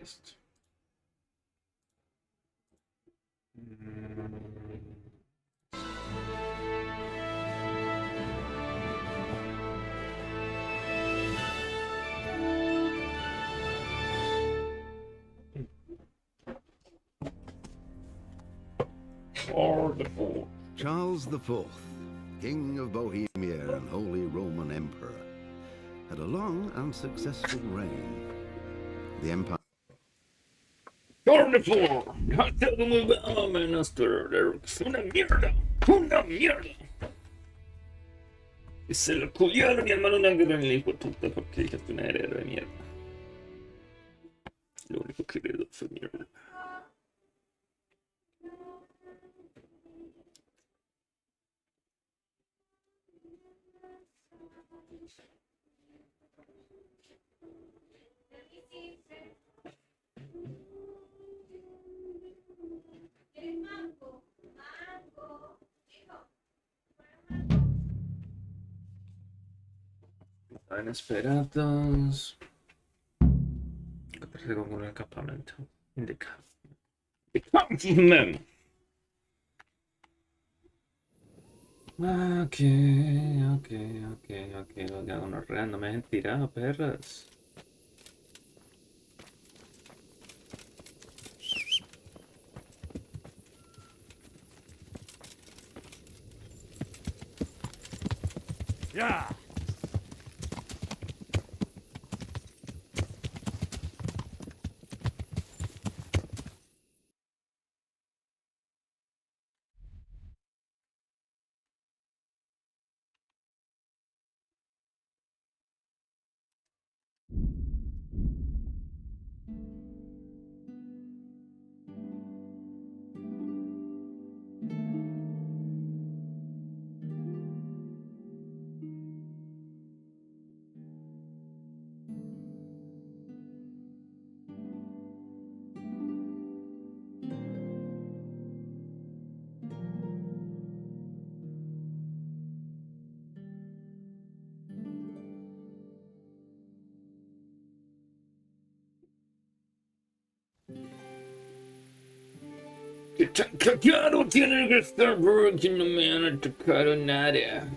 Esto. Charles IV, King of Bohemia and Holy Roman Emperor, had a long and successful reign. The empire... Charles IV, ha estado muy bueno, menos una mierda, una mierda. Y se lo culiaron mi hermano una guerra en el hijo de puta porque dijiste una heredera de mierda. Lo único que heredó fue mierda. Inesperados. Aparece con el campamento. Indica. Campamento. Ok. Lo que hago no es real, no me dejen tirado, perras. Ya. Que tan cagado tiene que estar porque no me han atacado nada.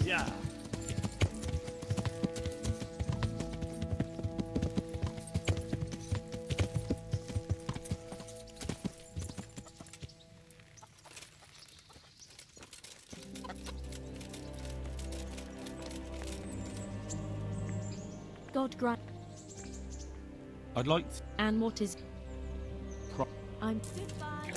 Yeah. God grant. I'd like to And what is? pro- I'm. Goodbye.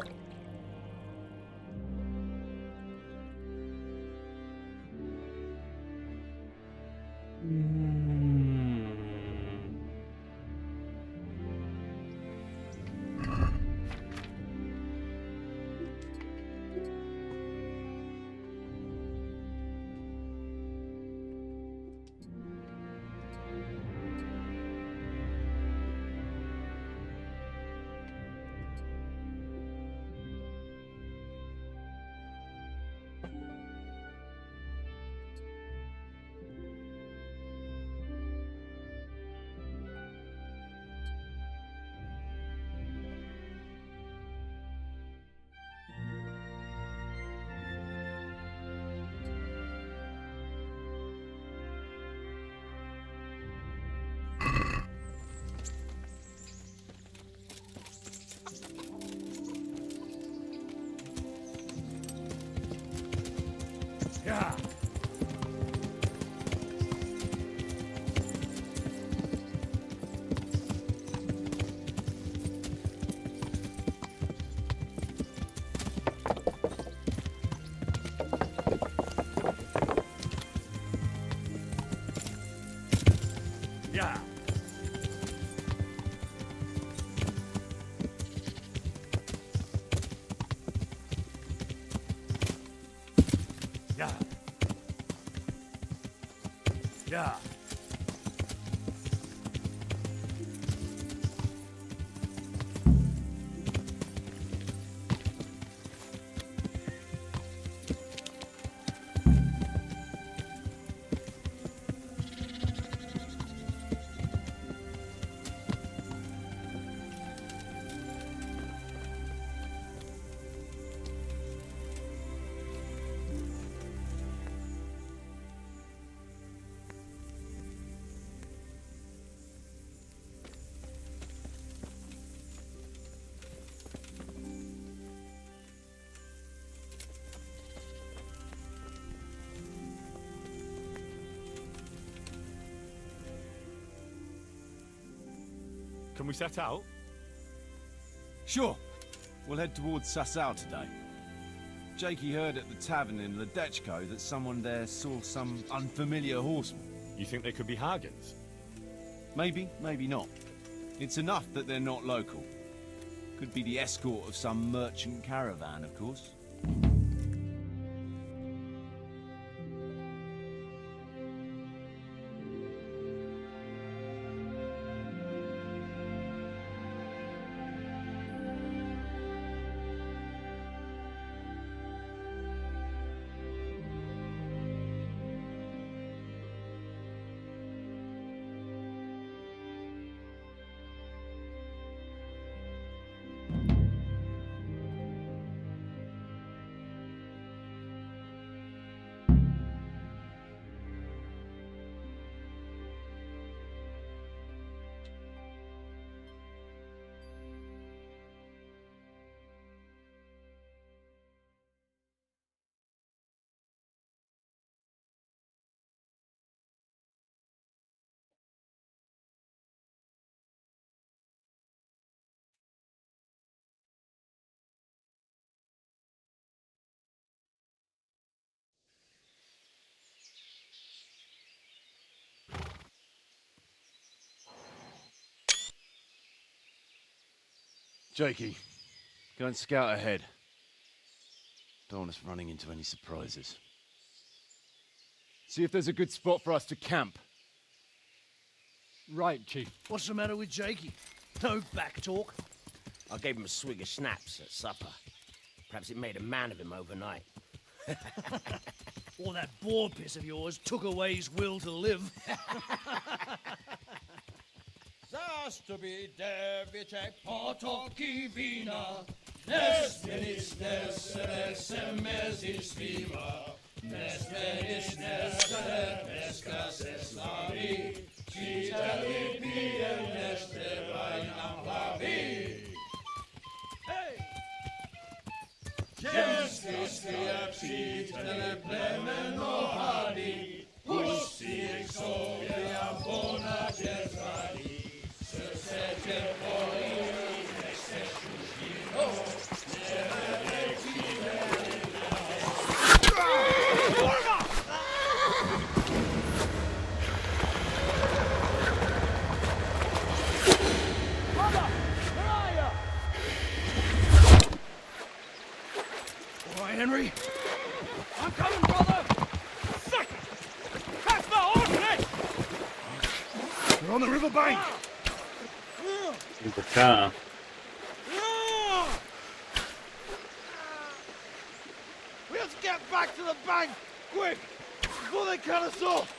Yeah. Yeah. Yeah. Yeah. Can we set out? Sure. We'll head towards Sasau today. Jakey heard at the tavern in Ledechko that someone there saw some unfamiliar horseman. You think they could be Hagens? Maybe, maybe not. It's enough that they're not local. Could be the escort of some merchant caravan, of course. Jakey, go and scout ahead. Don't want us running into any surprises. See if there's a good spot for us to camp. Right, Chief. What's the matter with Jakey? No back talk. I gave him a swig of schnapps at supper. Perhaps it made a man of him overnight. Or that boar piss of yours took away his will to live. All right, Henry. I'm coming, brother! Second! Catch the horse! We're on the river bank. In the car. We have to get back to the bank, quick, before they cut us off.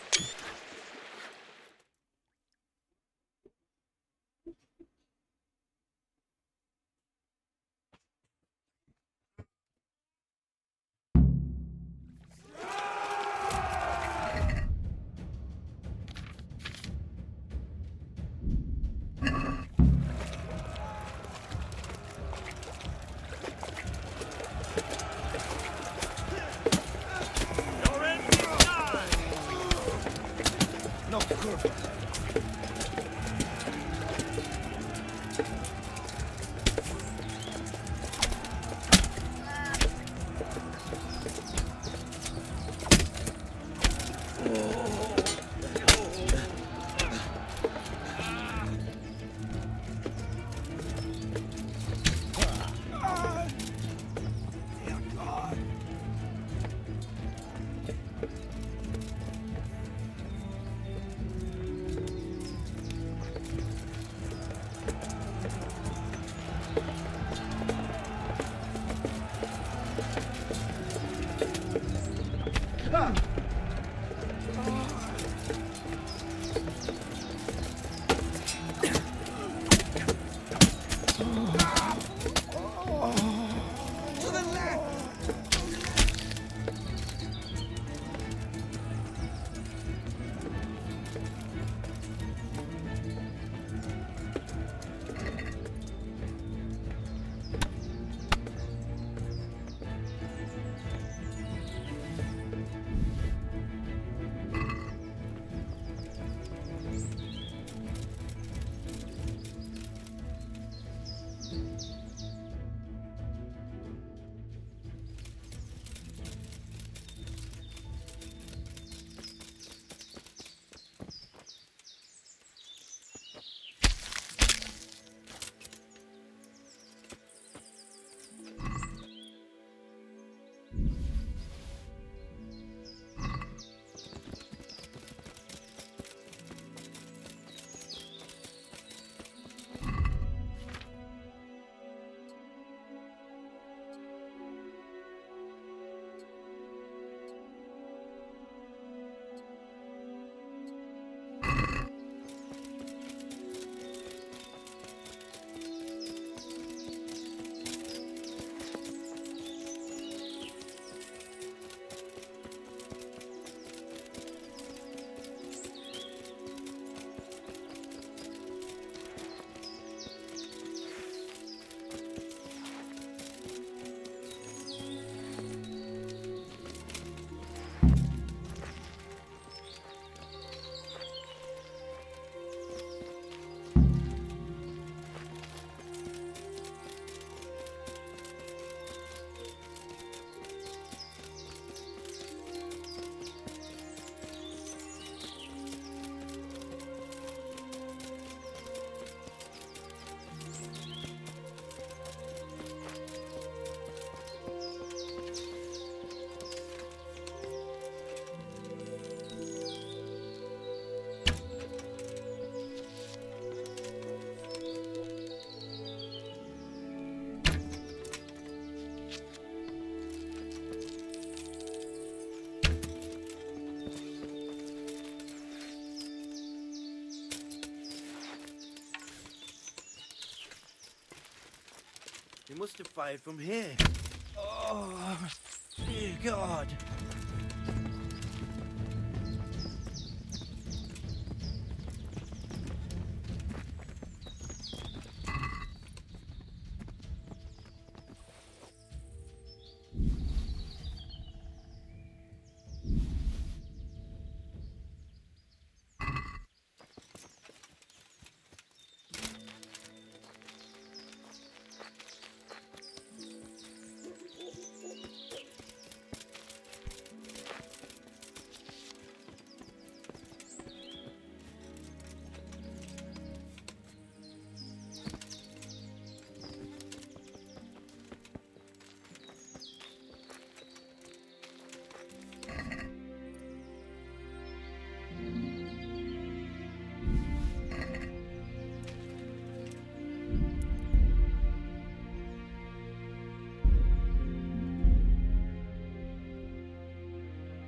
Not good. They must have fired from here. Oh, dear God.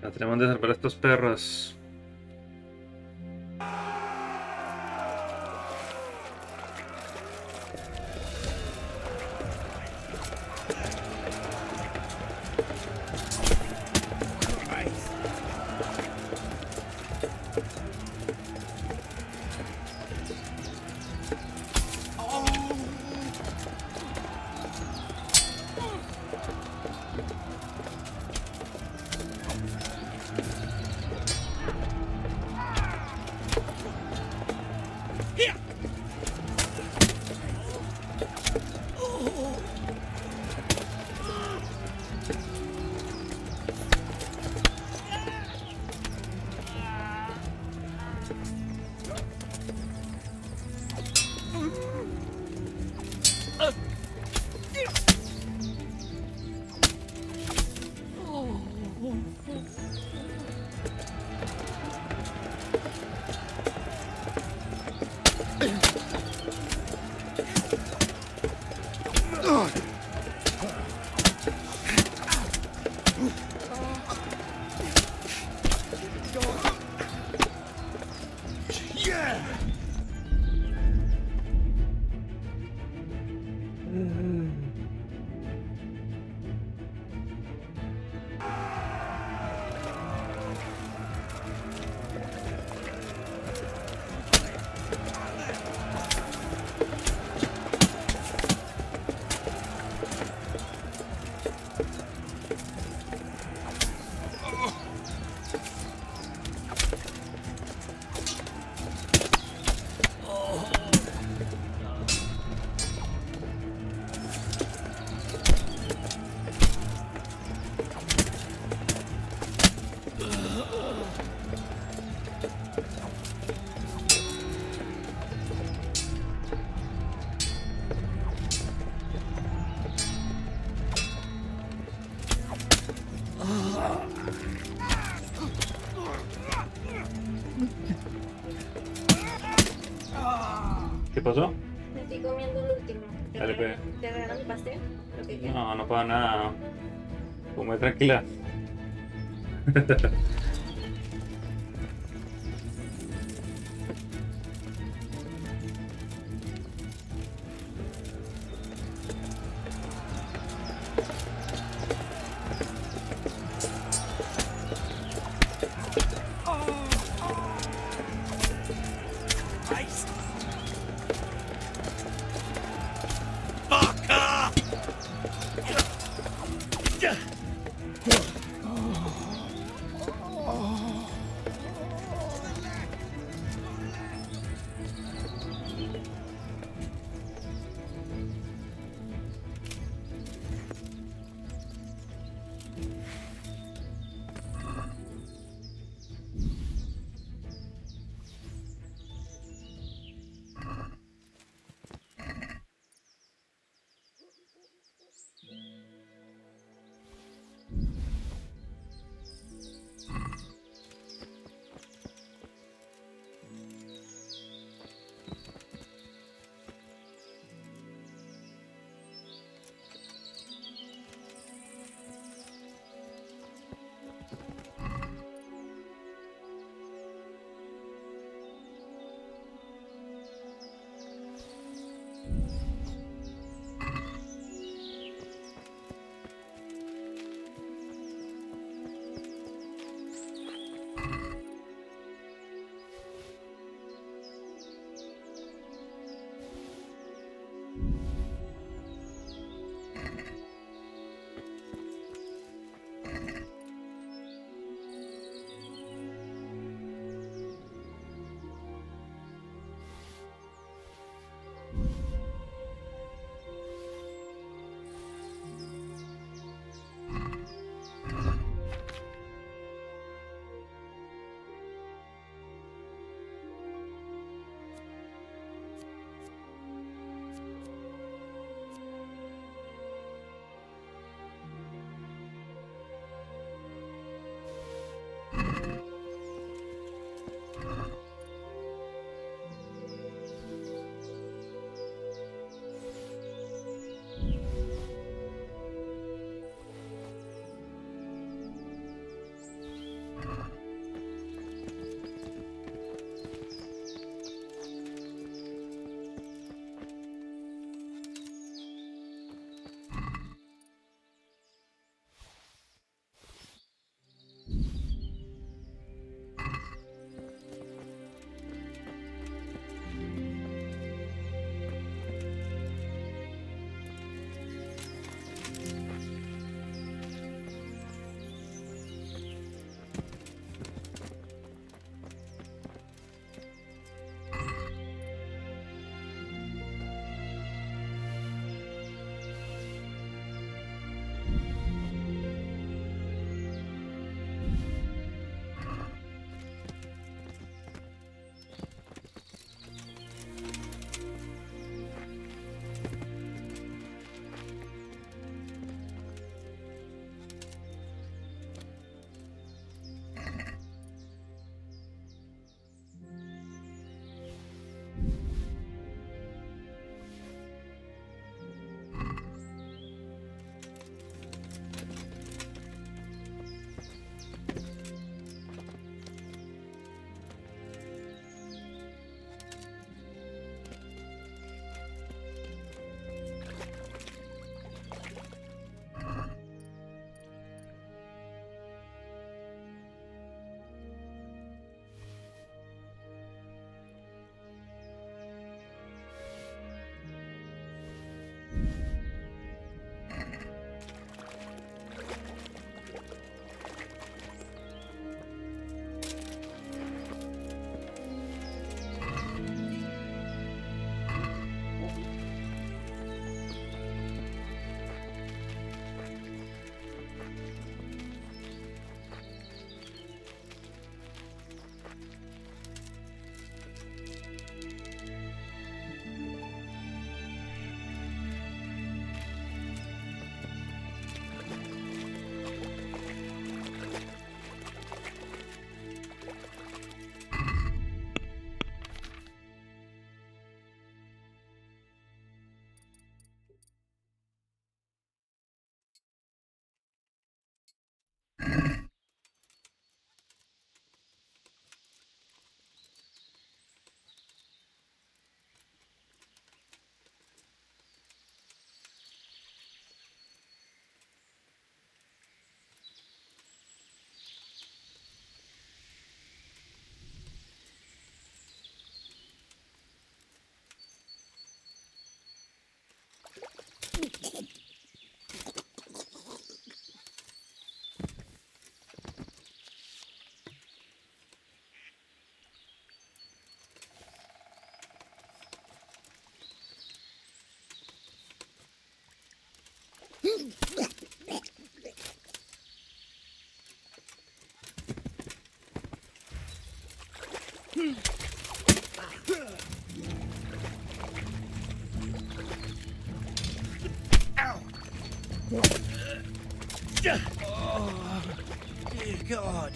Ya tenemos de salvar a estos perros. ¿Qué pasó? Me estoy comiendo el último. Dale, pe. ¿Te regalo mi pastel? Lo que quieras. No, no pasa nada. Come tranquila. Oh, dear God.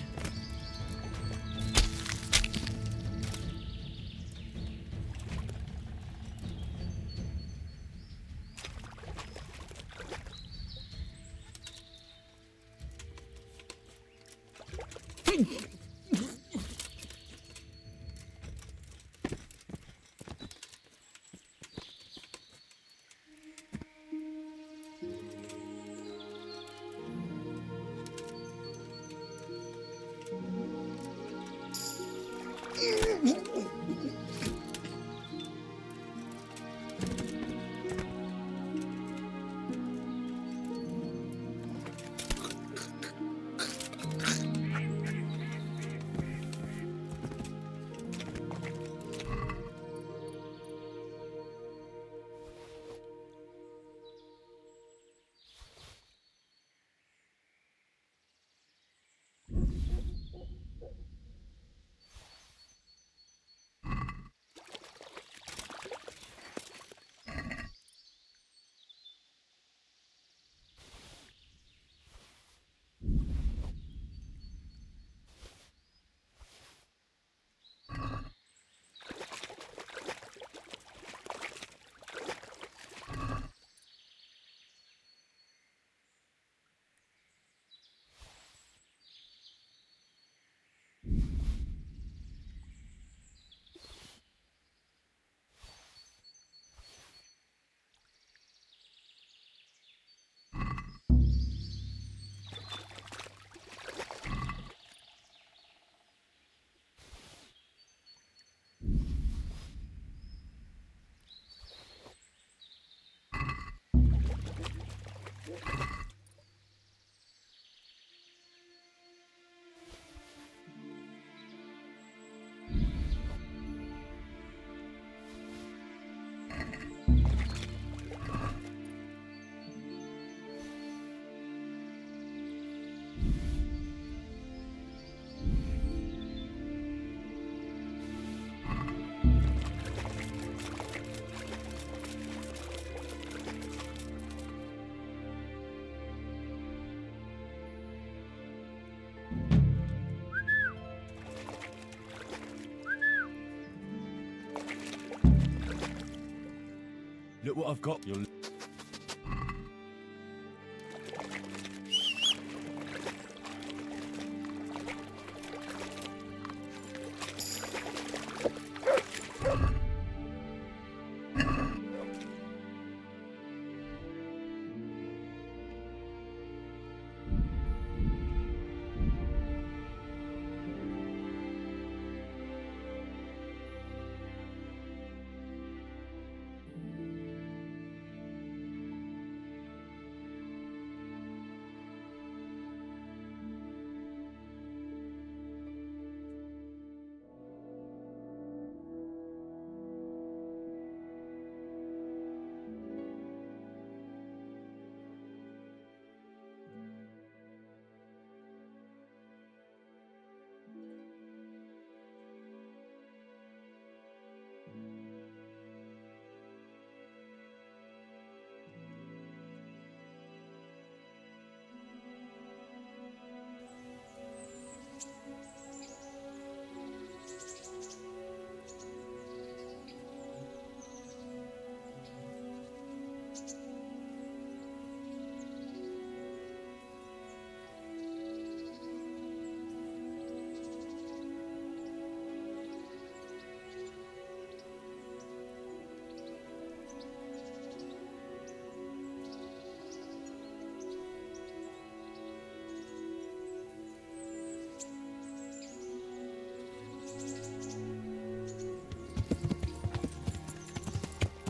Look what I've got. You'll...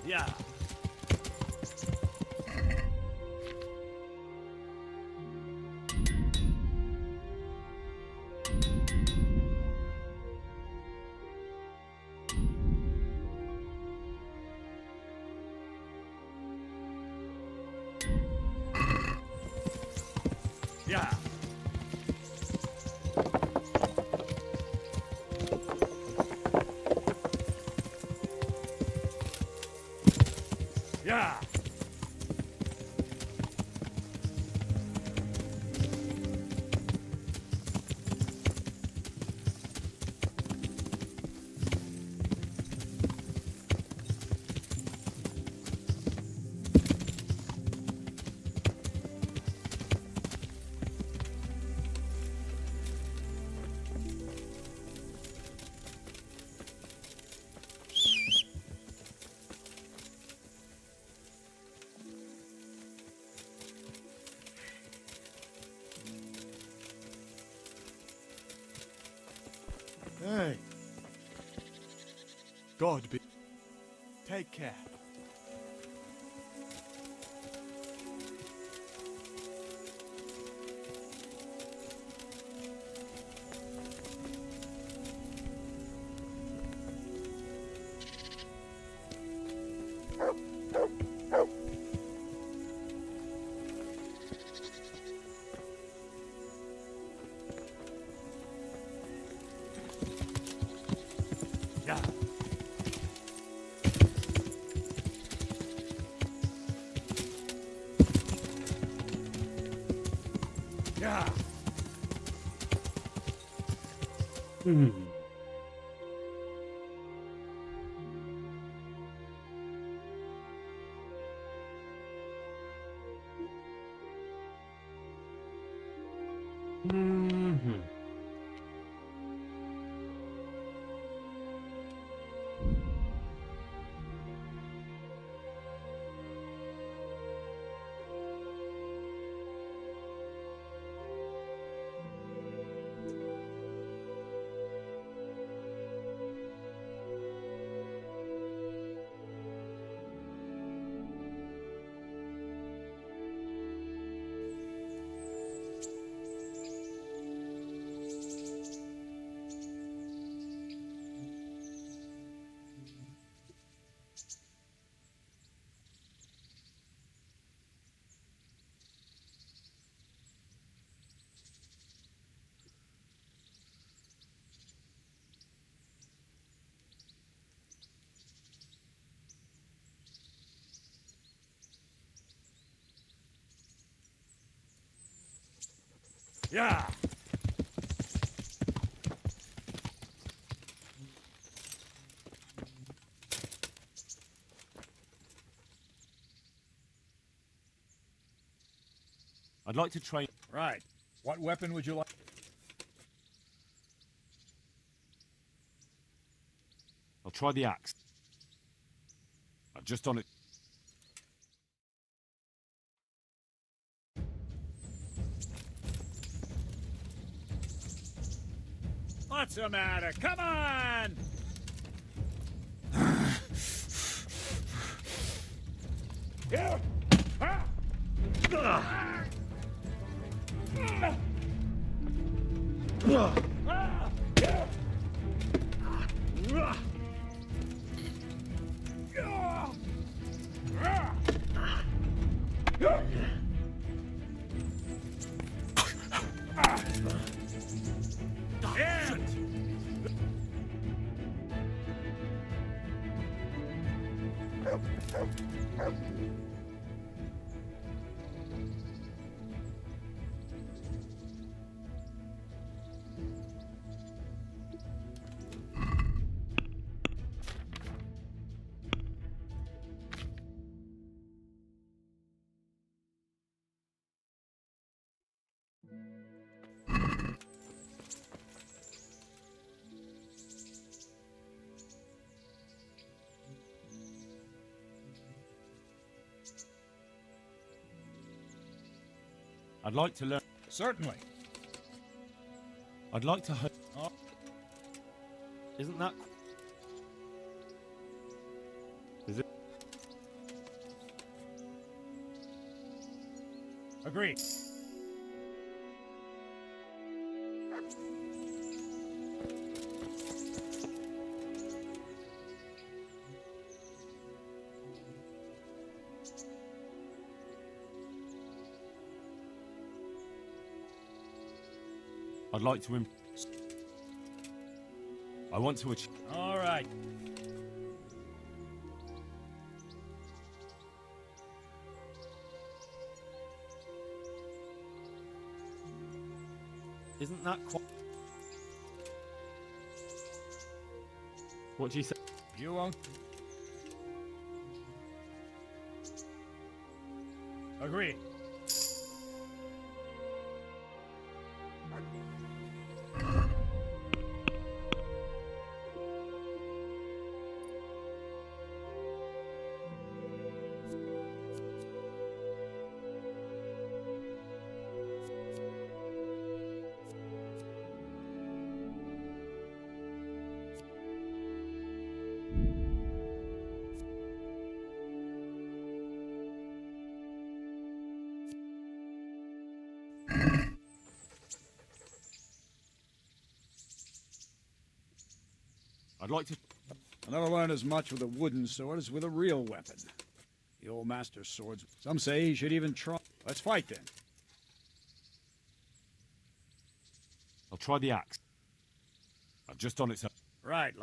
Yeah. Yeah. Yeah. God be. Take care. Yeah. Yeah. Hmm. Mhm. Yeah. I'd like to train. Right. What weapon would you like? I'll try the axe. I've just on it. What's the matter? Come on! Here! Ah! Ah! Ah! Here! Ah! Ah! Ah! And I'd like to learn. certainly. I'd like to. Oh. Isn't that? Is it? Agreed. I'd like to. I want to achieve. All right. Isn't that quite? What do you say? You won't. Agreed. I'd like to... I never learned as much with a wooden sword as with a real weapon. The old master's swords. Some say he should even try. Let's fight then. I'll try the axe. Just on its own. Right.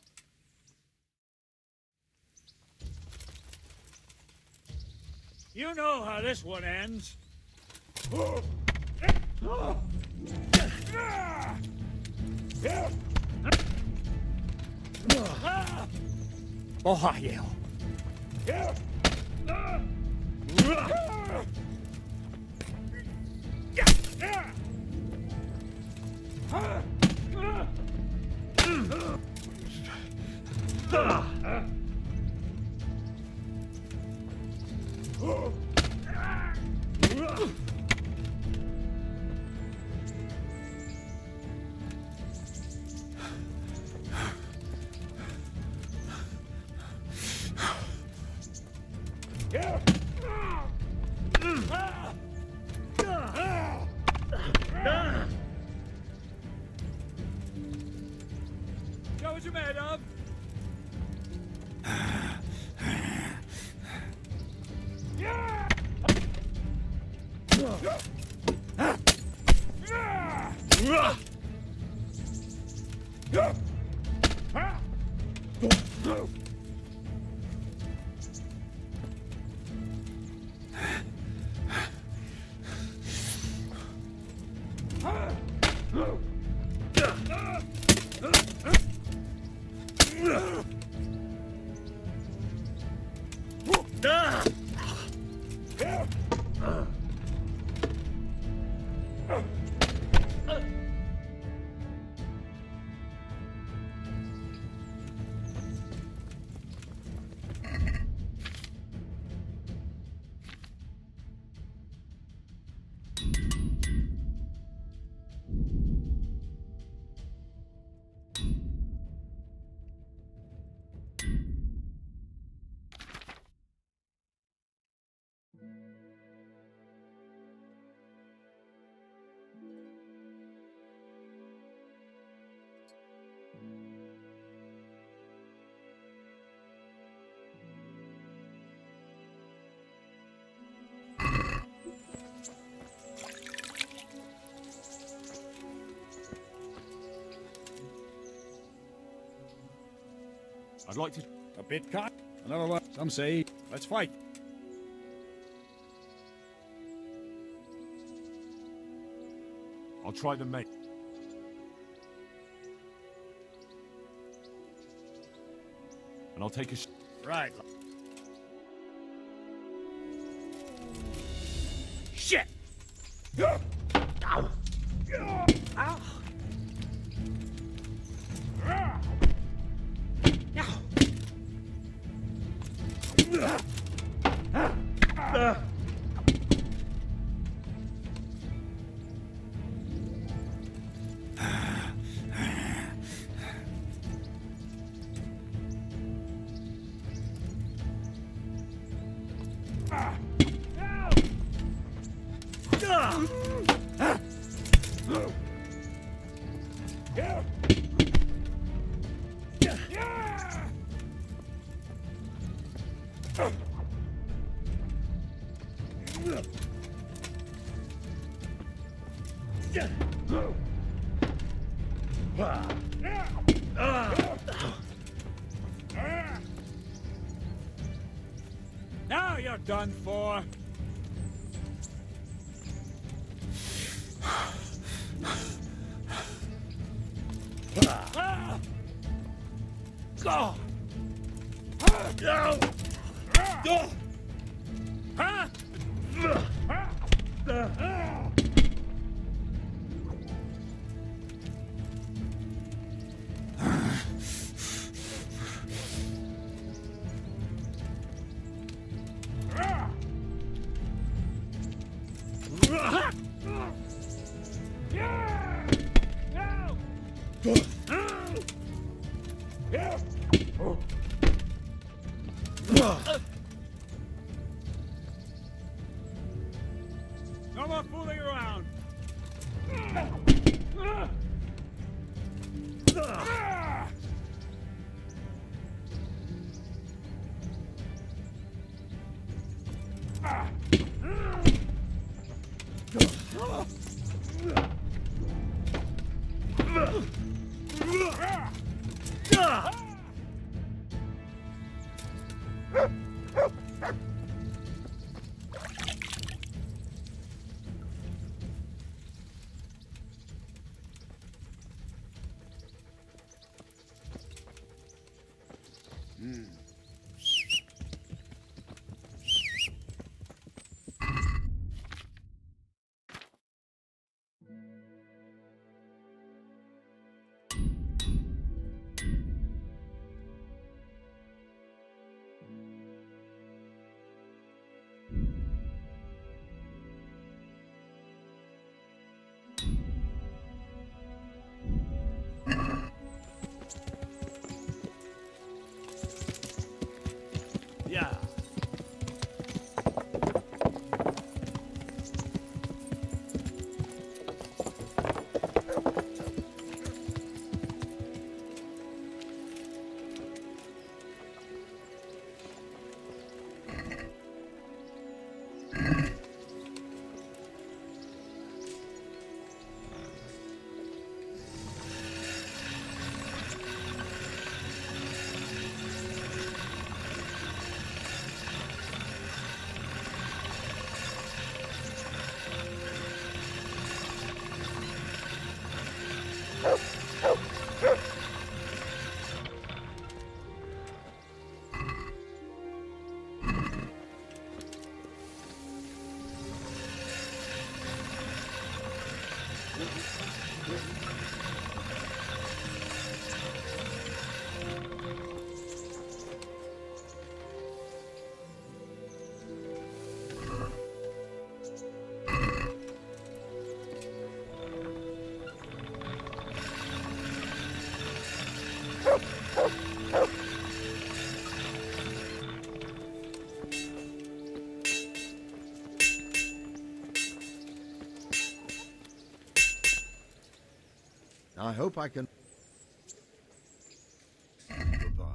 You know how this one ends. Ohio. Show what you're made of. I'd like to... A bit cock. Another one. Some say, let's fight. I'll try the mate. And I'll take a... Right. Shit! Ow! Ow! Now you're done for. Go! Go! No more fooling around. Yeah. I hope I can... Goodbye.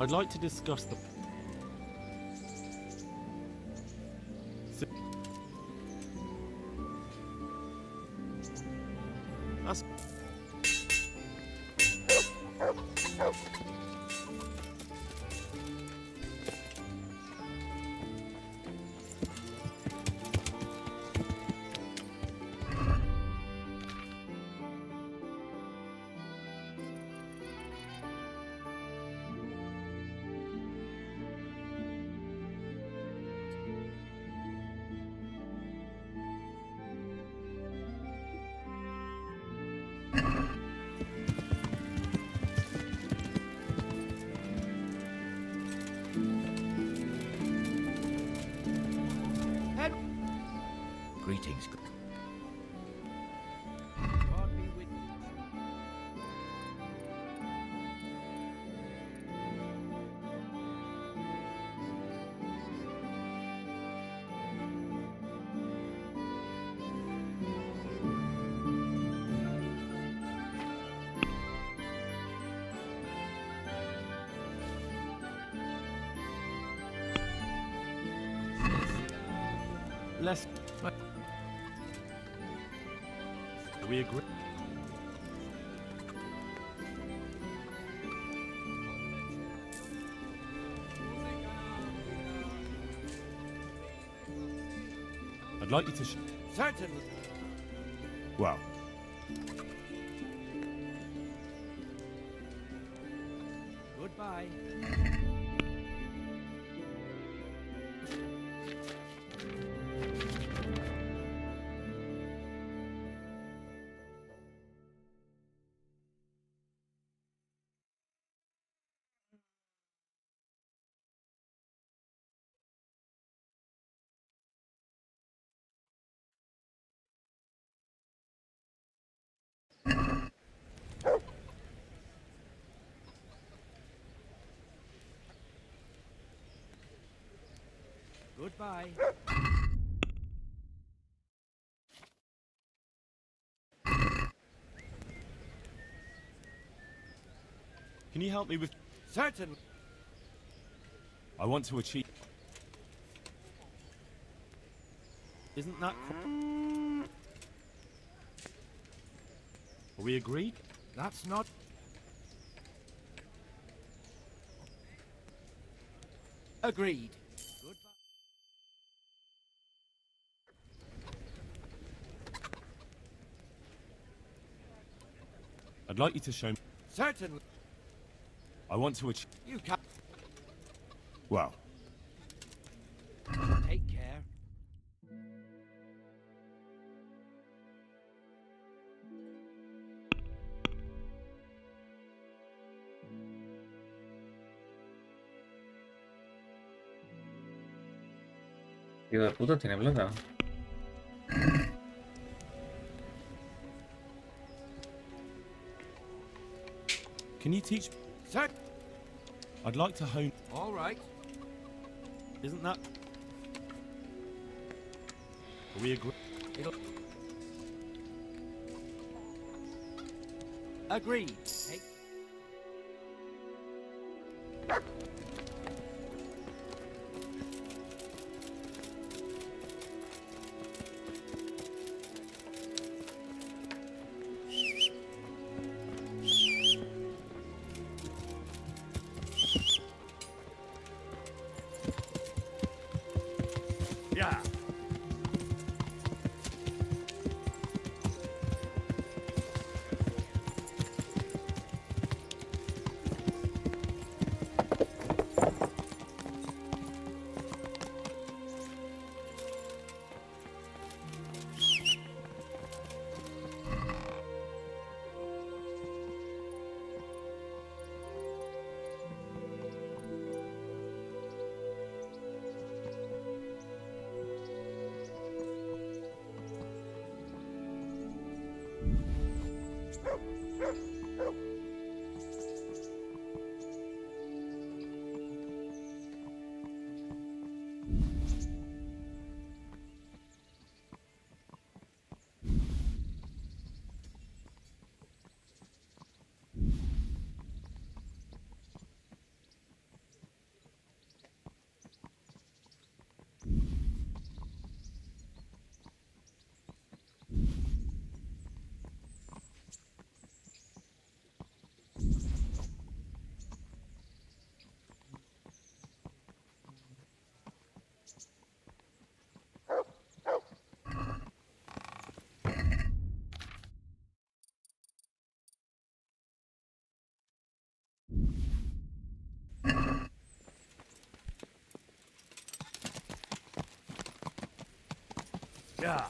I'd like to discuss the... That's... Greetings. God be with you. Let's... We agree? I'd like you to... Certainly. Well, Goodbye. Goodbye. Can you help me with... Certainly. I want to achieve... Isn't that... Are we agreed? That's not. Agreed. Goodbye. I'd like you to show me... Certainly. I want to achieve... You can well, take care. Hijo de puta, tiene plata. Can you teach... Cert. I'd like to hone... All right. Isn't that... Are we agreed? It'll. Agreed. Take. Yeah. Yeah.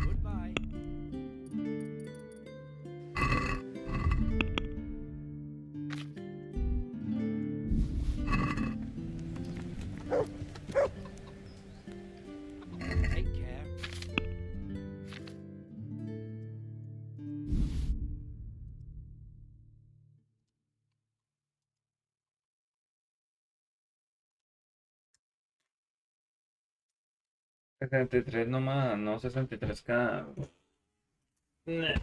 Goodbye. 63 nomás, no 63K. Nah.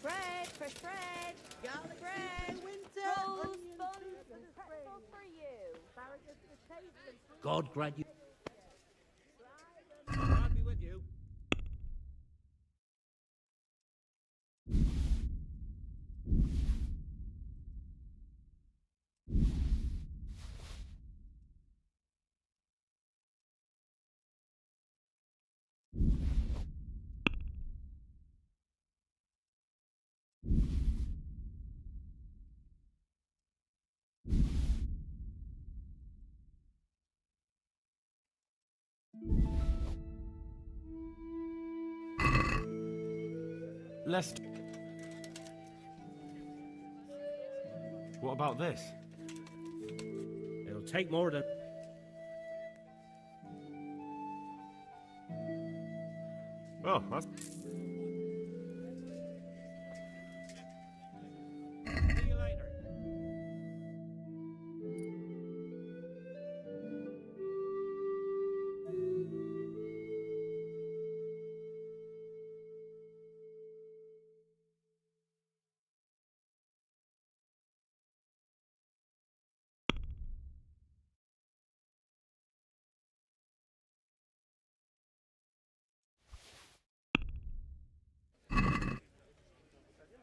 Bread, fresh bread. Garlic bread. Winter. Rolls, buns, and pretzels for you. God grant you. God be with you. Lest. What about this? It'll take more than. Oh, that's. See you later.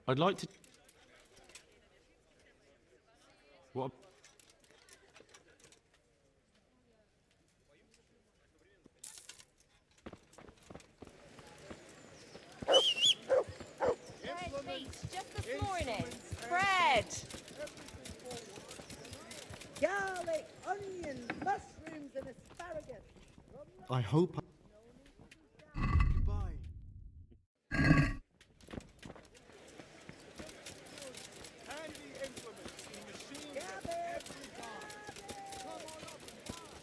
I'd like to. What? Bread, mate, just this morning. Bread. garlic, onions, mushrooms, and asparagus. I hope. Goodbye. Handy implements and machines of every kind. Come on up and buy.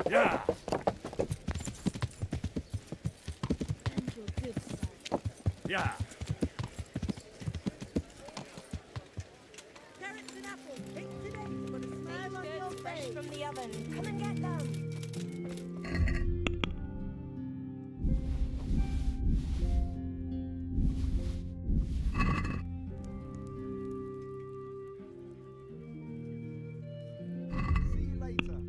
Yeah. And your good side. Yeah. Carrots and apples, picked today to put a smile on your Fresh face. from the oven. Come and get them. See you later.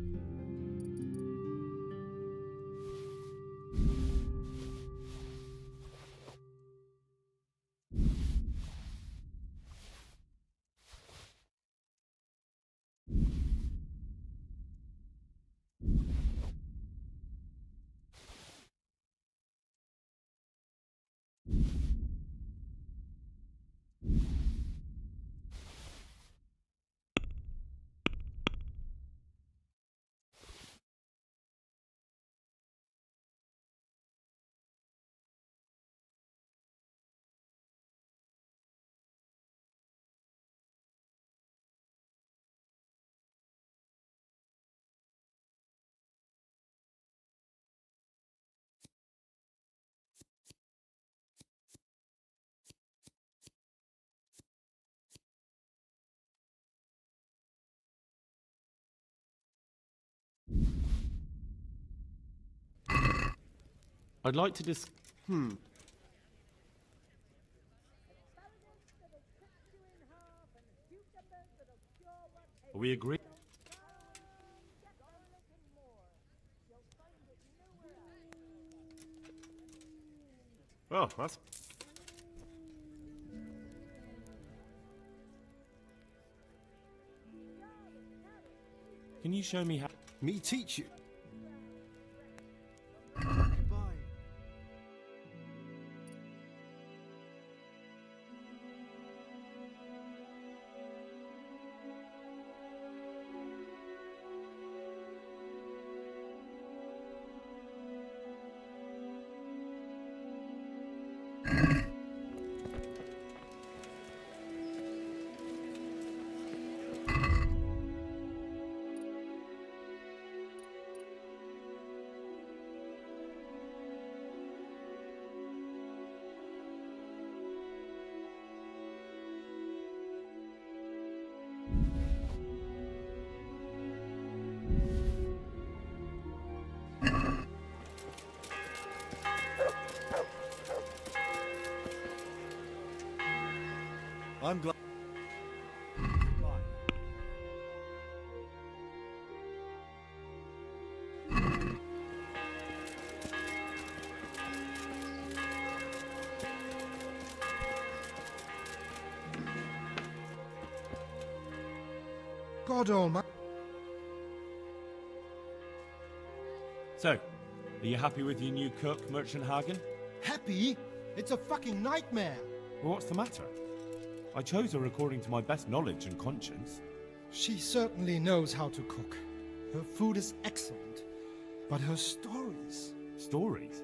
I'd like to dis. Are we agreed? Oh, that's... Can you show me how... Me teach you. I'm glad. God almighty. So, are you happy with your new cook, Merchant Hagen? Happy? It's a fucking nightmare. Well, what's the matter? I chose her according to my best knowledge and conscience. She certainly knows how to cook. Her food is excellent. But her stories... Stories?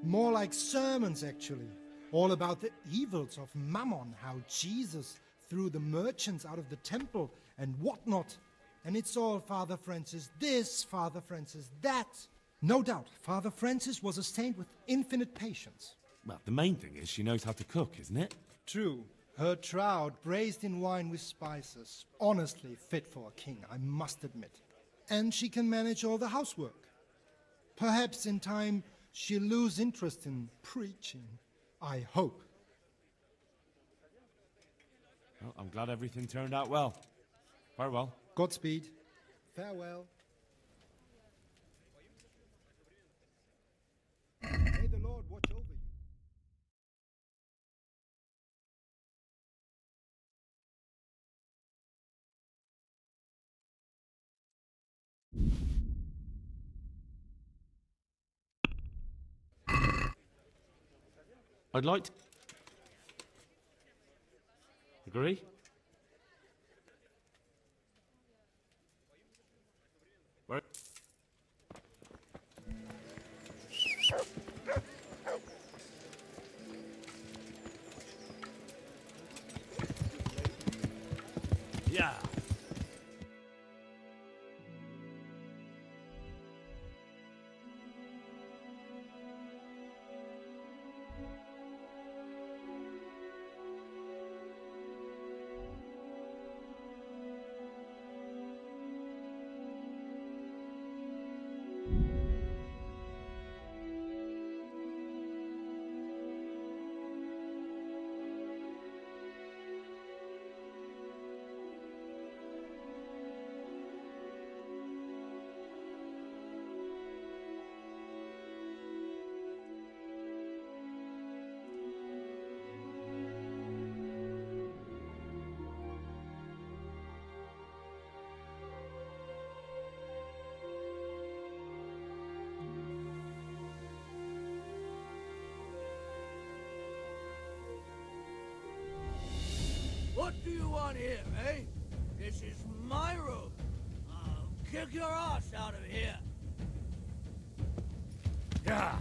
More like sermons, actually. All about the evils of Mammon, how Jesus threw the merchants out of the temple and whatnot. And it's all Father Francis this, Father Francis that. No doubt, Father Francis was a saint with infinite patience. Well, the main thing is she knows how to cook, isn't it? True. Her trout braised in wine with spices. Honestly fit for a king, I must admit. And she can manage all the housework. Perhaps in time she'll lose interest in preaching. I hope. Well, I'm glad everything turned out well. Farewell. Godspeed. Farewell. May the Lord watch over you. I'd like to... Agree? Where... Yeah. What do you want here, eh? This is my room. I'll kick your ass out of here. Yeah.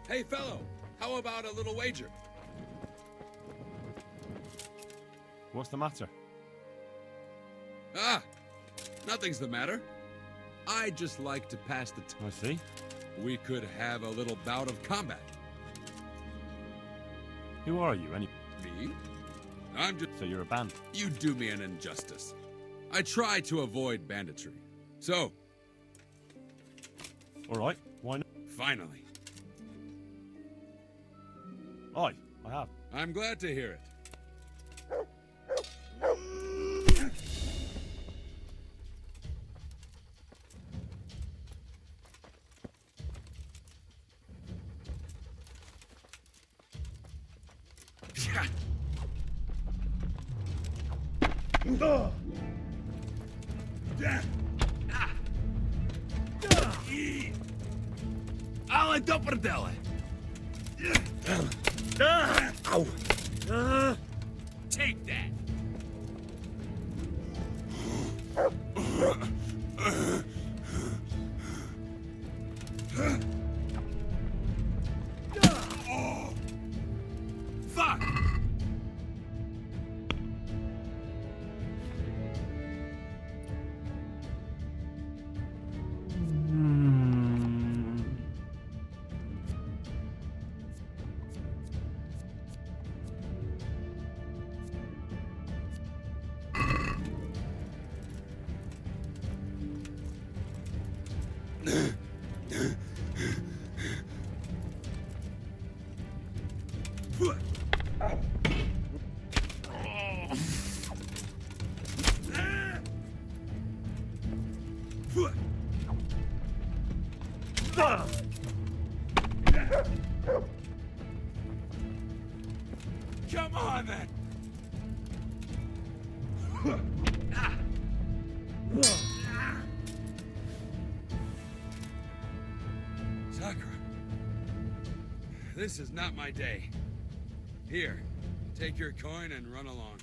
Hey, fellow, how about a little wager? What's the matter? Ah, nothing's the matter. I just like to pass the time. I see. We could have a little bout of combat. Who are you, anyway? Me? I'm just... So you're a bandit? You do me an injustice. I try to avoid banditry. So... Alright, why not? Finally. Aye, I have. I'm glad to hear it. Alle dopperdelle! Take that! Fuck! Come on, then! Sakura. This is not my day. Here, take your coin and run along.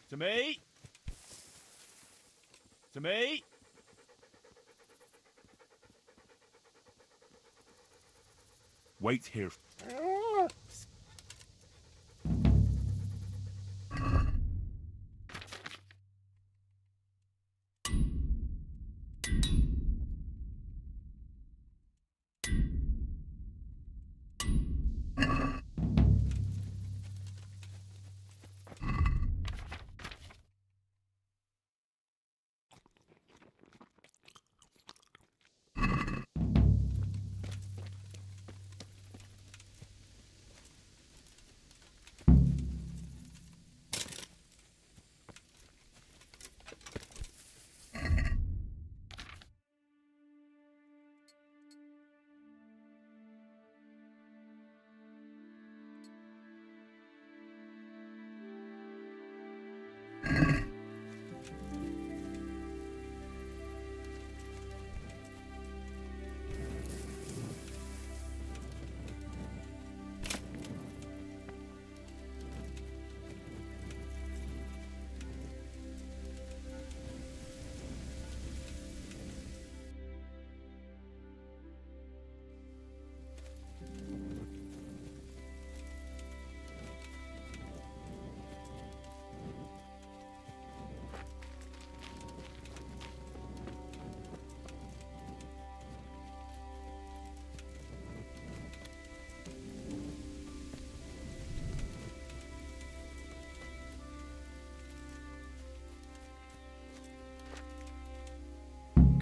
To me! To me! Wait here.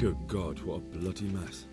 Good God, what a bloody mess.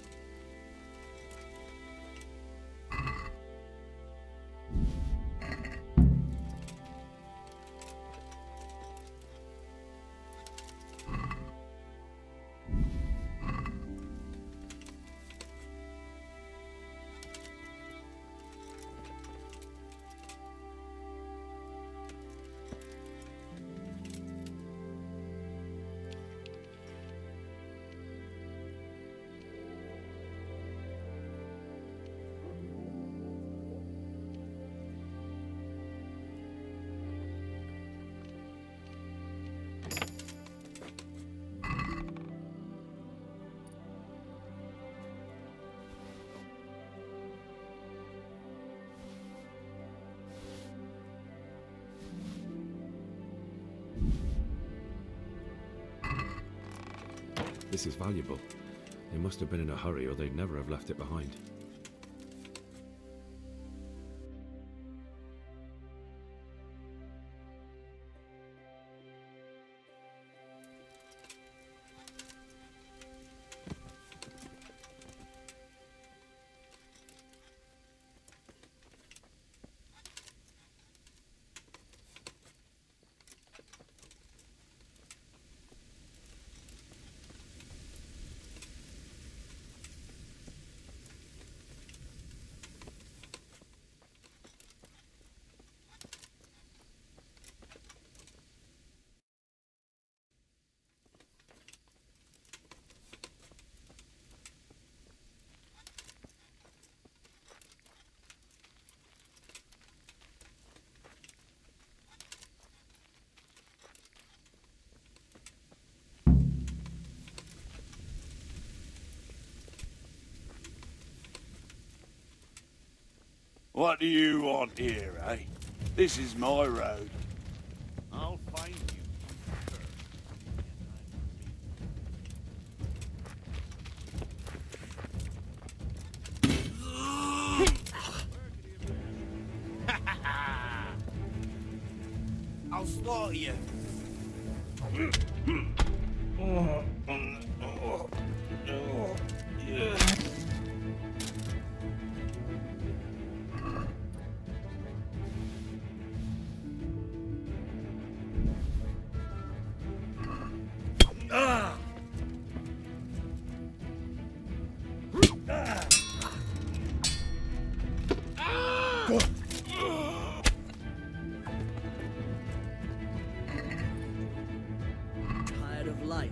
This is valuable. They must have been in a hurry or they'd never have left it behind. What do you want here, eh? This is my road. I'll find you. I'll slaughter you. Tired of life.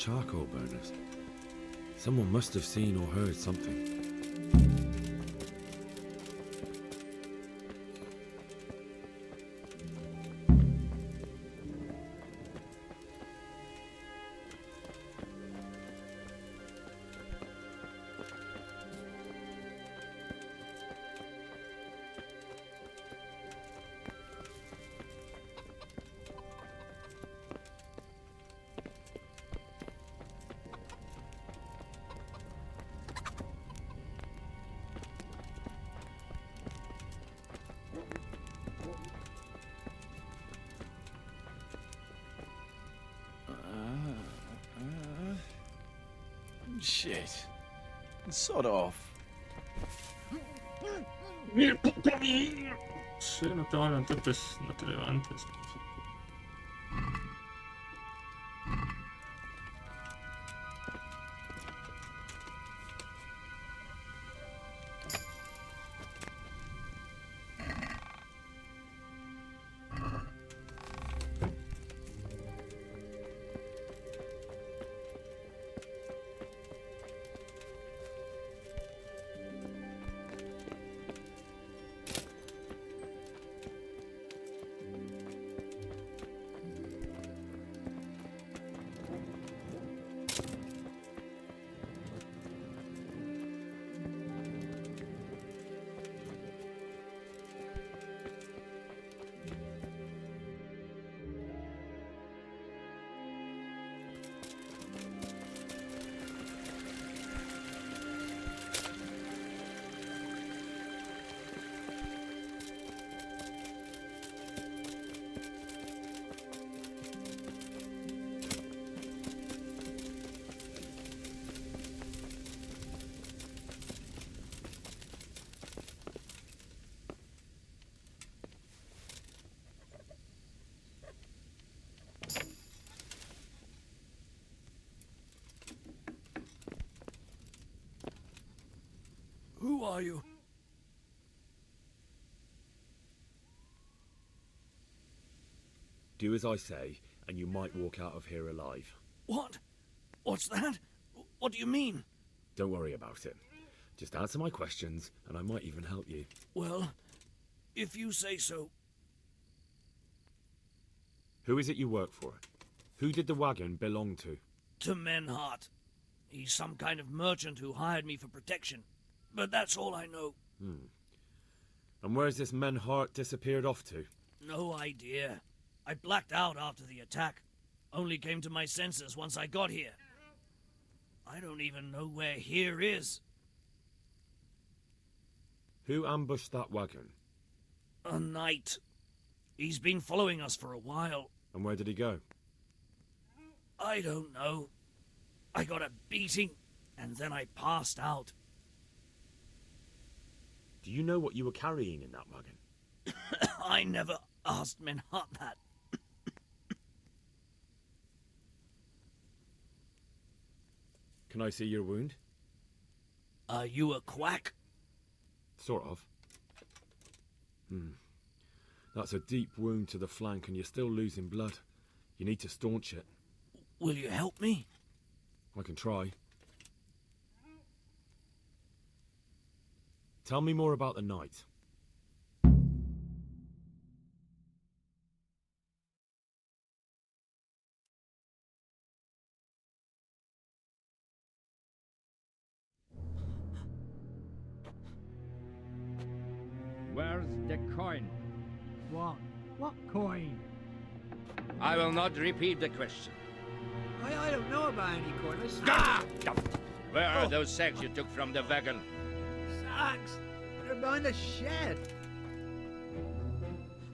charcoal burners. Someone must have seen or heard something. Shit. Sod off. Sí, no te levantes, pues no te levantes. Who are you? Do as I say, and you might walk out of here alive. What? What's that? What do you mean? Don't worry about it. Just answer my questions, and I might even help you. Well, if you say so. Who is it you work for? Who did the wagon belong to? To Menhart. He's some kind of merchant who hired me for protection. But that's all I know. And where's this Menhart disappeared off to? No idea. I blacked out after the attack. Only came to my senses once I got here. I don't even know where here is. Who ambushed that wagon? A knight. He's been following us for a while. And where did he go? I don't know. I got a beating, and then I passed out. Do you know what you were carrying in that wagon? I never asked Menhart that. Can I see your wound? Are you a quack? Sort of. That's a deep wound to the flank and you're still losing blood. You need to staunch it. Will you help me? I can try. Tell me more about the night. Where's the coin? What? What coin? I will not repeat the question. I don't know about any coin. Ah! Where are those sacks you took from the wagon? Sacks? They're behind the shed.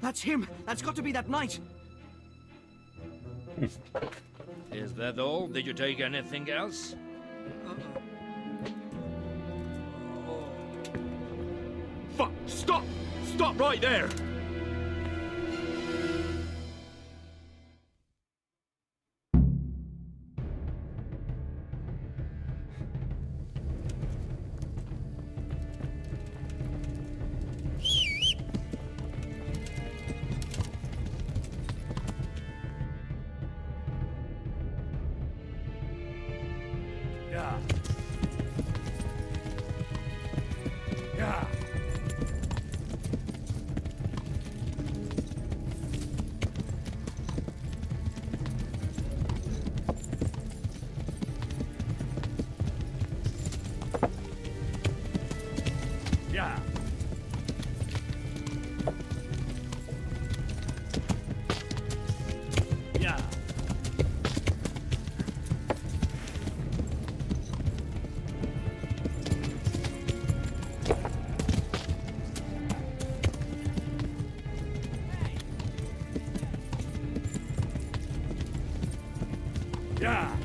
That's him! That's got to be that knight! Is that all? Did you take anything else? Fuck! Stop! Stop right there! Yeah.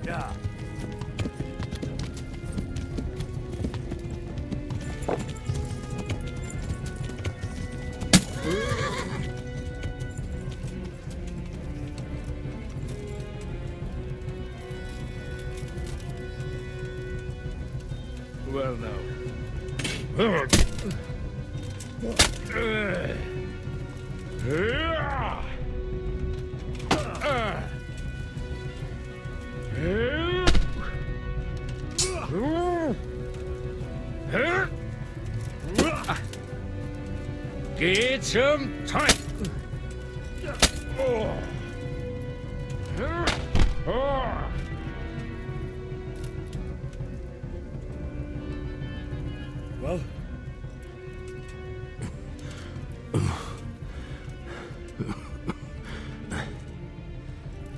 Yeah. Well, now. Get some time. Well?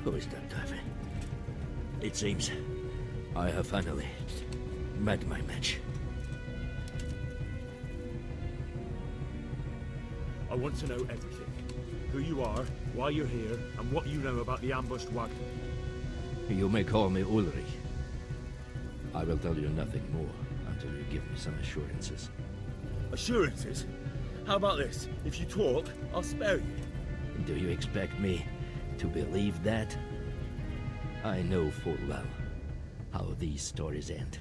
Who is that, Davy? It seems I have finally met my match. I want to know everything. Who you are, why you're here, and what you know about the ambushed wagon. You may call me Ulrich. I will tell you nothing more until you give me some assurances. Assurances? How about this? If you talk, I'll spare you. Do you expect me to believe that? I know full well how these stories end.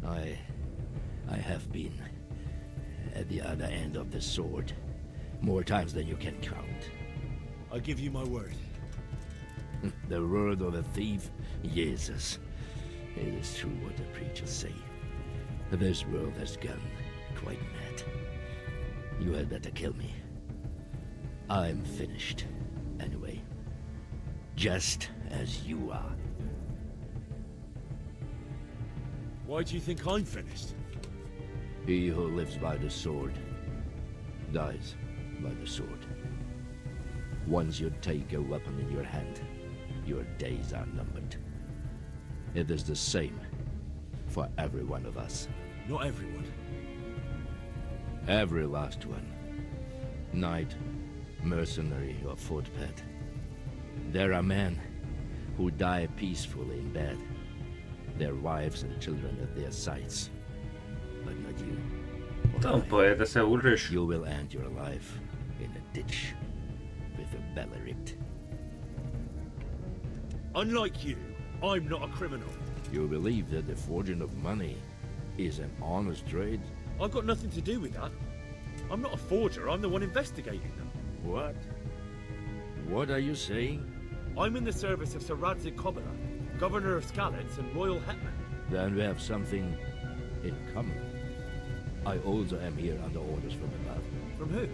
I have been at the other end of the sword more times than you can count. I give you my word. The word of a thief? Jesus. It is true what the preachers say. This world has gone quite mad. You had better kill me. I'm finished, anyway. Just as you are. Why do you think I'm finished? He who lives by the sword dies by the sword. Once you take a weapon in your hand, your days are numbered. It is the same for every one of us. Not everyone. Every last one. Knight, mercenary, or footpad. There are men who die peacefully in bed, their wives and children at their sides. But not you. To poeta se Ulrich. You will end your life in a ditch with a belly ripped. Unlike you, I'm not a criminal. You believe that the forging of money is an honest trade? I've got nothing to do with that. I'm not a forger, I'm the one investigating them. What? What are you saying? I'm in the service of Sir Radzik Kobala, Governor of Skalitz and Royal Hetman. Then we have something in common. I also am here under orders from above. From who?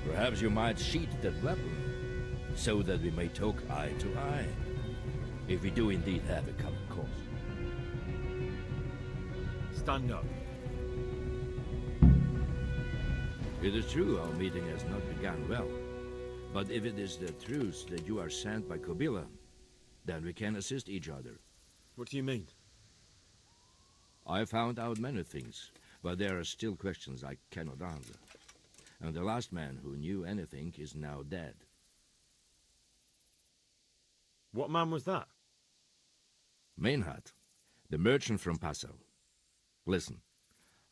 Perhaps you might sheath that weapon, so that we may talk eye to eye. If we do indeed have a common cause. Stand up. It is true our meeting has not begun well. But if it is the truth that you are sent by Kobila, then we can assist each other. What do you mean? I found out many things, but there are still questions I cannot answer. And the last man who knew anything is now dead. What man was that? Mainhard, the merchant from Passau. Listen,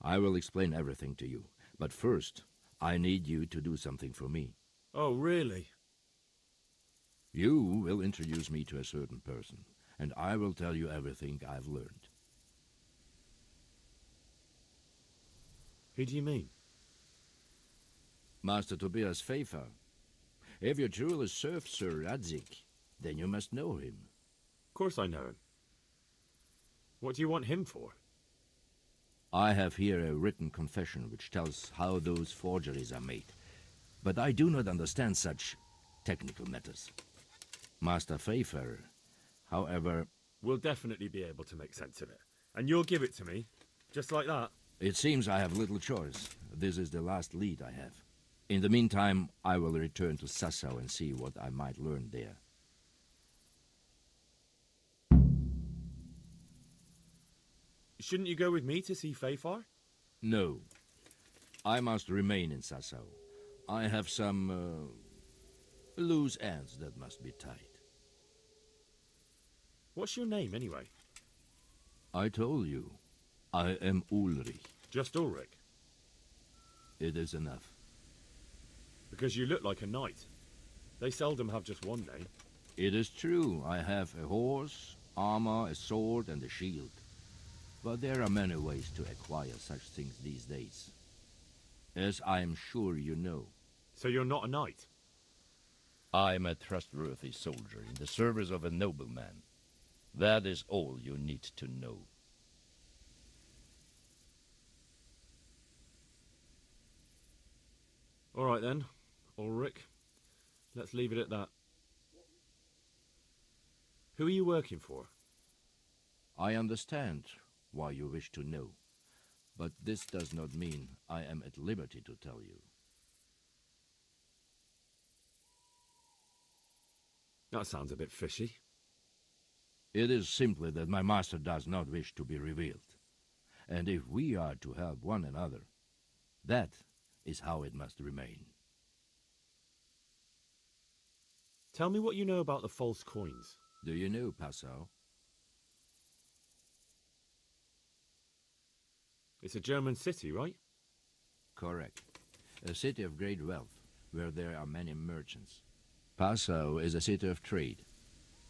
I will explain everything to you, but first, I need you to do something for me. Oh, really? You will introduce me to a certain person, and I will tell you everything I've learned. Who do you mean? Master Tobias Pfeiffer. If you truly serve Sir Radzik, then you must know him. Of course I know him. What do you want him for? I have here a written confession which tells how those forgeries are made. But I do not understand such technical matters. Master Pfeiffer, however... We'll definitely be able to make sense of it. And you'll give it to me, just like that. It seems I have little choice. This is the last lead I have. In the meantime, I will return to Sasau and see what I might learn there. Shouldn't you go with me to see Fafar? No. I must remain in Sasau. I have some, loose ends that must be tied. What's your name, anyway? I told you. I am Ulrich. Just Ulrich? It is enough. Because you look like a knight. They seldom have just one name. It is true. I have a horse, armor, a sword, and a shield. But there are many ways to acquire such things these days. As I am sure you know. So you're not a knight? I am a trustworthy soldier in the service of a nobleman. That is all you need to know. All right then, Ulrich. Let's leave it at that. Who are you working for? I understand why you wish to know, but this does not mean I am at liberty to tell you. That sounds a bit fishy. It is simply that my master does not wish to be revealed. And if we are to help one another, that is how it must remain. Tell me what you know about the false coins. Do you know Passau? It's a German city, right? Correct. A city of great wealth, where there are many merchants. Passau is a city of trade.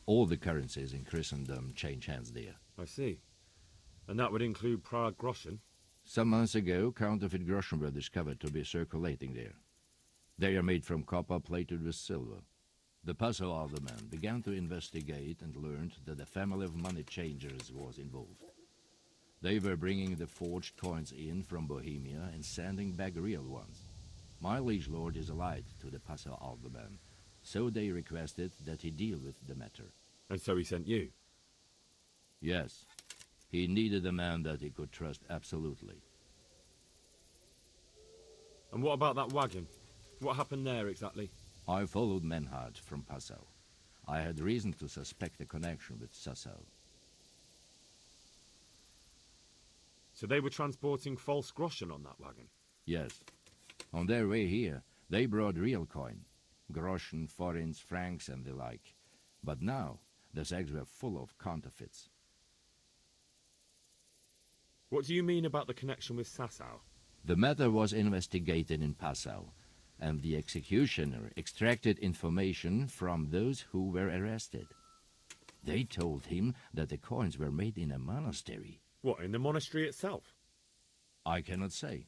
All the currencies in Christendom change hands there. I see. And that would include Prague groschen? Some months ago, counterfeit groschen were discovered to be circulating there. They are made from copper plated with silver. The Passau alderman began to investigate and learned that a family of money changers was involved. They were bringing the forged coins in from Bohemia and sending back real ones. My liege lord is allied to the Passau alderman, so they requested that he deal with the matter. And so he sent you? Yes. He needed a man that he could trust absolutely. And what about that wagon? What happened there exactly? I followed Menhard from Passau. I had reason to suspect a connection with Sasau. So they were transporting false groschen on that wagon? Yes. On their way here, they brought real coin. Groschen, forints, francs, and the like. But now, the sacks were full of counterfeits. What do you mean about the connection with Sasau? The matter was investigated in Passau, and the executioner extracted information from those who were arrested. They told him that the coins were made in a monastery. What, in the monastery itself? I cannot say.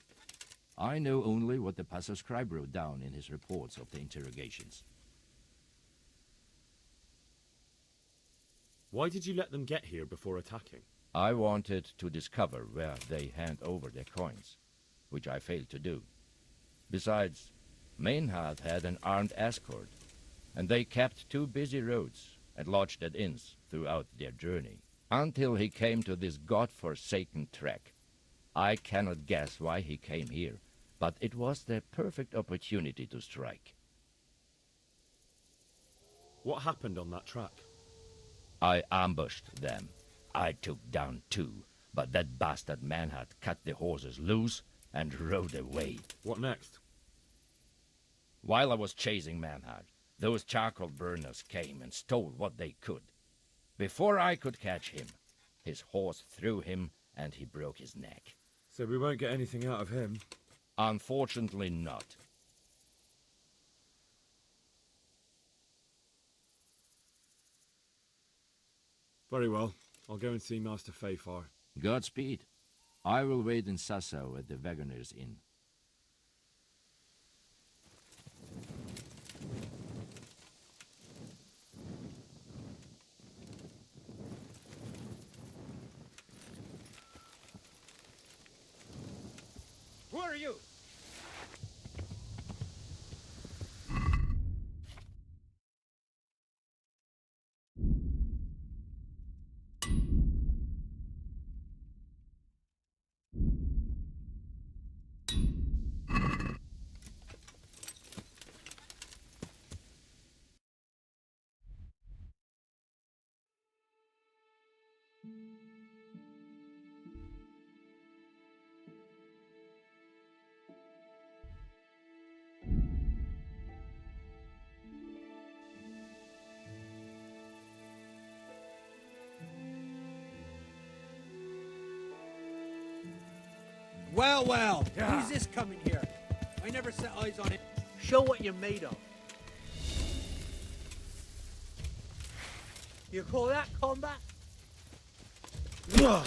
I know only what the Passau scribe wrote down in his reports of the interrogations. Why did you let them get here before attacking? I wanted to discover where they hand over their coins, which I failed to do. Besides, Meinhard had an armed escort, and they kept two busy roads and lodged at inns throughout their journey, until he came to this god-forsaken track. I cannot guess why he came here, but it was the perfect opportunity to strike. What happened on that track? I ambushed them. I took down two, but that bastard Manhart cut the horses loose and rode away. What next? While I was chasing Manhart, those charcoal burners came and stole what they could. Before I could catch him, his horse threw him and he broke his neck. So we won't get anything out of him? Unfortunately not. Very well. I'll go and see Master Fafar. Godspeed. I will wait in Sasau at the Wagoner's Inn. Who are you? Well, well. Yeah. Who's this coming here? I never set eyes on it. Show what you're made of. You call that combat? Dear.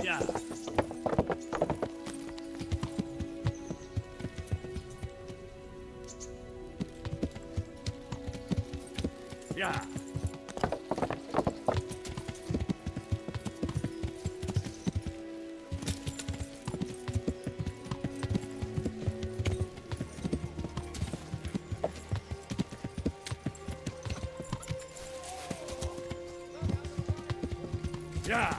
Yeah. Yeah. Yeah.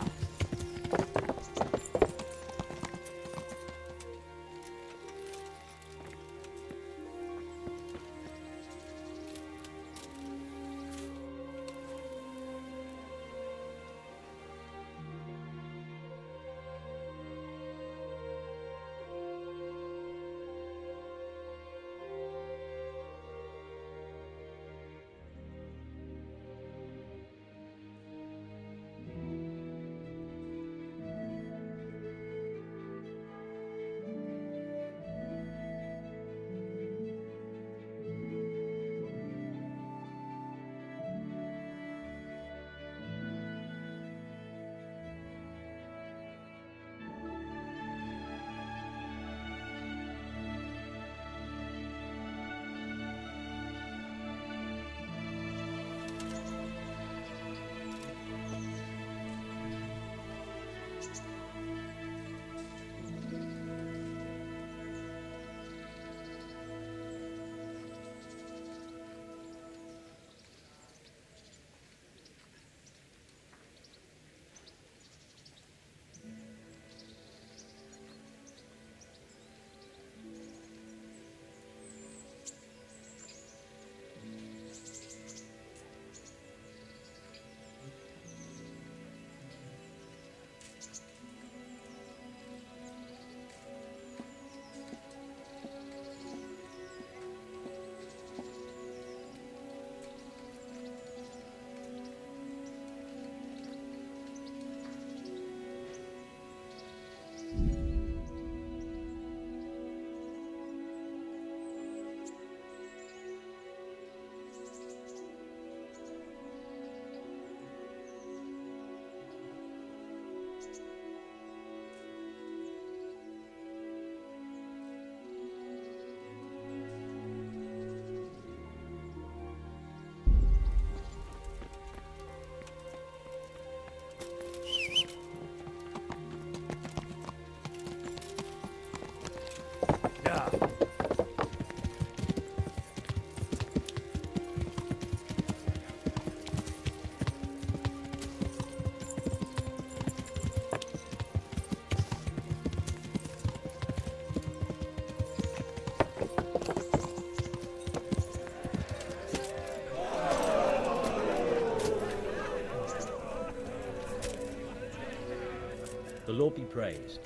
praised.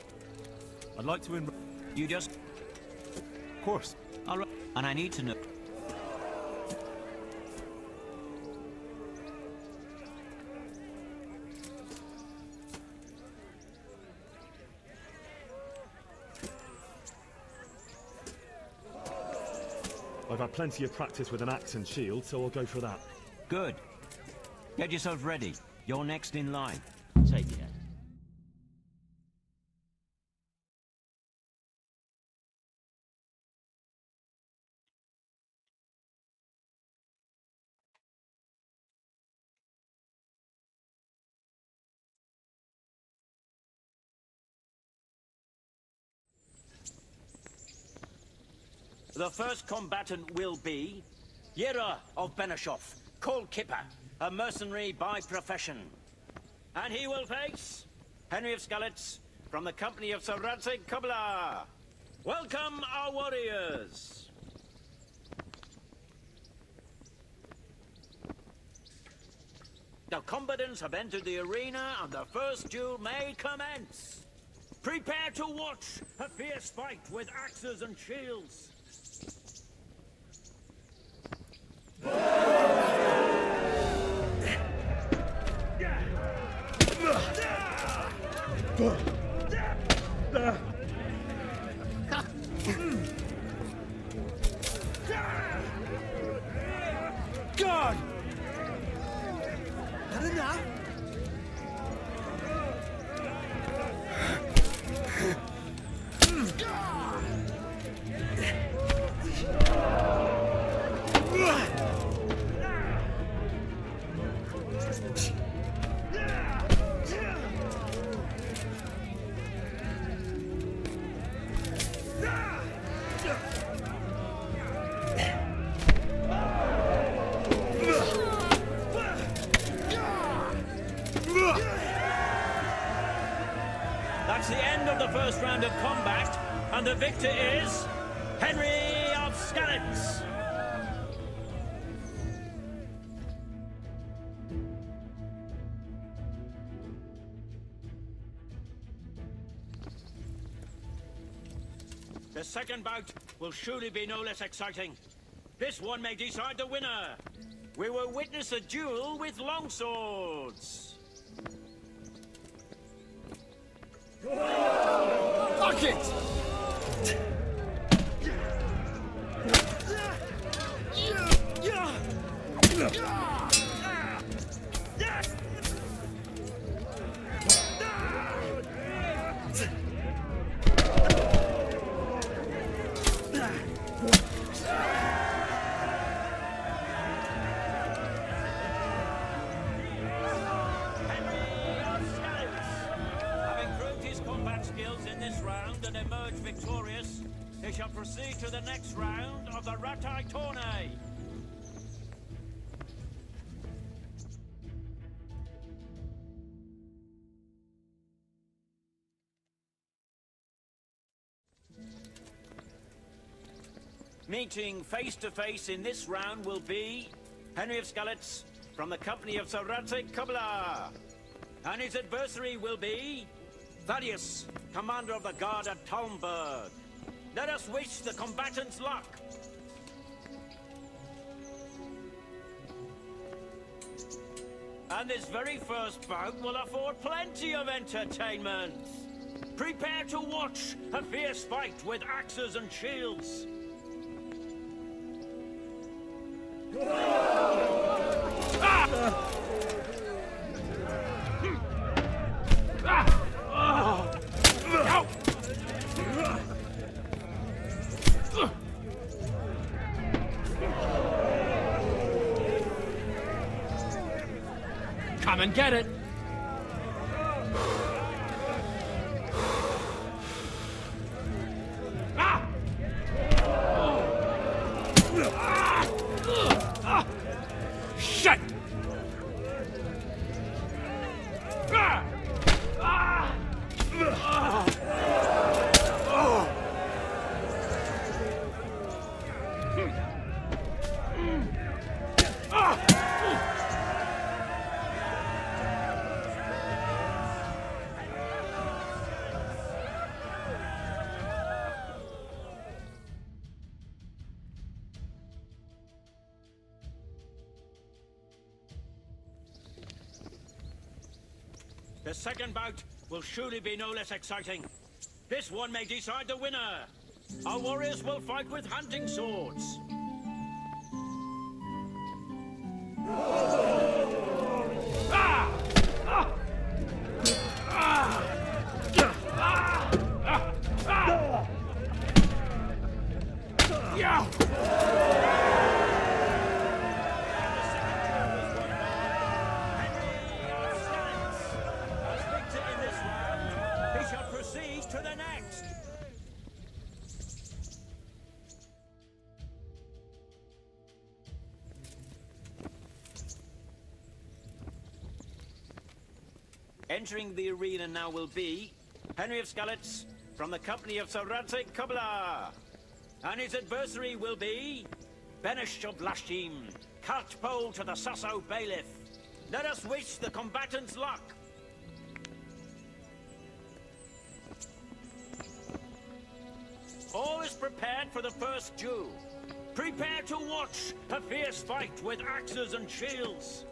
I'd like to You just... Of course. All right. And I need to know... I've had plenty of practice with an axe and shield, so I'll go for that. Good. Get yourself ready. You're next in line. Take care. The first combatant will be Yera of Benishov, called Kipper, a mercenary by profession. And he will face Henry of Skalitz from the company of Sir Radzig Kobyla. Welcome, our warriors. The combatants have entered the arena and the first duel may commence. Prepare to watch a fierce fight with axes and shields. God! Not enough? That's the end of the first round of combat, and the victor is Henry of Skalitz. The second bout will surely be no less exciting. This one may decide the winner. We will witness a duel with longswords. Fuck it! Victorious, he shall proceed to the next round of the Ratai Tourney. Meeting face to face in this round will be Henry of Skalitz from the company of Sir Radzig Kobyla, and his adversary will be Thaddeus, commander of the guard at Talmberg. Let us wish the combatants luck. And this very first bout will afford plenty of entertainment. Prepare to watch a fierce fight with axes and shields. Come and get it! Shit! The second bout will surely be no less exciting. This one may decide the winner. Our warriors will fight with hunting swords. Entering the arena now will be Henry of Skalitz from the company of Sir Radzig Kobyla. And his adversary will be Benish of Lashim, cart pole to the Sasso bailiff. Let us wish the combatants luck. All is prepared for the first duel. Prepare to watch a fierce fight with axes and shields.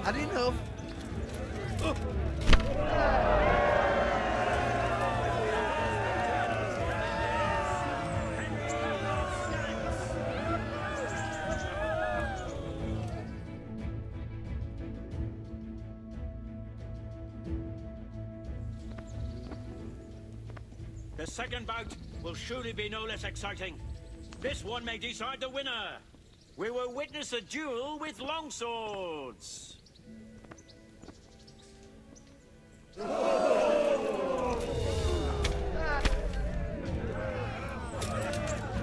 Had enough. The second bout will surely be no less exciting. This one may decide the winner. We will witness a duel with longswords.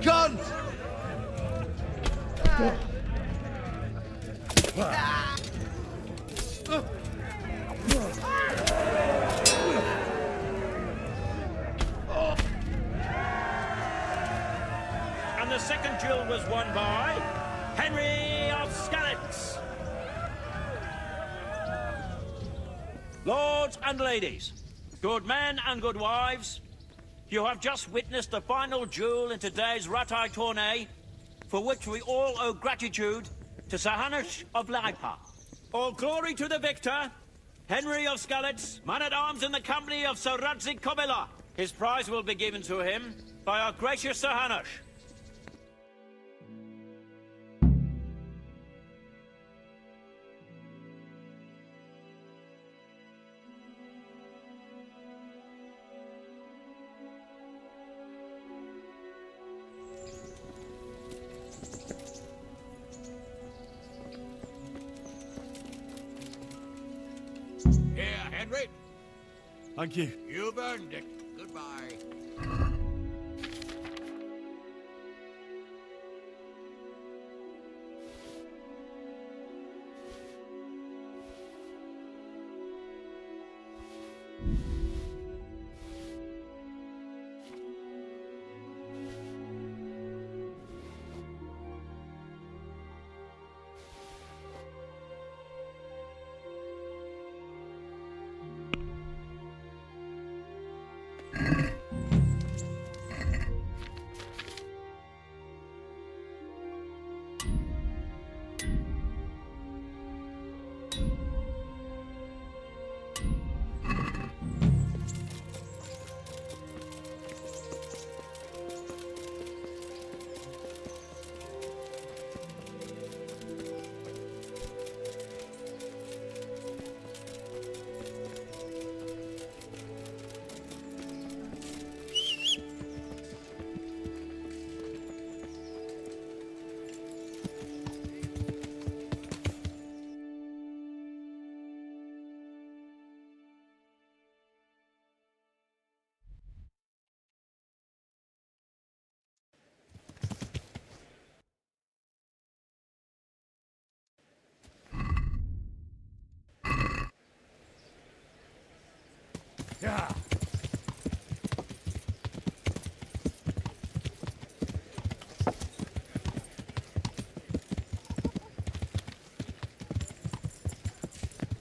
Guns! And the second duel was won by Henry of Skalitz. Lords and ladies, good men and good wives, you have just witnessed the final duel in today's Ratai tourney, for which we all owe gratitude to Sahanish of Laipa. All glory to the victor, Henry of Skalitz, man-at-arms in the company of Sir Radzig Kobyla. His prize will be given to him by our gracious Sahanish. Here, Henry. Thank you. You've earned it. Goodbye.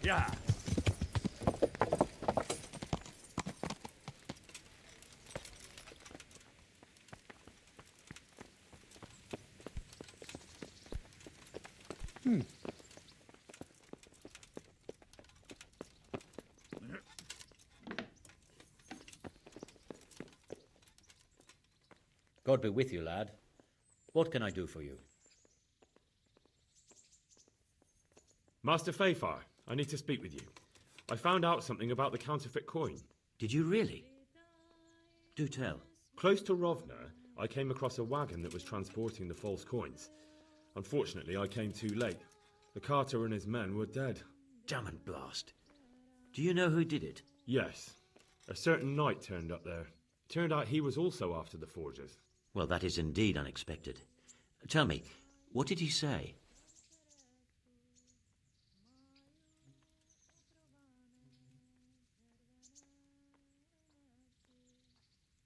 Yeah. God be with you, lad. What can I do for you? Master Fafar, I need to speak with you. I found out something about the counterfeit coin. Did you really? Do tell. Close to Rovna, I came across a wagon that was transporting the false coins. Unfortunately, I came too late. The carter and his men were dead. Damn and blast. Do you know who did it? Yes. A certain knight turned up there. Turned out he was also after the forgers. Well, that is indeed unexpected. Tell me, what did he say?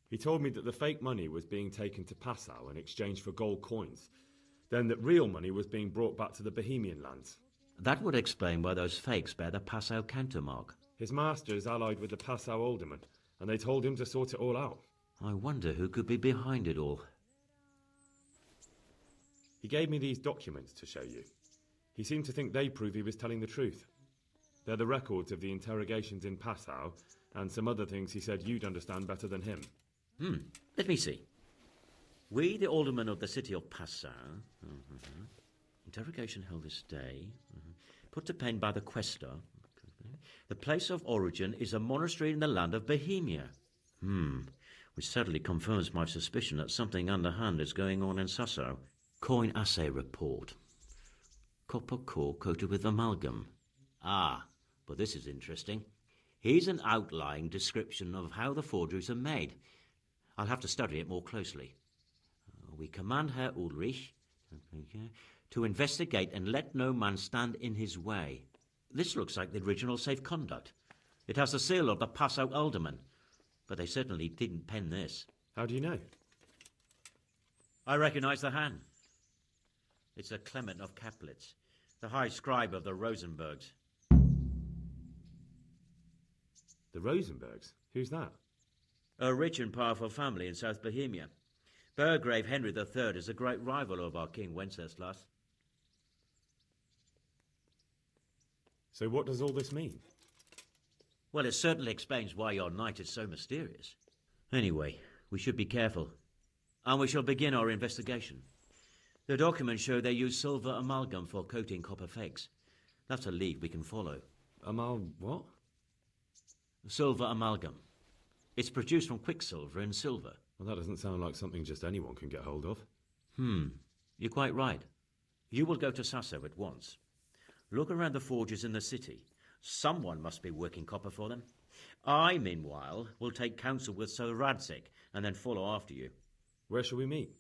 He told me that the fake money was being taken to Passau in exchange for gold coins. Then that real money was being brought back to the Bohemian lands. That would explain why those fakes bear the Passau countermark. His master is allied with the Passau alderman, and they told him to sort it all out. I wonder who could be behind it all. He gave me these documents to show you. He seemed to think they prove he was telling the truth. They're the records of the interrogations in Passau, and some other things he said you'd understand better than him. Let me see. We, the aldermen of the city of Passau, interrogation held this day, put to pen by the questor. The place of origin is a monastery in the land of Bohemia. Which certainly confirms my suspicion that something underhand is going on in Sasso. Coin assay report. Copper core coated with amalgam. Ah, but this is interesting. Here's an outline description of how the forgeries are made. I'll have to study it more closely. We command Herr Ulrich to investigate and let no man stand in his way. This looks like the original safe conduct. It has the seal of the Passau alderman, but they certainly didn't pen this. How do you know? I recognize the hand. It's a Clement of Caplitz, the high scribe of the Rosenbergs. The Rosenbergs? Who's that? A rich and powerful family in South Bohemia. Burgrave Henry III is a great rival of our King Wenceslas. So what does all this mean? Well, it certainly explains why your knight is so mysterious. Anyway, we should be careful. And we shall begin our investigation. The documents show they use silver amalgam for coating copper fakes. That's a lead we can follow. What? Silver amalgam. It's produced from quicksilver and silver. Well, that doesn't sound like something just anyone can get hold of. You're quite right. You will go to Sasso at once. Look around the forges in the city. Someone must be working copper for them. I, meanwhile, will take counsel with Sir Radzik and then follow after you. Where shall we meet?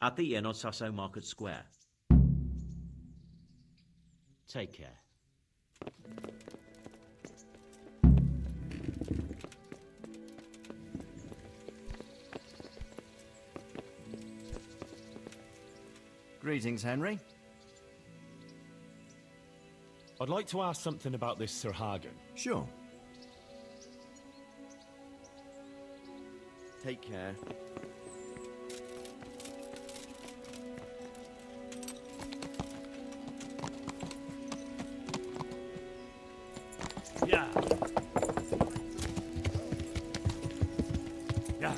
At the inn on Sasso Market Square. Take care. Greetings, Henry. I'd like to ask something about this Sir Hagen. Sure. Take care. Yeah. Yeah.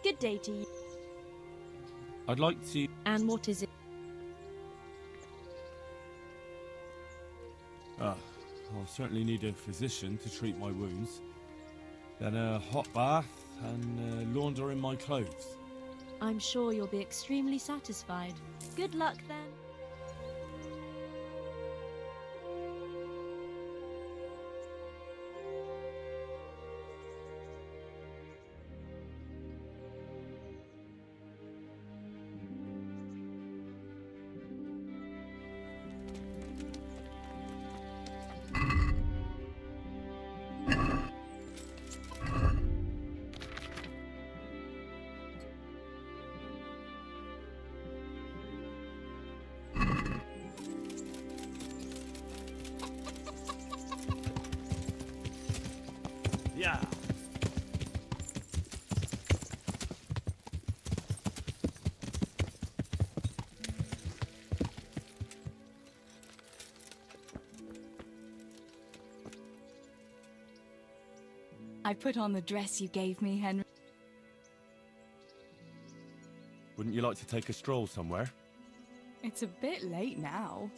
Good day to you. I'd like to... And what is it? I'll certainly need a physician to treat my wounds. Then a hot bath and laundering my clothes. I'm sure you'll be extremely satisfied. Good luck then. Yeah. I put on the dress you gave me, Henry. Wouldn't you like to take a stroll somewhere? It's a bit late now.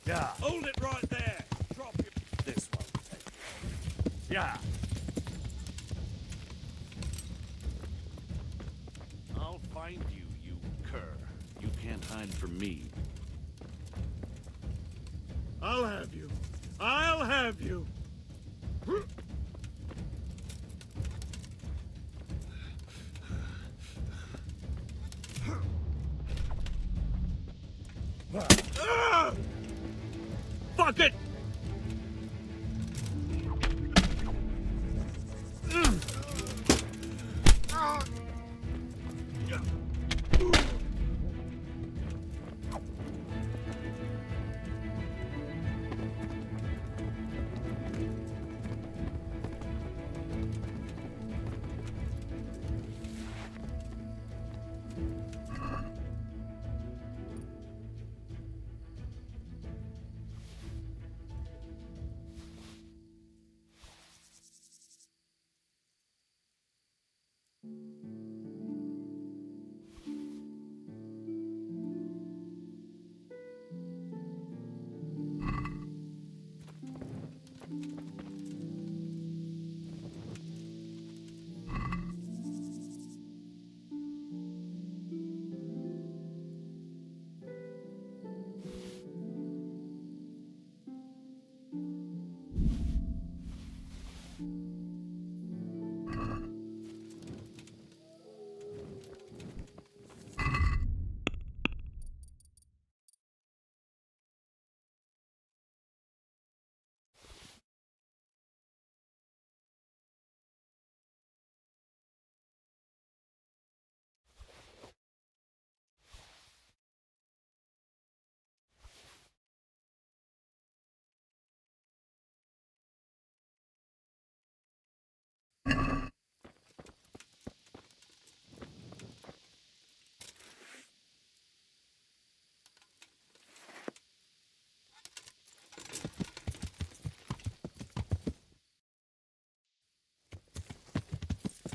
Yeah. Hold it right there. Drop it. This one. Yeah. I'll find you, you cur. You can't hide from me. I'll have you. I'll have you. Fuck it!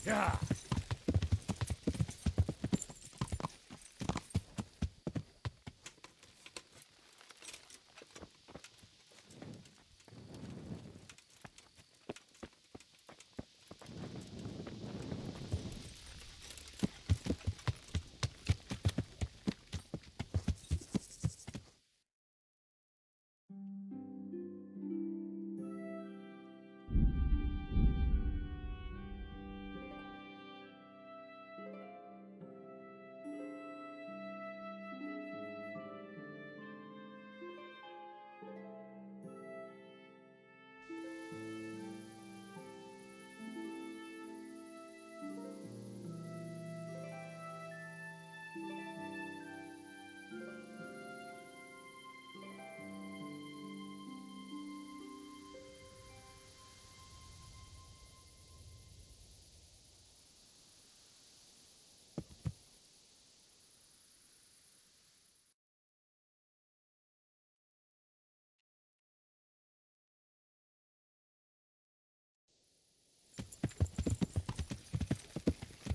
Yeah.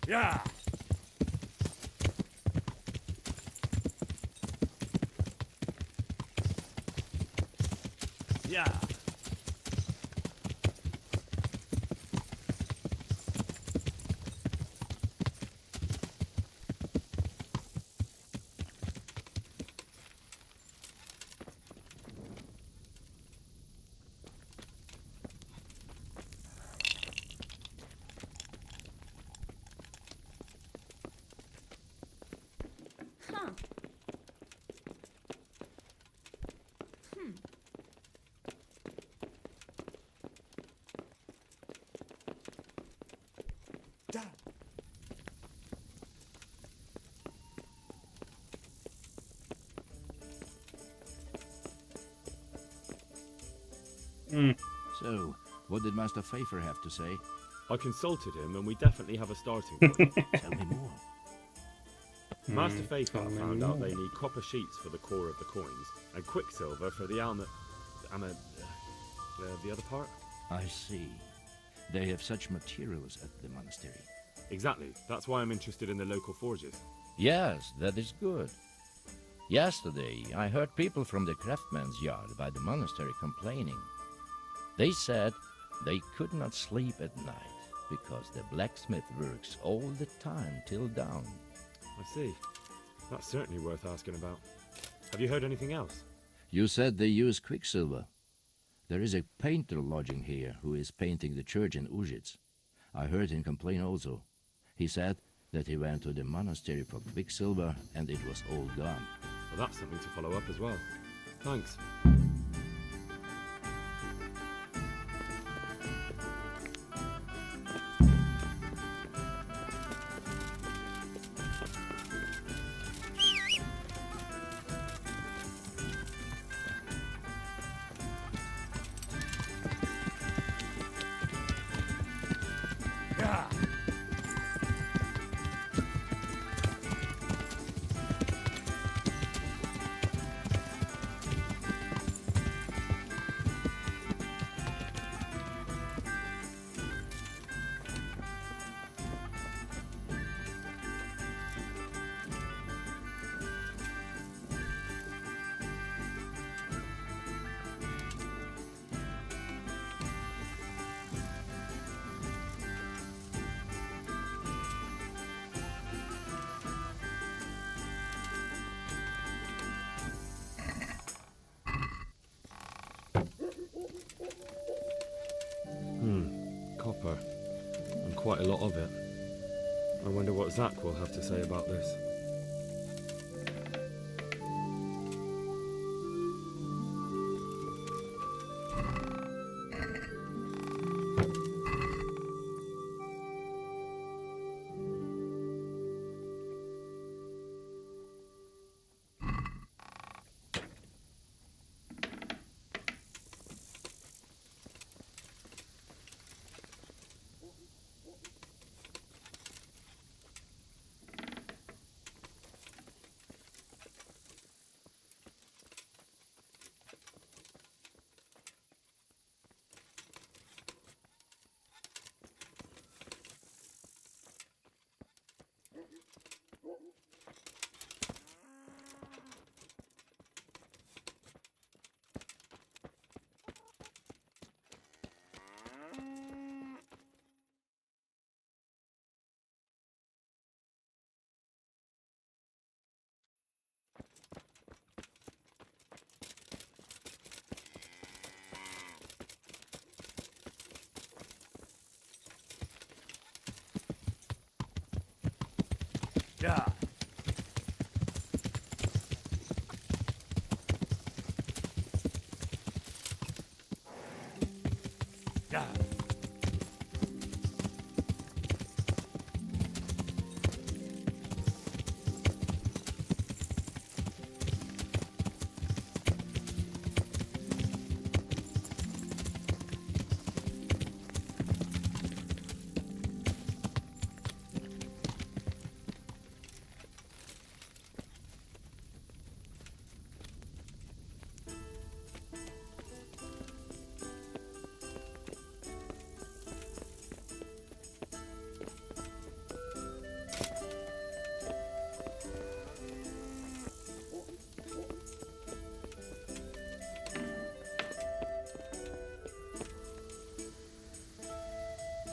Yeah. Yeah. Huh. Hmm. Dad. So, what did Master Pfeiffer have to say? I consulted him, and we definitely have a starting point. Tell me more. Master Pfeiffer tell me found out more. they need copper sheets for the core of the coins, and quicksilver for the the other part? I see. They have such materials at the monastery. Exactly. That's why I'm interested in the local forges. Yes, that is good. Yesterday, I heard people from the craftsman's yard by the monastery complaining. They said they could not sleep at night because the blacksmith works all the time till dawn. I see. That's certainly worth asking about. Have you heard anything else? You said they use quicksilver. There is a painter lodging here who is painting the church in Ujits. I heard him complain also. He said that he went to the monastery for quicksilver and it was all gone. Well, that's something to follow up as well. Thanks. Yeah. Copper. And quite a lot of it. I wonder what Zach will have to say about this. Yeah. Yeah.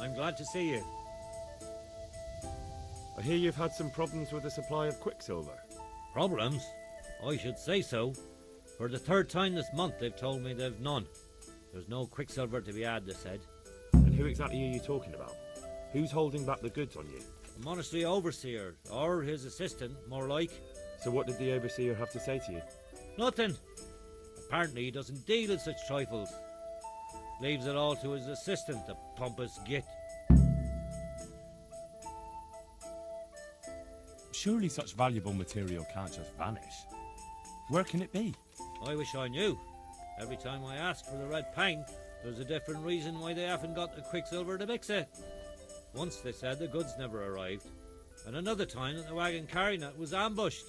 I'm glad to see you. I hear you've had some problems with the supply of quicksilver. Problems? I should say so. For the third time this month they've told me they've none. There's no quicksilver to be had, they said. And who exactly are you talking about? Who's holding back the goods on you? The monastery overseer, or his assistant, more like. So what did the overseer have to say to you? Nothing. Apparently he doesn't deal in such trifles. Leaves it all to his assistant, the pompous git. Surely such valuable material can't just vanish. Where can it be? I wish I knew. Every time I ask for the red paint, there's a different reason why they haven't got the quicksilver to mix it. Once they said the goods never arrived, and another time that the wagon carrying it was ambushed.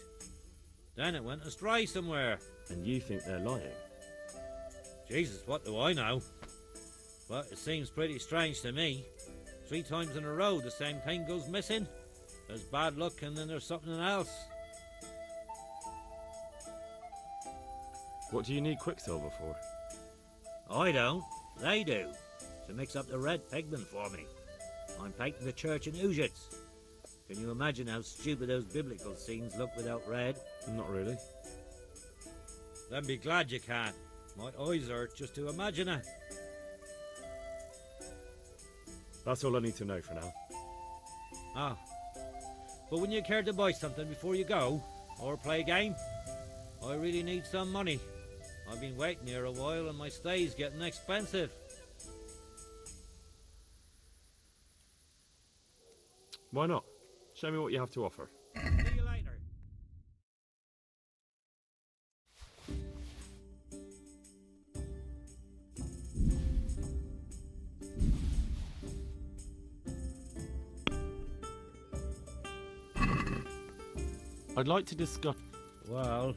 Then it went astray somewhere. And you think they're lying? Jesus, what do I know? But it seems pretty strange to me. 3 times in a row the same thing goes missing. There's bad luck and then there's something else. What do you need quicksilver for? I don't. They do. To mix up the red pigment for me. I'm painting the church in Ujits. Can you imagine how stupid those biblical scenes look without red? Not really. Then be glad you can. My eyes hurt just to imagine it. That's all I need to know for now. Ah. But wouldn't you care to buy something before you go? Or play a game? I really need some money. I've been waiting here a while and my stay's getting expensive. Why not? Show me what you have to offer. See you later. I'd like to discuss... Well...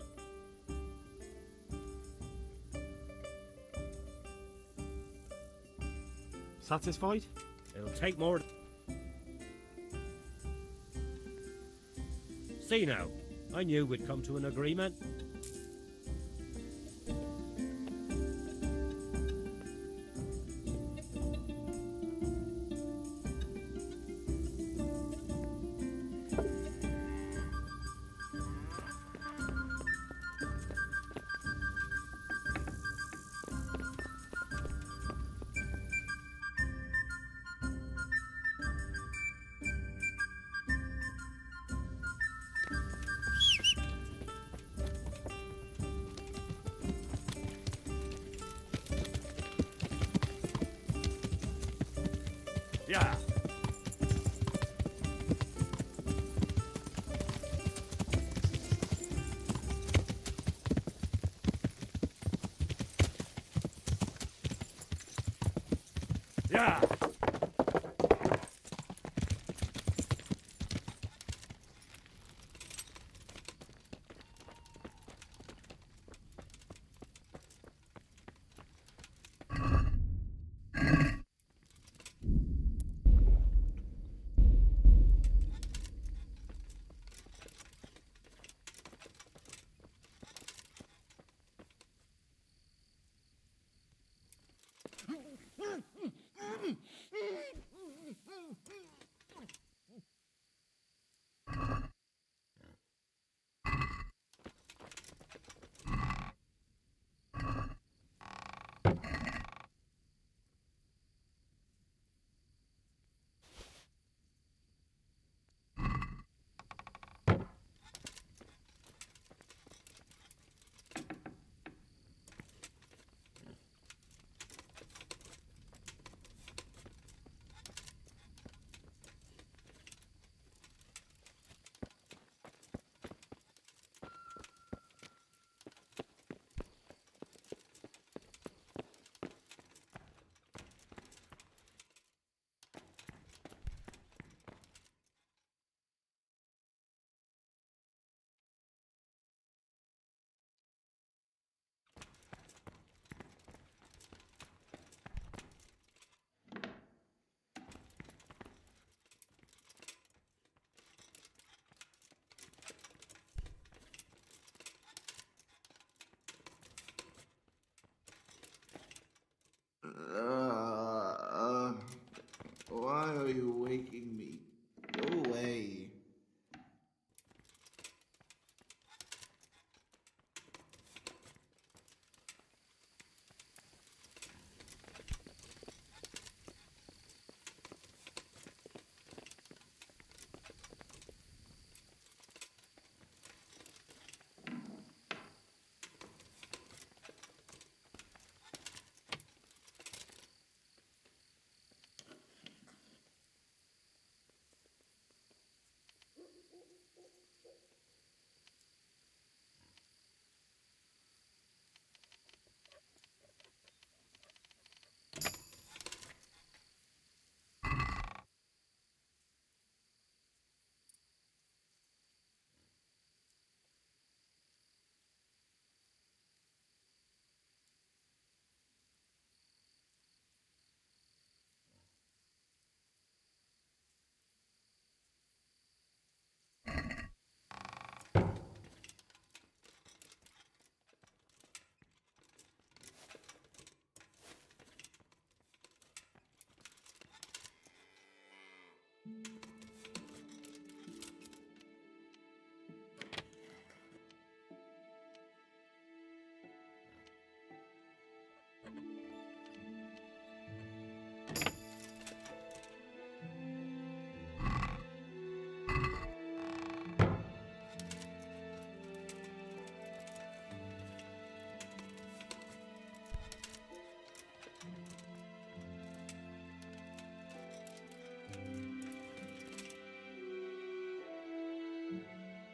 Satisfied? It'll take more... See now, I knew we'd come to an agreement. Yeah. Yeah.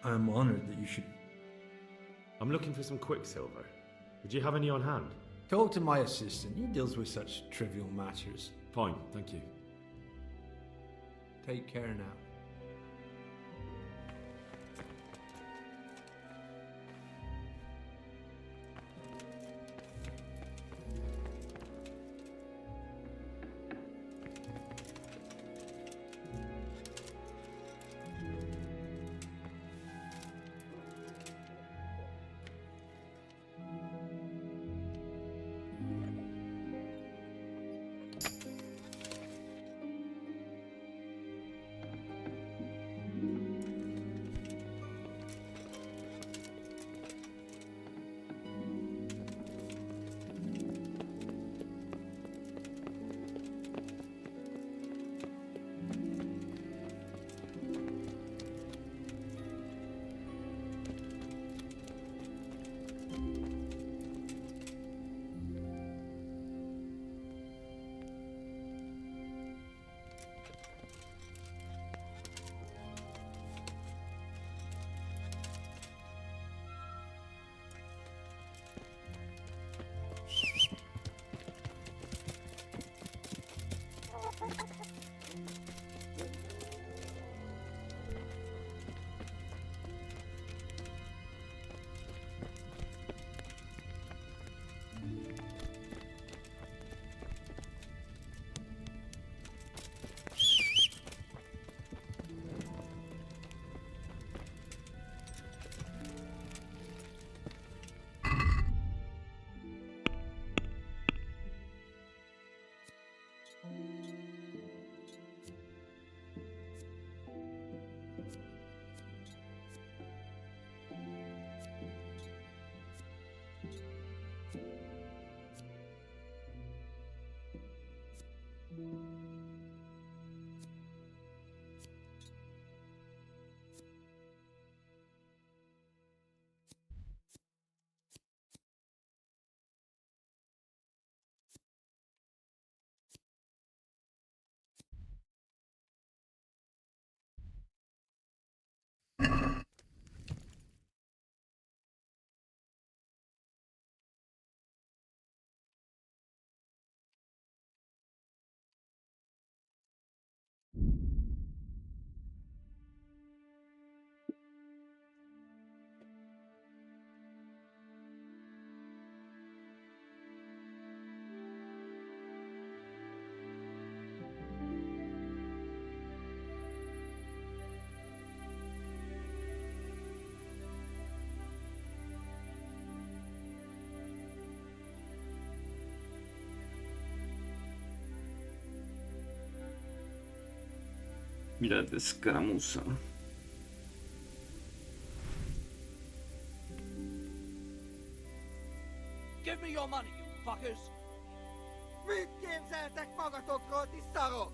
I'm honored that you should... I'm looking for some quicksilver. Would you have any on hand? Talk to my assistant. He deals with such trivial matters. Fine, thank you. Take care now. La escaramuza. Give me your money, you fuckers! Mit képzeltek magatokról, ti szarok?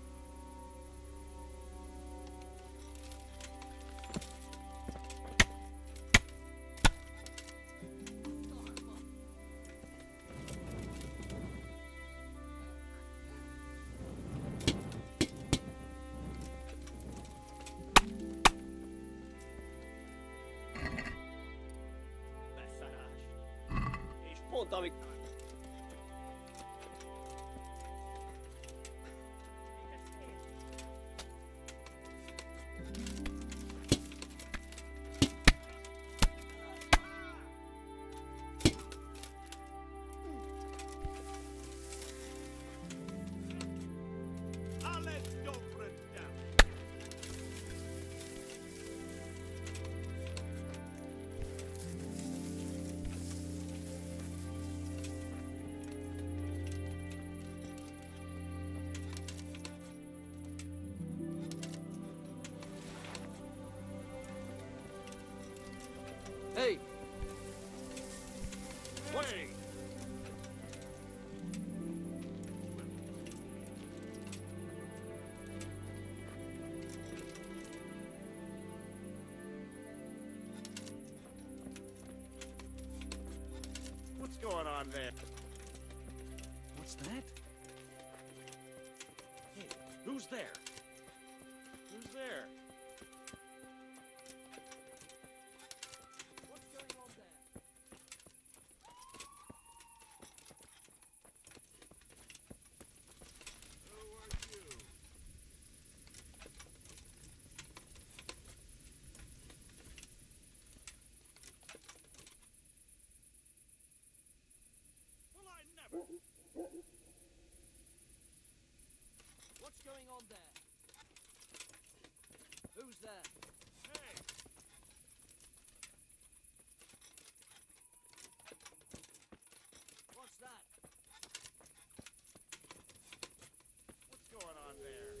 És pont amik... Hey! Wait! What's going on there? What's that? Hey, who's there? Who's there? going on there? Who's there? Hey! What's that? What's going on there?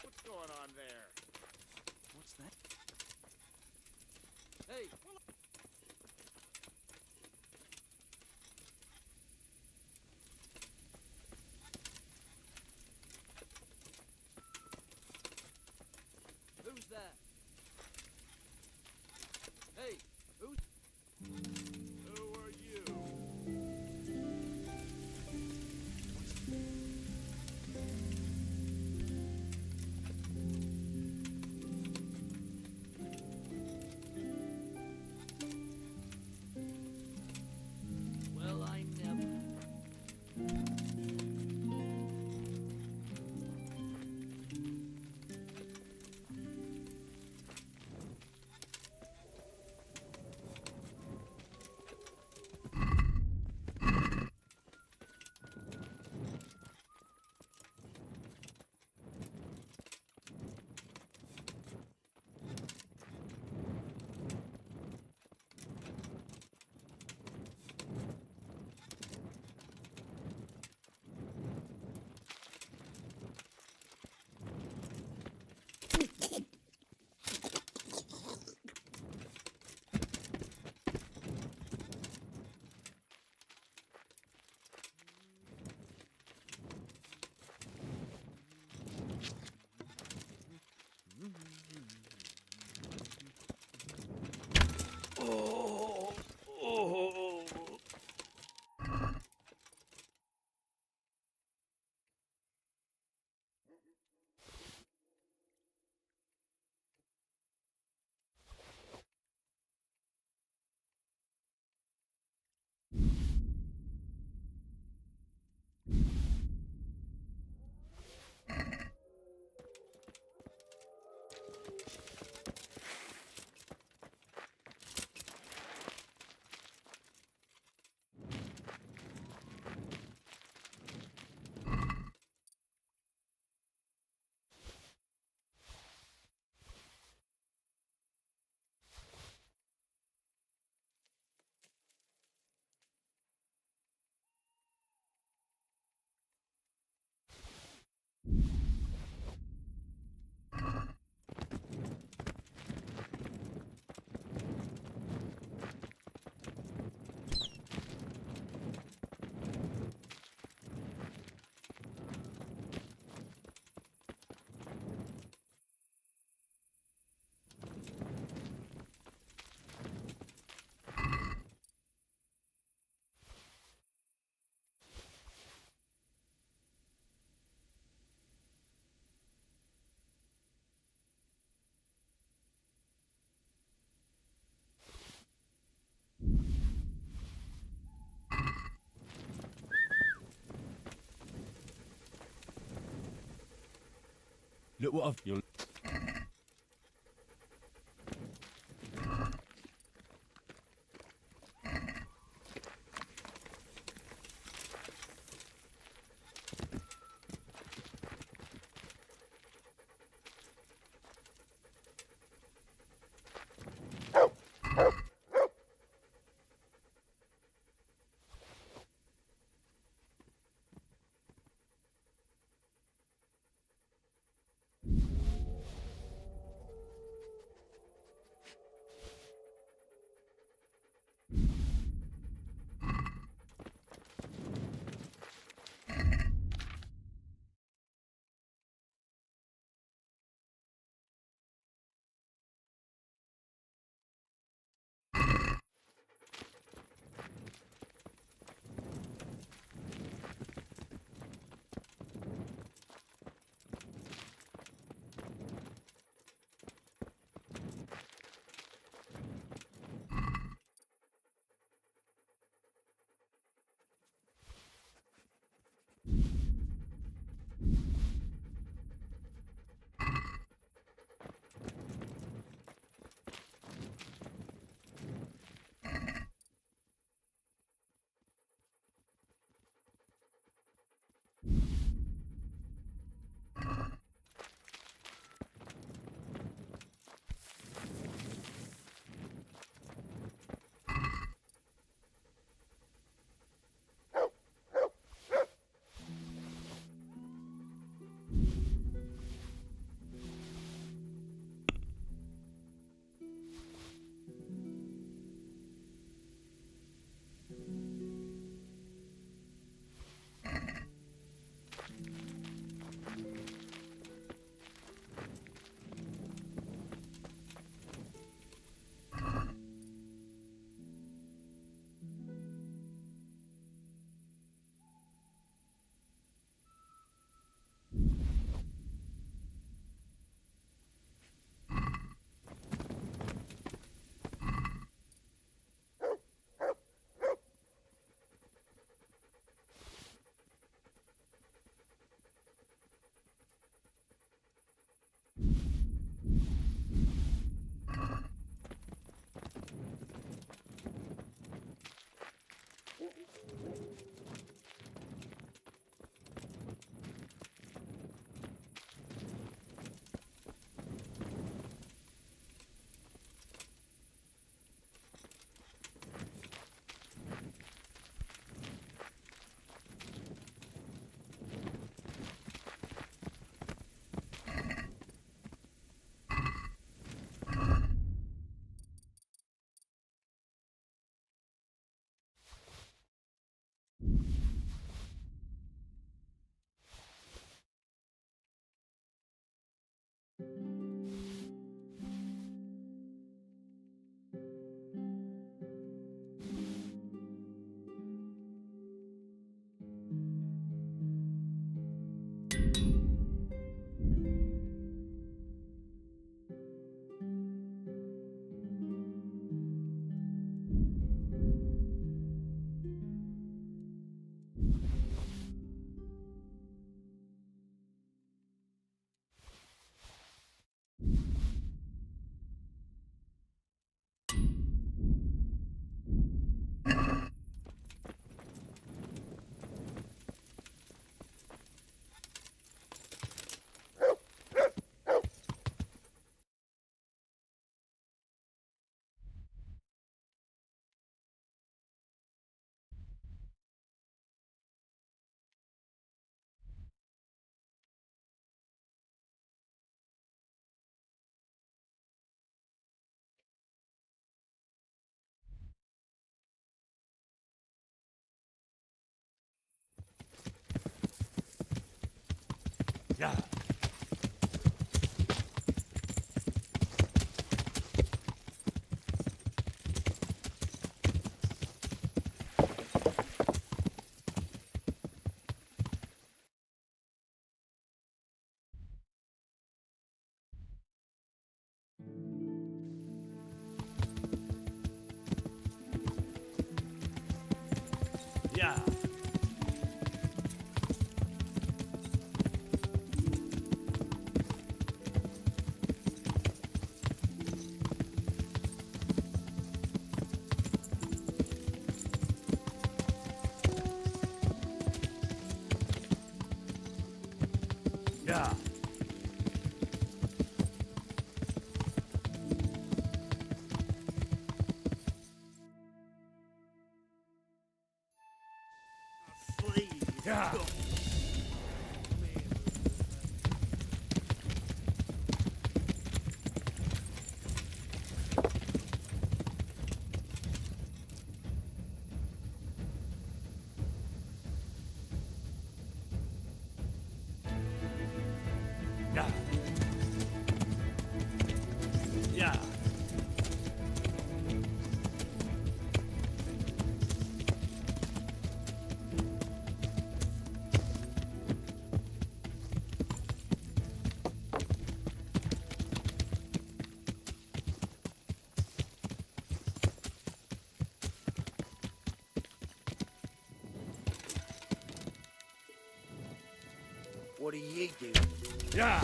What's going on there? What's that? Hey! Who's there? Hey! Who's... Who are you? Well, I never... Oh, oh. Look what I've... You're... Yeah. Yeah. Yeah. Yeah. Yeah. Yeah. What do ye do? Yeah.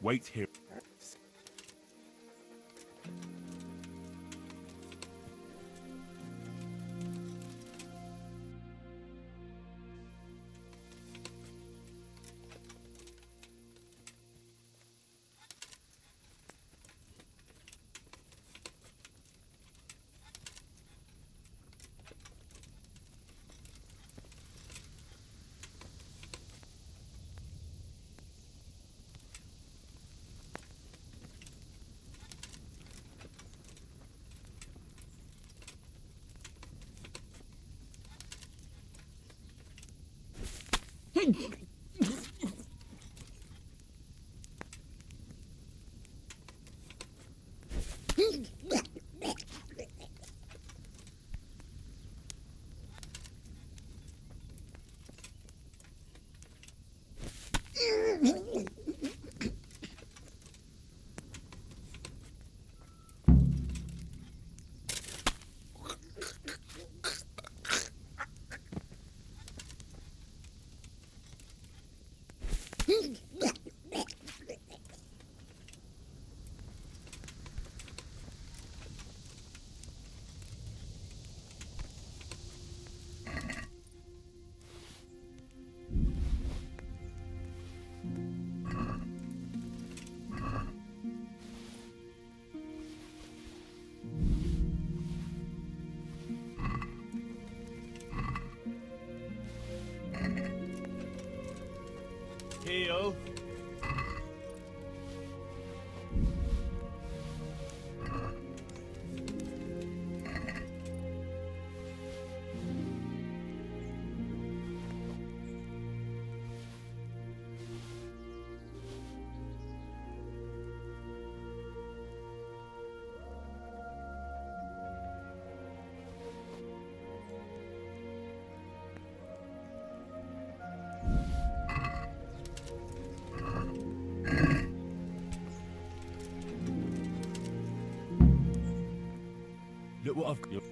Wait here. Keel. Look what I've got.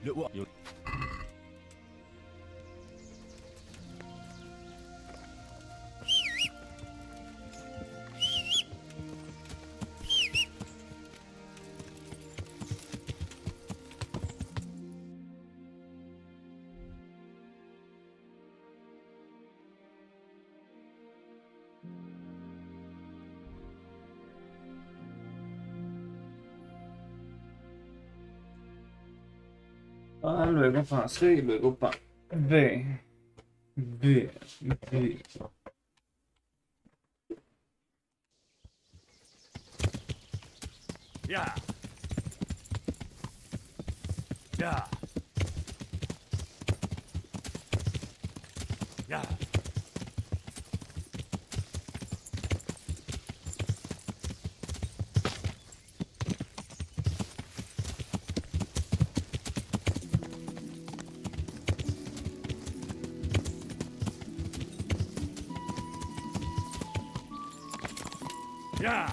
Look what you. Luego fa C, luego fa V, V, V. Yeah. Yeah. Yeah. Yeah.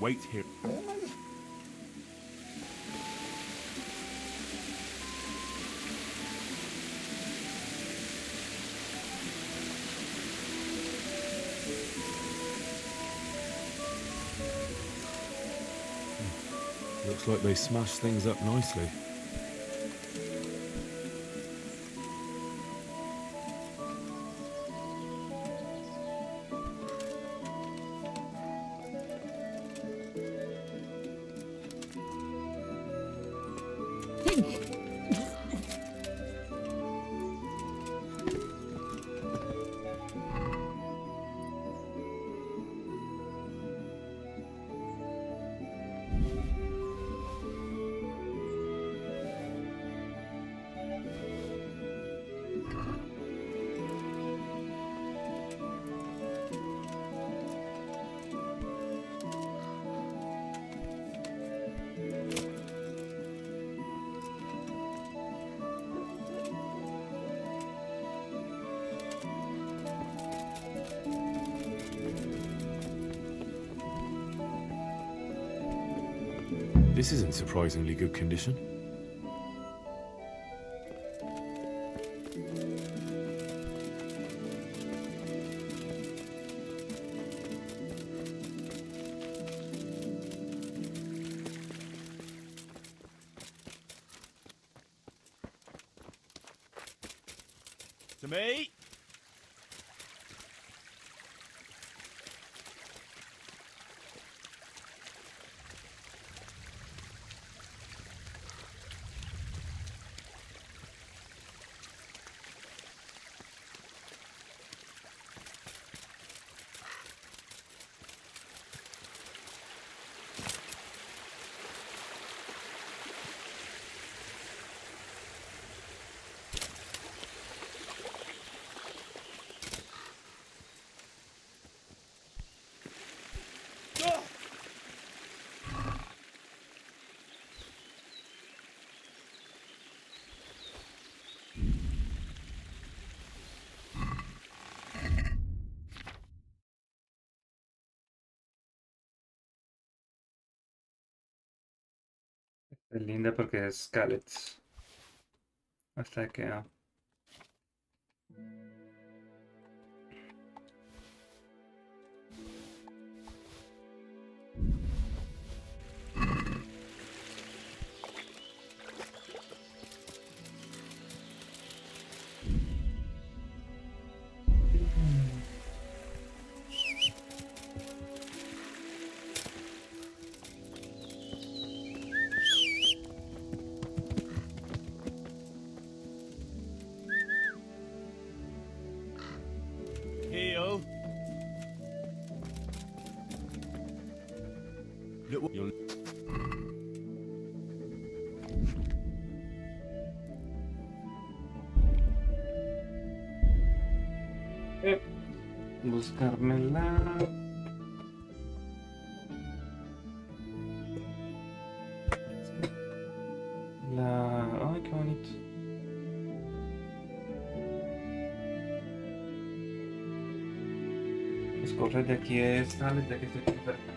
Wait here. Looks like they smashed things up nicely. This is in surprisingly good condition. To me. Es linda porque es Scarlet. Hasta que... Heal. Look what you're... Buscármela. Ay, qué bonito. Pues corre de aquí es, sale de aquí estoy cerca.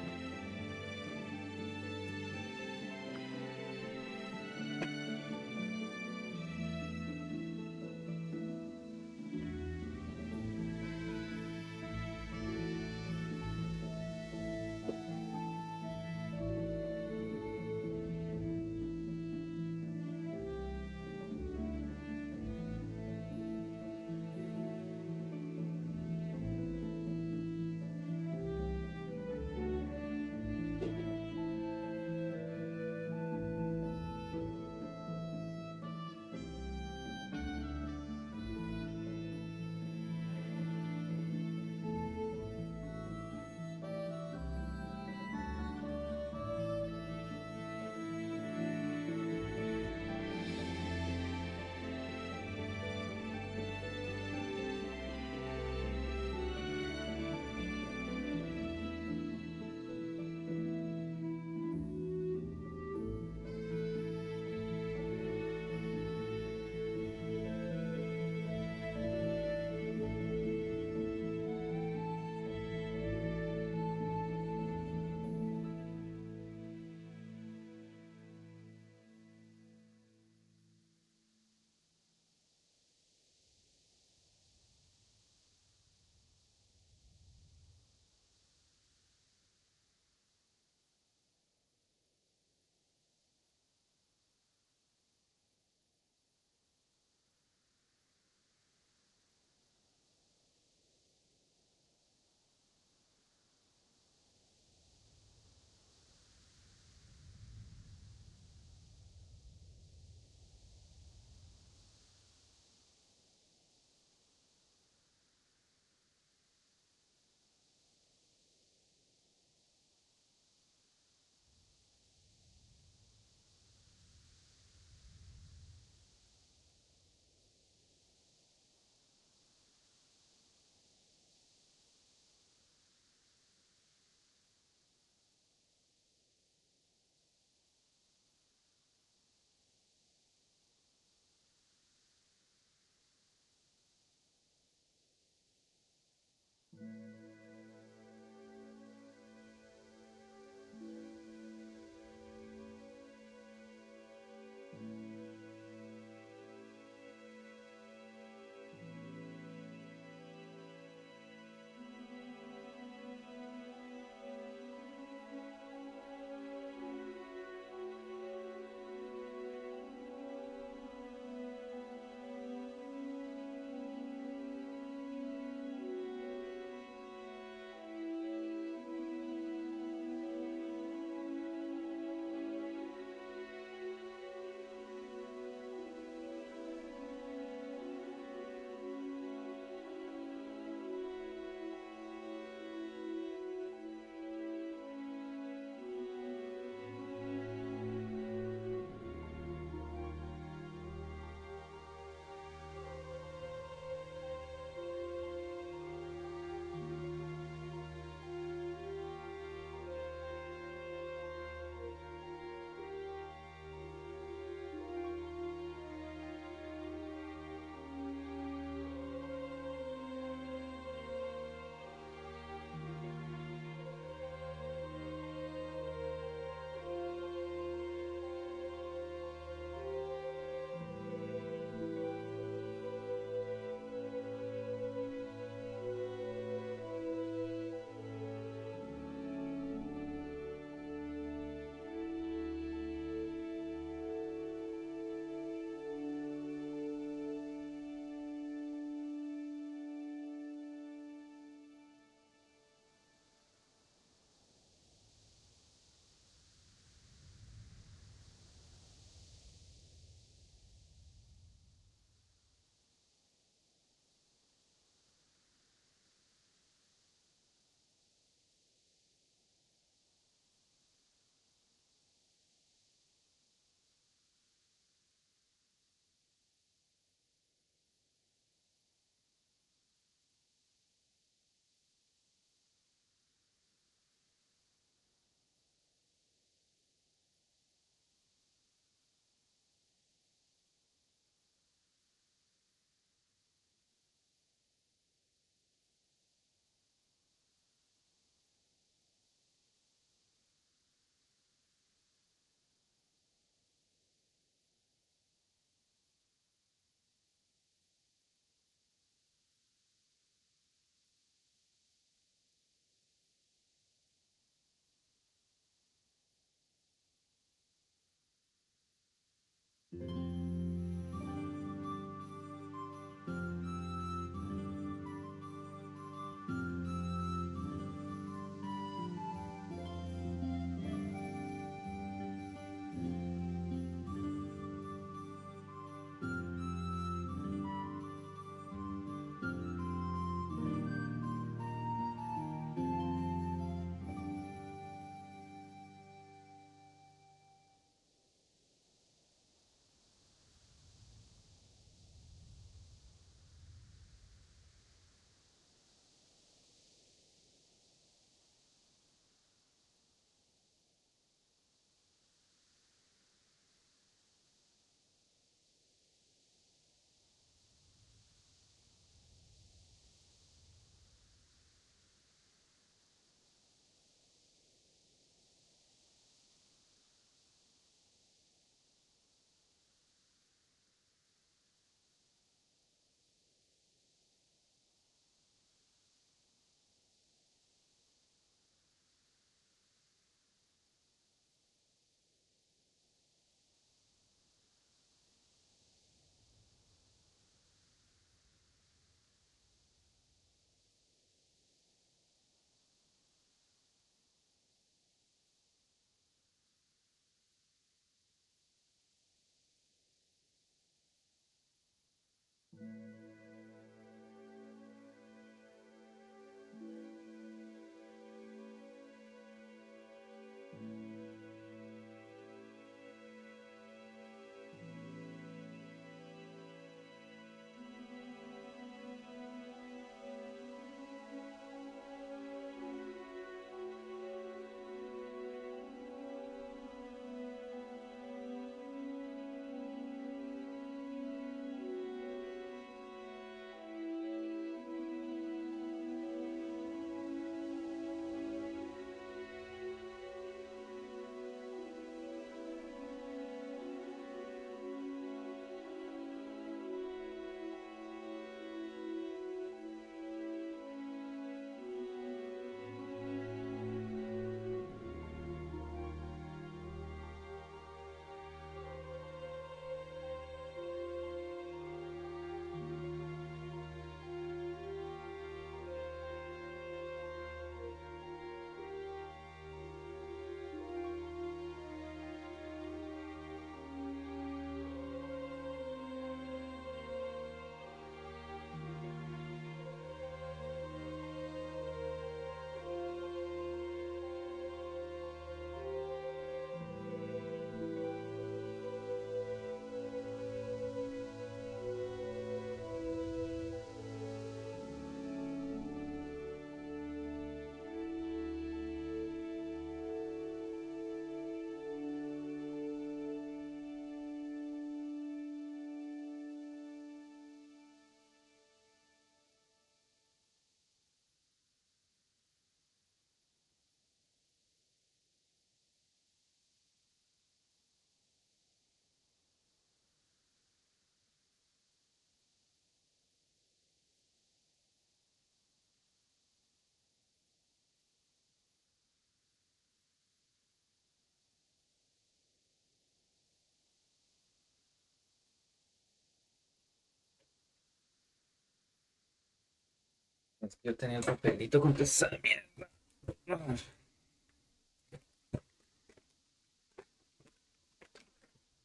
Es que yo tenía el papelito con esa mierda.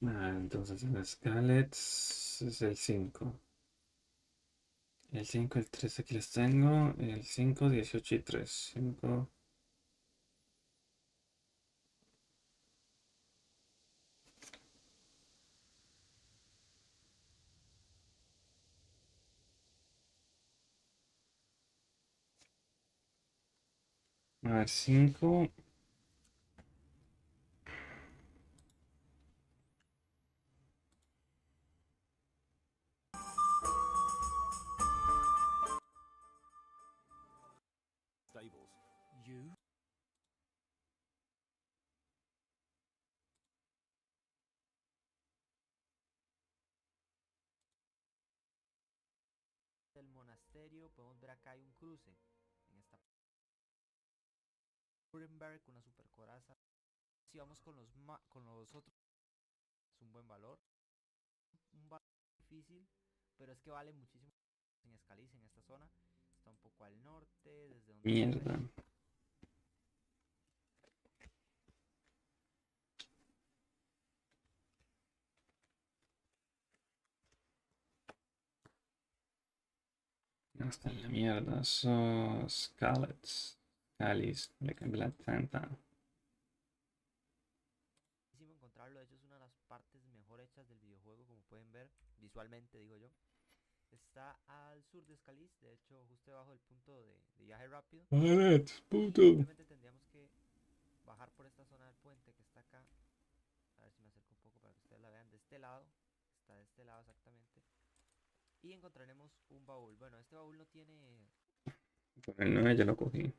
Entonces el Scalets es el 5. El 5, el 3 aquí les tengo. El 5, 18 y 3. 5. A ver, 5. Stables. You? Del monasterio podemos ver acá hay un cruce en esta Nuremberg, una super coraza. Si vamos con con los otros es un buen valor, un valor difícil, pero es que vale muchísimo en Escaliz en esta zona. Está un poco al norte, desde donde Mierda. No está en la mierda. So, Scalets. Calis. Black Santa. encontrarlo, de hecho es una de las partes mejor hechas del videojuego, como pueden ver, visualmente digo yo. Está al sur de Scalise, de hecho justo debajo del punto de viaje rápido. Puto. Simplemente tendríamos que bajar por esta zona del puente que está acá. A ver si me acerco un poco para que ustedes la vean de este lado. Está de este lado exactamente. Y encontraremos un baúl. Bueno, este baúl no tiene... Con el 9 ya lo cogí.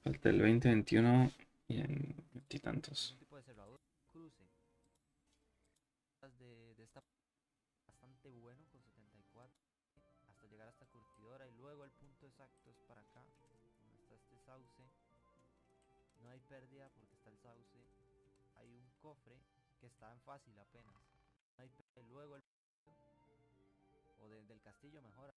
Falta el 20, 21 y en 20 y tantos. Un tipo de cerradura. Cruce. De esta bastante bueno con 74. Hasta llegar hasta curtidora. Y luego el punto exacto es para acá. Donde está este sauce. No hay pérdida porque está el sauce. Hay un cofre que está en fácil apenas. No hay pérdida. Y luego el... O del castillo mejor.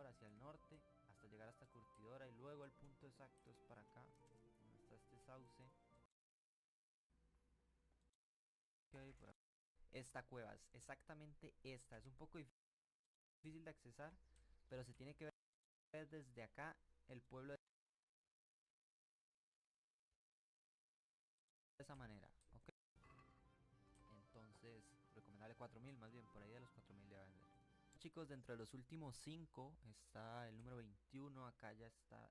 Hacia el norte hasta llegar hasta curtidora y luego el punto exacto es para acá donde está este sauce. Okay, por acá. Esta cueva es exactamente esta, es un poco difícil de accesar, pero se tiene que ver desde acá el pueblo de esa manera, ¿ok? Entonces recomendable 4000, más bien por ahí de los 4000 ya vender. Chicos, dentro de los últimos 5 está el número 21, acá ya está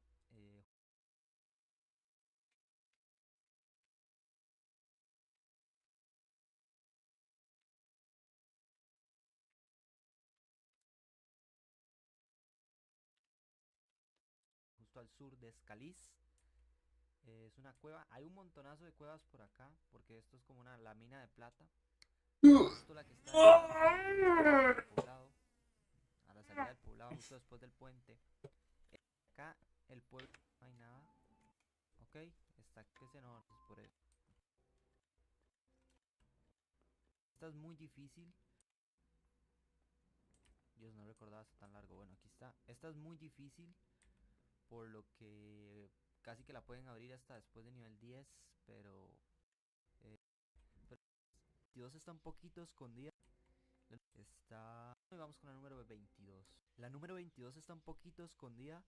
justo al sur de Scalise. Es una cueva, hay un montonazo de cuevas por acá, porque esto es como una lámina de plata. Justo la que está al poblado, a la salida del poblado, justo después del puente. Acá el pueblo no hay nada, ok, está que se no, es por eso. Esta es muy difícil. Dios, no recordaba esto tan largo. Bueno, aquí está. Esta es muy difícil, por lo que casi que la pueden abrir hasta después de nivel 10, pero... pero 22 está un poquito escondida. Está... Y vamos con la número 22. La número 22 está un poquito escondida.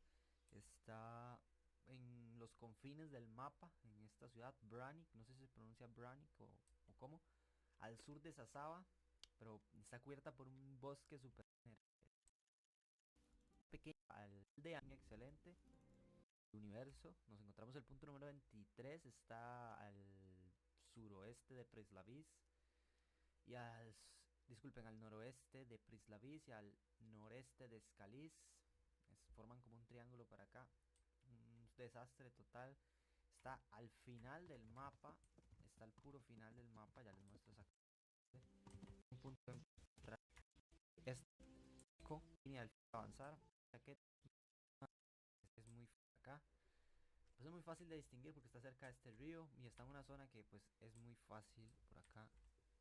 Está en los confines del mapa, en esta ciudad, Branik. No sé si se pronuncia Branik o cómo. Al sur de Sasaba, pero está cubierta por un bosque super pequeño. Aldea excelente. Universo. Nos encontramos el punto número 23. Está al suroeste de Preslavis. y disculpen, al noroeste de Prislavis y al noreste de Skalis. Forman como un triángulo para acá. Un desastre total. Está al final del mapa. Está al puro final del mapa. Ya les muestro exactamente. Un punto de encontrar. Y al avanzar. Es muy acá. Pues es muy fácil de distinguir porque está cerca de este río y está en una zona que pues es muy fácil por acá.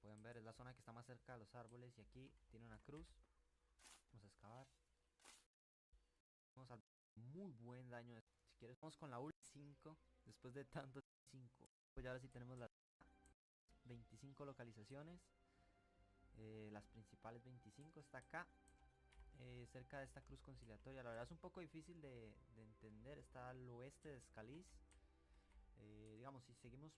Pueden ver, es la zona que está más cerca de los árboles y aquí tiene una cruz. Vamos a excavar. Vamos a muy buen daño. Si quieres vamos con la última 5 después de tanto 5. Pues ya ahora sí tenemos las 25 localizaciones. Las principales 25 está acá. Cerca de esta cruz conciliatoria. La verdad es un poco difícil de entender. Está al oeste de Skalis. Digamos, si seguimos.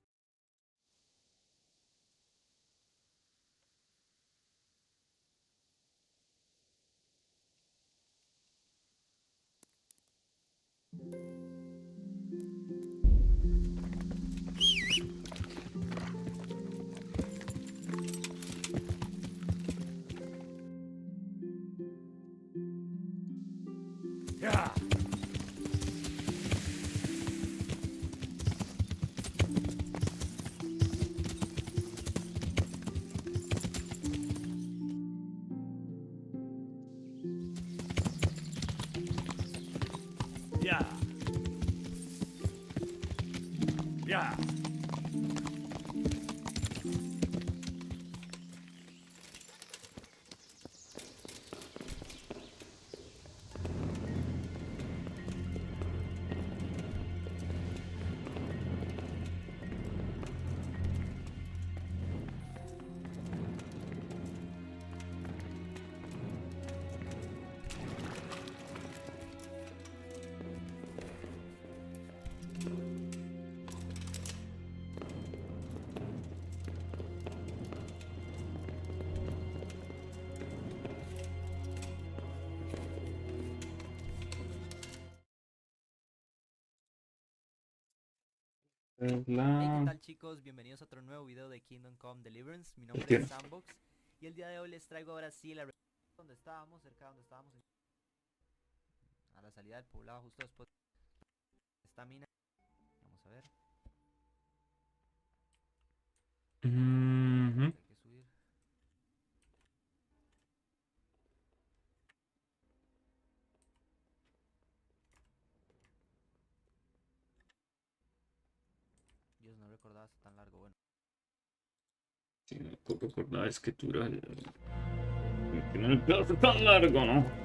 Yeah. Yeah. Yeah. Hey, ¿qué tal chicos? Bienvenidos a otro nuevo video de Kingdom Come Deliverance. Mi nombre es Sandbox y el día de hoy les traigo ahora sí la donde estábamos, cerca de donde estábamos, a la salida del poblado, justo después de esta mina. Vamos a ver. Hay que subir. Dios, no recordaba esto tan largo. Bueno. Sí, un poco por la escritura. Tiene el pedazo tan largo, ¿no?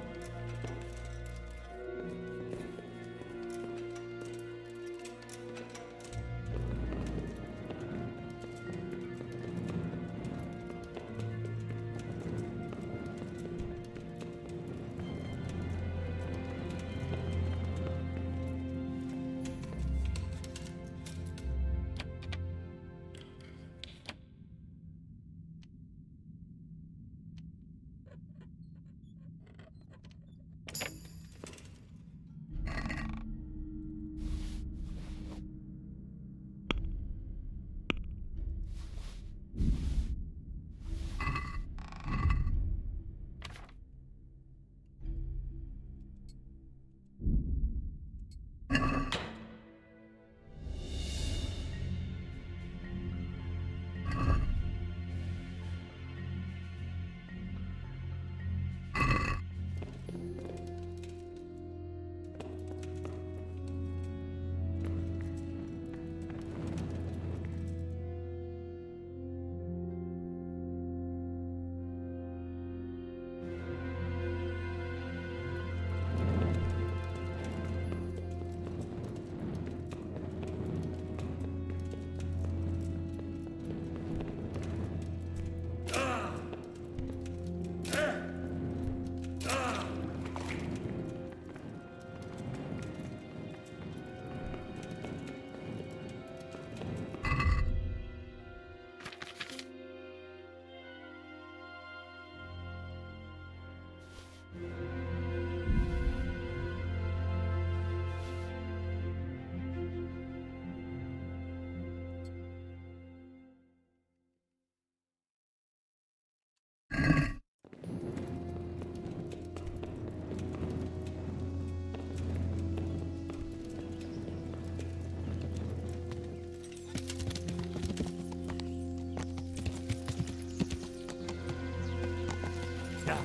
Yeah.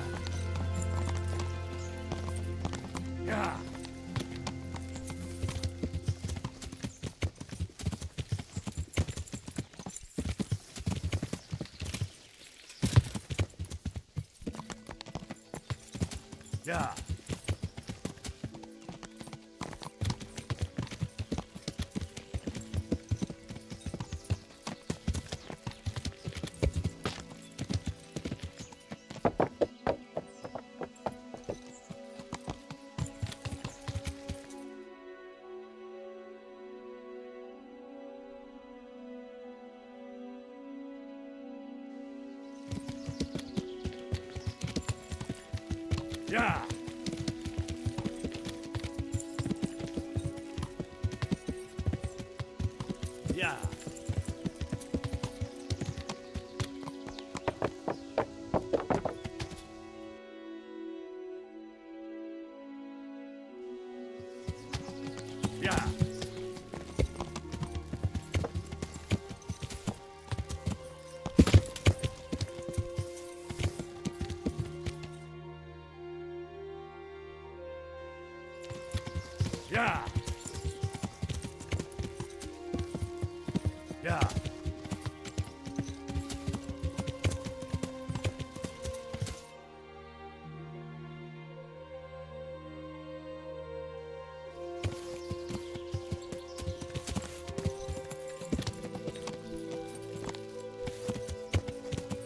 Yeah. Yeah. Yeah. Yeah. Yeah. Yeah. Yeah.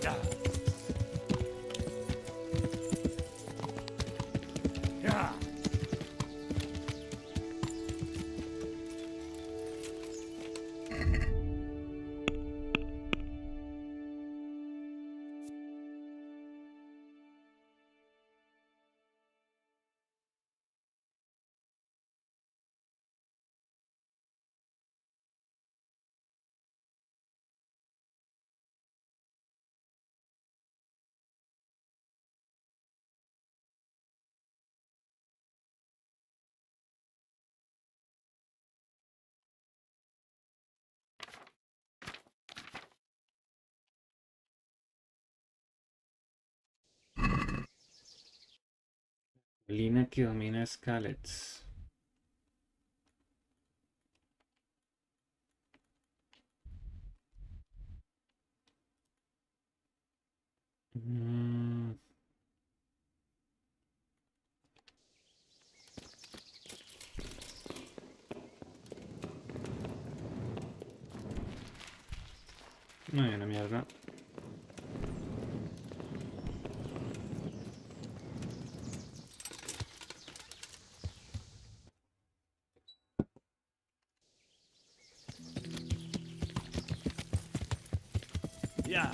Yeah. Yeah. Lina que domina Scalets. Mm. No hay una mierda. Yeah.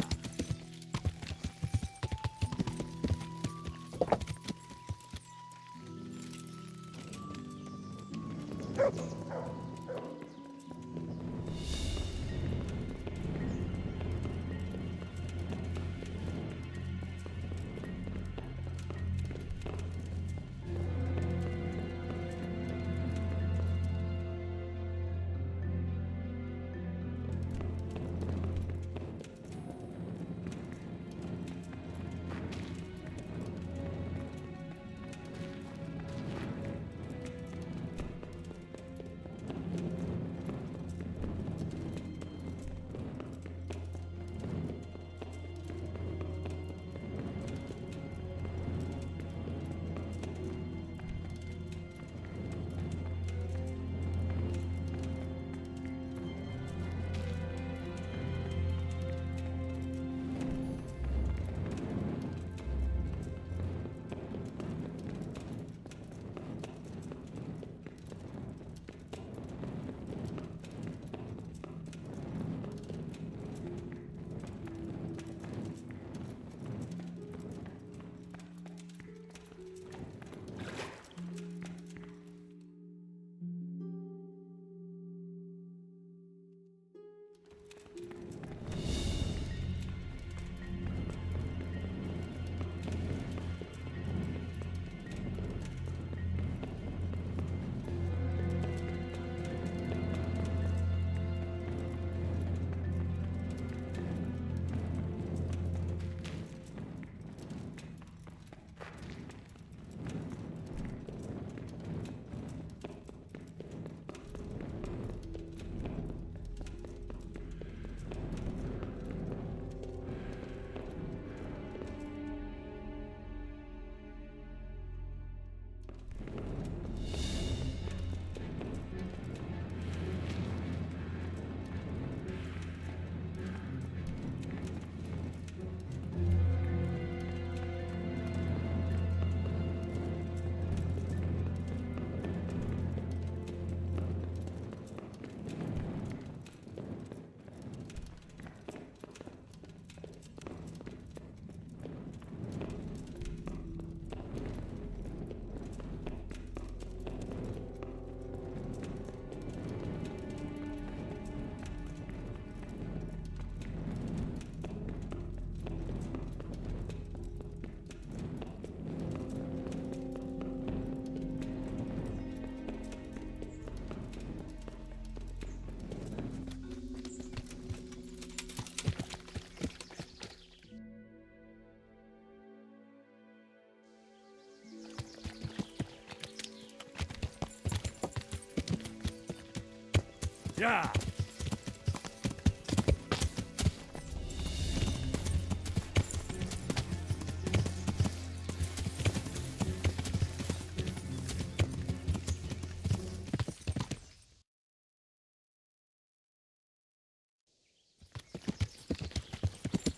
Yeah.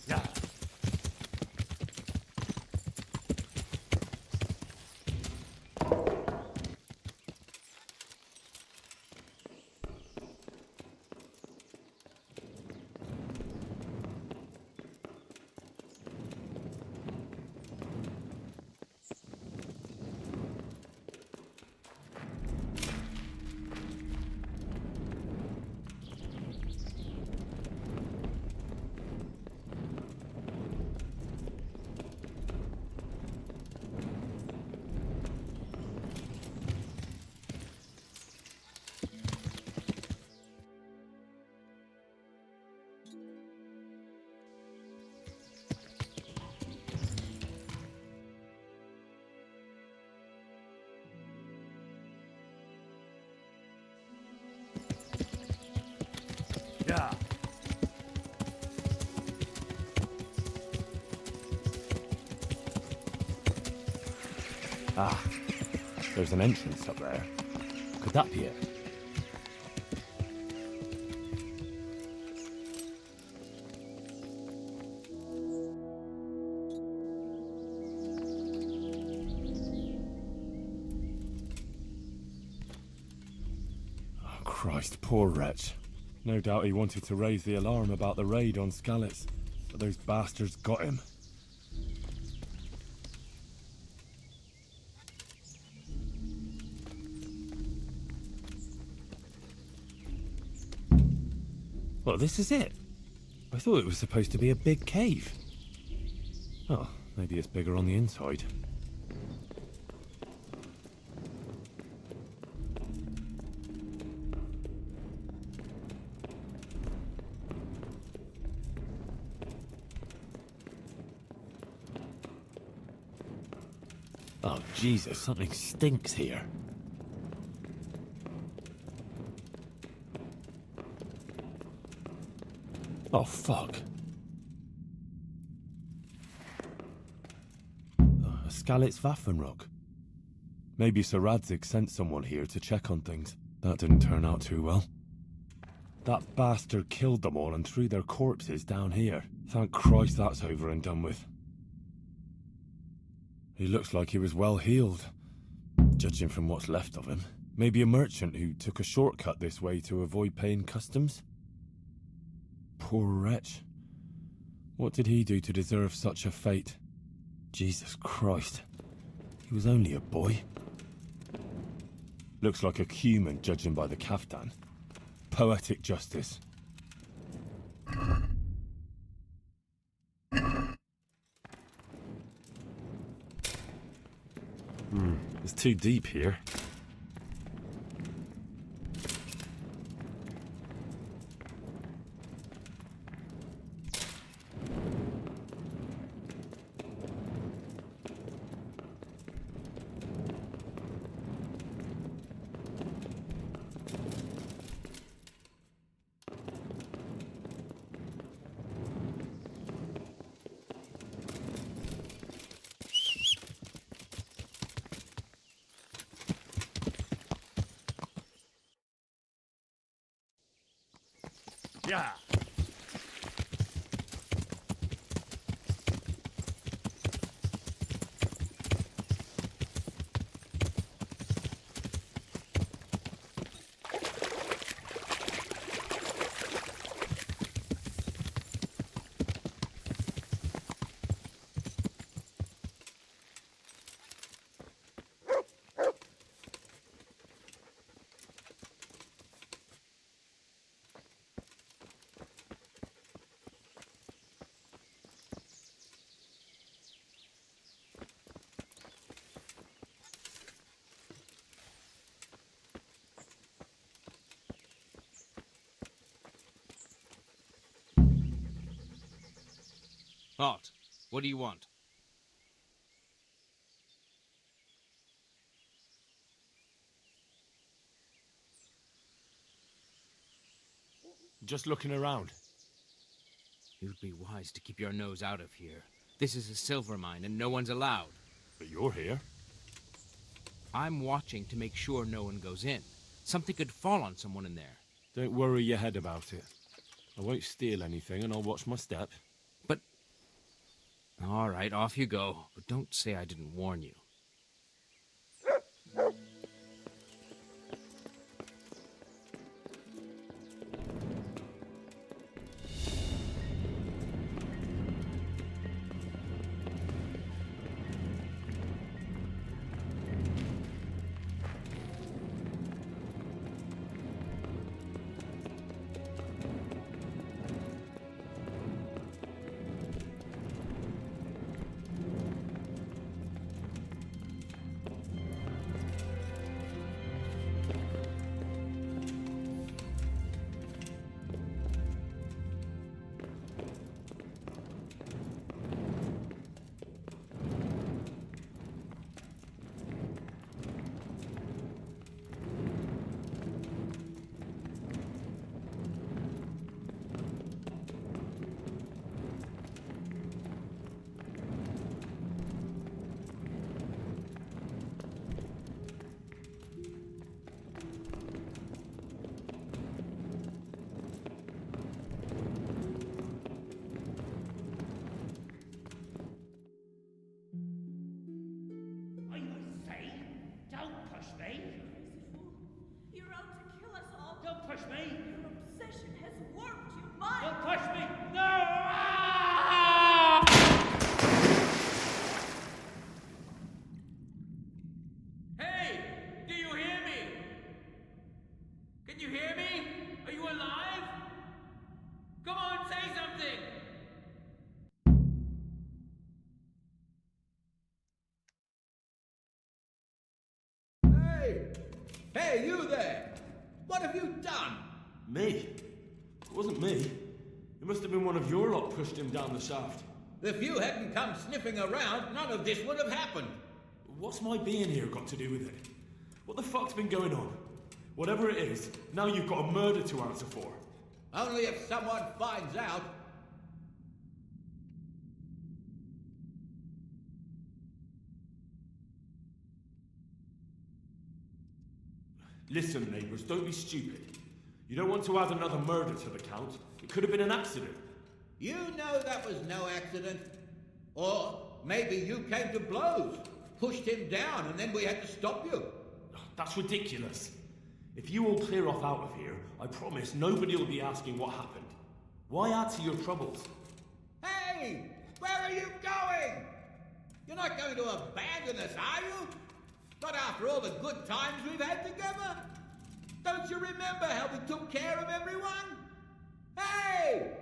Yeah. Yeah. Ah, there's an entrance up there. Could that be it? Oh, Christ, poor wretch. No doubt he wanted to raise the alarm about the raid on Skalitz, but those bastards got him. Well, this is it. I thought it was supposed to be a big cave. Oh, maybe it's bigger on the inside. Oh, Jesus, something stinks here. Oh, fuck. A Skalitz Waffenrock. Maybe Sir Radzig sent someone here to check on things. That didn't turn out too well. That bastard killed them all and threw their corpses down here. Thank Christ that's over and done with. He looks like he was well healed, judging from what's left of him. Maybe a merchant who took a shortcut this way to avoid paying customs? Poor wretch. What did he do to deserve such a fate? Jesus Christ. He was only a boy. Looks like a human, judging by the kaftan. Poetic justice. It's too deep here. Yeah. Halt. What do you want? Just looking around. You'd be wise to keep your nose out of here. This is a silver mine and no one's allowed. But you're here. I'm watching to make sure no one goes in. Something could fall on someone in there. Don't worry your head about it. I won't steal anything and I'll watch my step. But... All right, off you go. But don't say I didn't warn you. Hey, you there! What have you done? Me? It wasn't me. It must have been one of your lot pushed him down the shaft. If you hadn't come sniffing around, none of this would have happened. What's my being here got to do with it? What the fuck's been going on? Whatever it is, now you've got a murder to answer for. Only if someone finds out. Listen, neighbours, don't be stupid. You don't want to add another murder to the count. It could have been an accident. You know that was no accident. Or maybe you came to blows, pushed him down, and then we had to stop you. That's ridiculous. If you all clear off out of here, I promise nobody will be asking what happened. Why add to your troubles? Hey! Where are you going? You're not going to abandon us, are you? Not after all the good times we've had together? Don't you remember how we took care of everyone? Hey!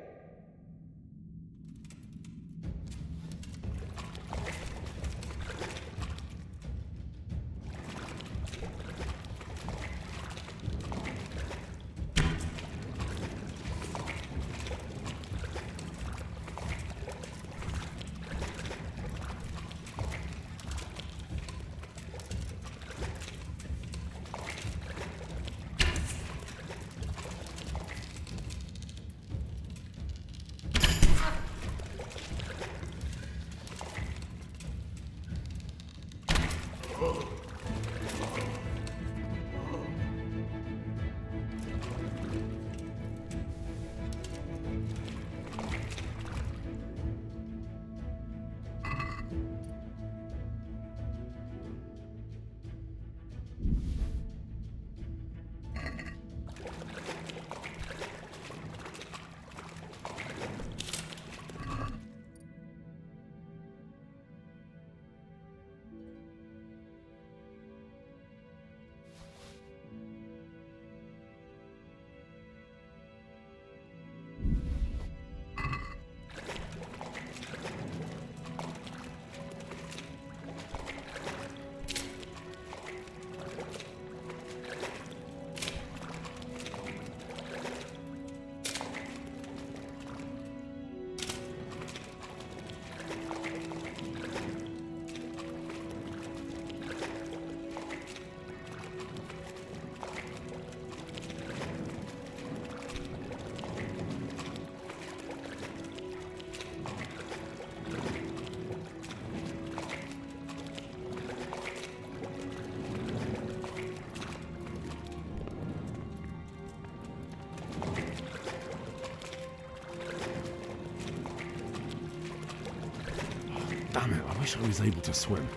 Damn it, I wish I was able to swim.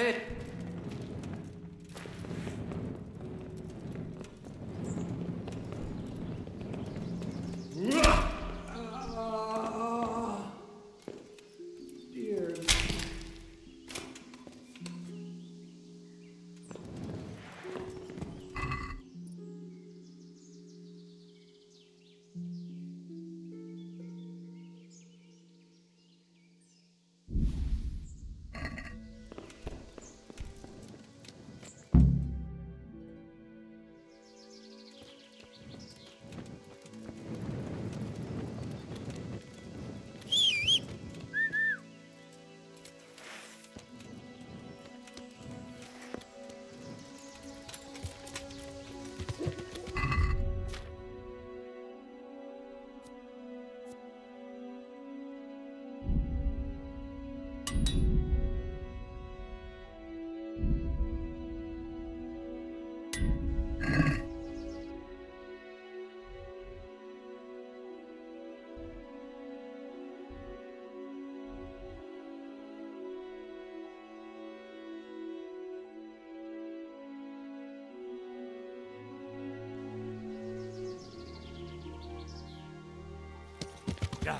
Hey. Dear. Yeah.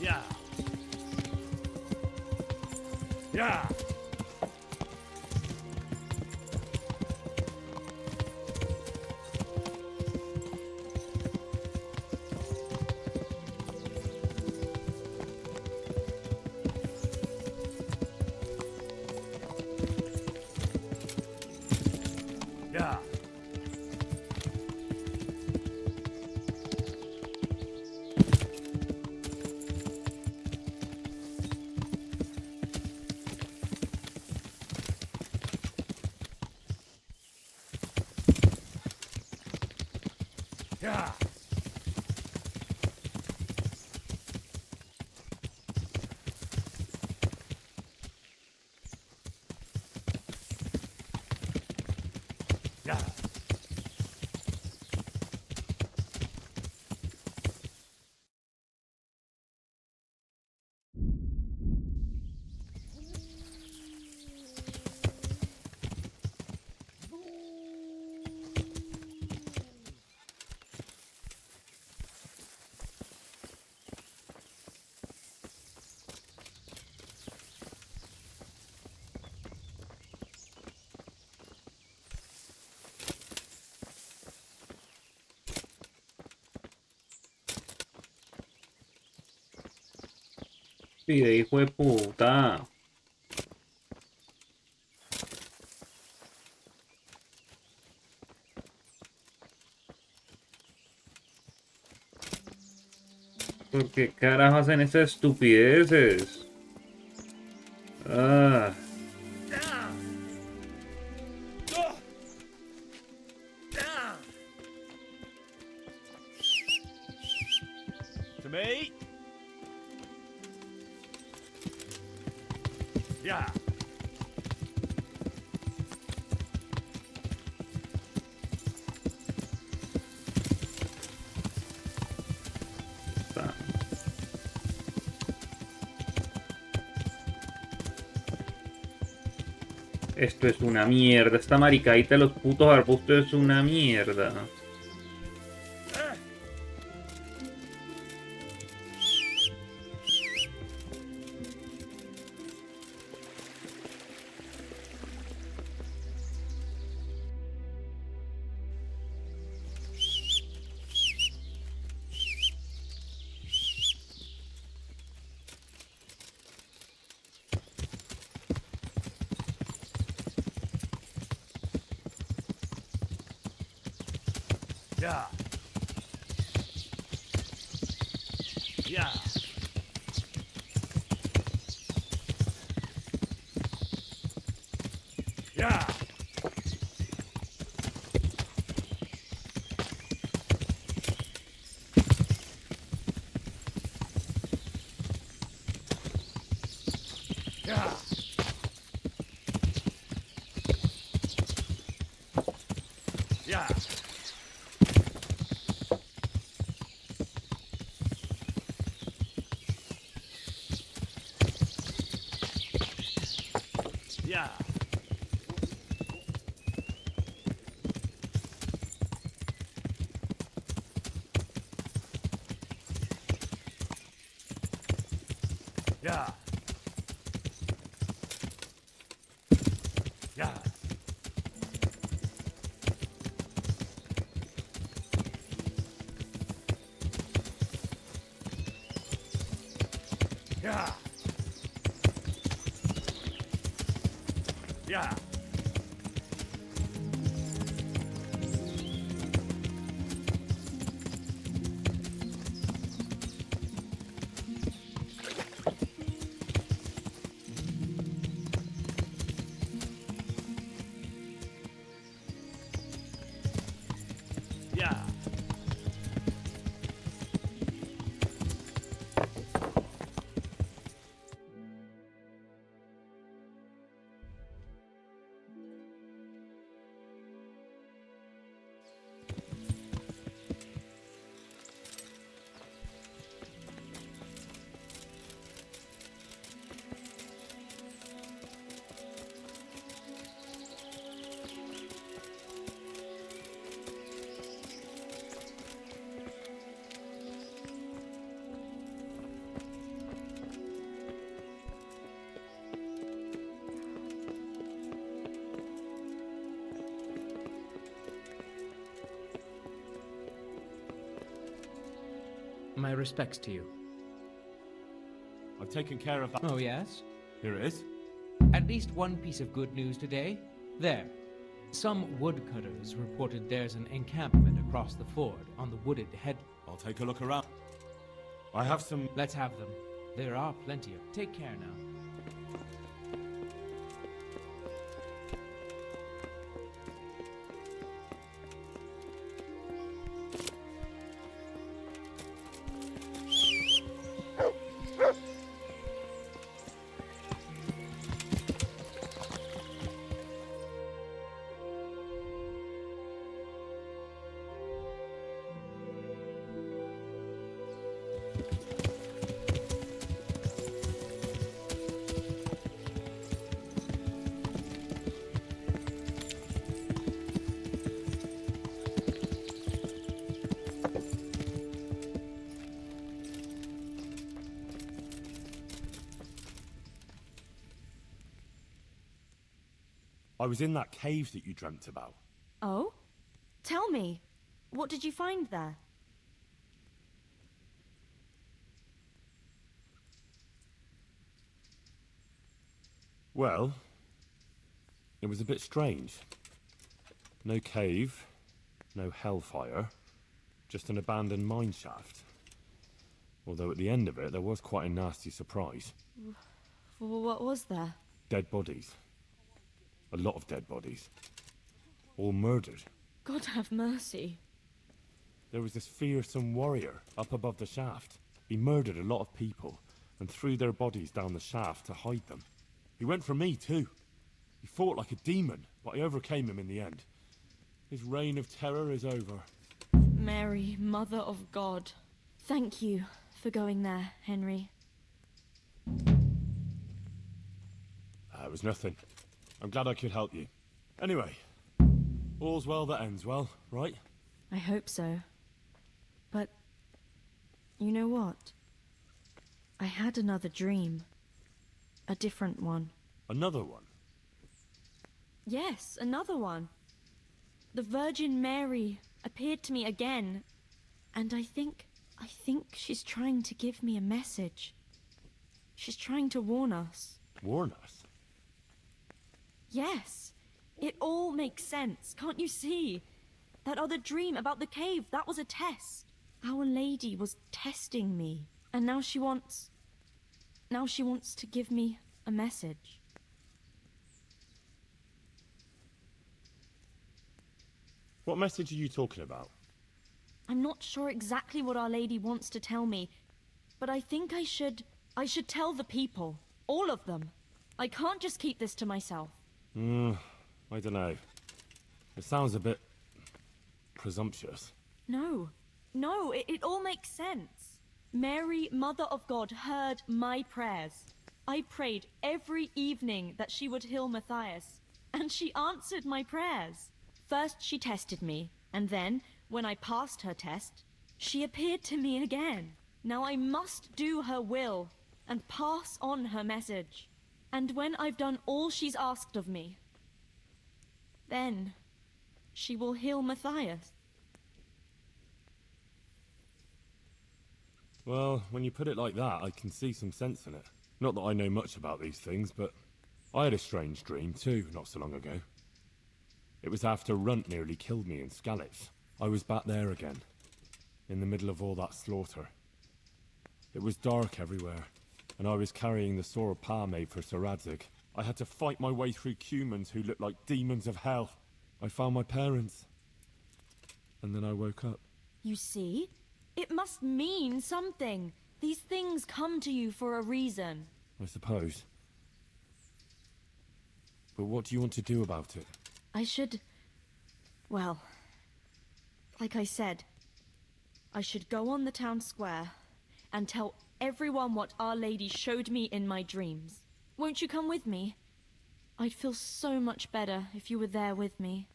Yeah. Yeah. Yeah. Yeah. Yeah. Pide, hijo de puta. ¿Por qué carajo hacen estas estupideces? Ah. To me. Yeah. Está. Esto es una mierda. Esta maricadita de los putos arbustos es una mierda. Yeah. Yeah. Yeah. Yeah. Yeah. Yeah. Yeah. Yeah. Yeah. Yeah. Yeah. My respects to you. I've taken care of that. Oh, yes? Here it is. At least one piece of good news today. There. Some woodcutters reported there's an encampment across the ford on the wooded head. I'll take a look around. I have some... Let's have them. There are plenty of... Take care now. I was in that cave that you dreamt about. Oh? Tell me, what did you find there? Well, it was a bit strange. No cave, no hellfire, just an abandoned mine shaft. Although at the end of it, there was quite a nasty surprise. What was there? Dead bodies. A lot of dead bodies. All murdered. God have mercy. There was this fearsome warrior up above the shaft. He murdered a lot of people and threw their bodies down the shaft to hide them. He went for me too. He fought like a demon, but I overcame him in the end. His reign of terror is over. Mary, Mother of God. Thank you for going there, Henry. It was nothing. I'm glad I could help you. Anyway, all's well that ends well, right? I hope so. But, you know what? I had another dream. A different one. Another one? Yes, another one. The Virgin Mary appeared to me again. And I think she's trying to give me a message. She's trying to warn us. Warn us? Yes. It all makes sense, can't you see? That other dream about the cave, that was a test. Our Lady was testing me. And now she wants to give me a message. What message are you talking about? I'm not sure exactly what Our Lady wants to tell me, but I think I should tell the people. All of them. I can't just keep this to myself. I don't know. It sounds a bit presumptuous. No, no, it all makes sense. Mary, Mother of God, heard my prayers. I prayed every evening that she would heal Matthias, and she answered my prayers. First she tested me, and then, when I passed her test, she appeared to me again. Now I must do her will, and pass on her message. And when I've done all she's asked of me, then she will heal Matthias. Well, when you put it like that, I can see some sense in it. Not that I know much about these things, but I had a strange dream too, not so long ago. It was after Runt nearly killed me in Skalitz. I was back there again, in the middle of all that slaughter. It was dark everywhere, and I was carrying the sword Pa made for Sir Radzig. I had to fight my way through humans who looked like demons of hell. I found my parents, and then I woke up. You see? It must mean something. These things come to you for a reason. I suppose. But what do you want to do about it? I should... Well, like I said, I should go on the town square and tell everyone what Our Lady showed me in my dreams. Won't you come with me? I'd feel so much better if you were there with me.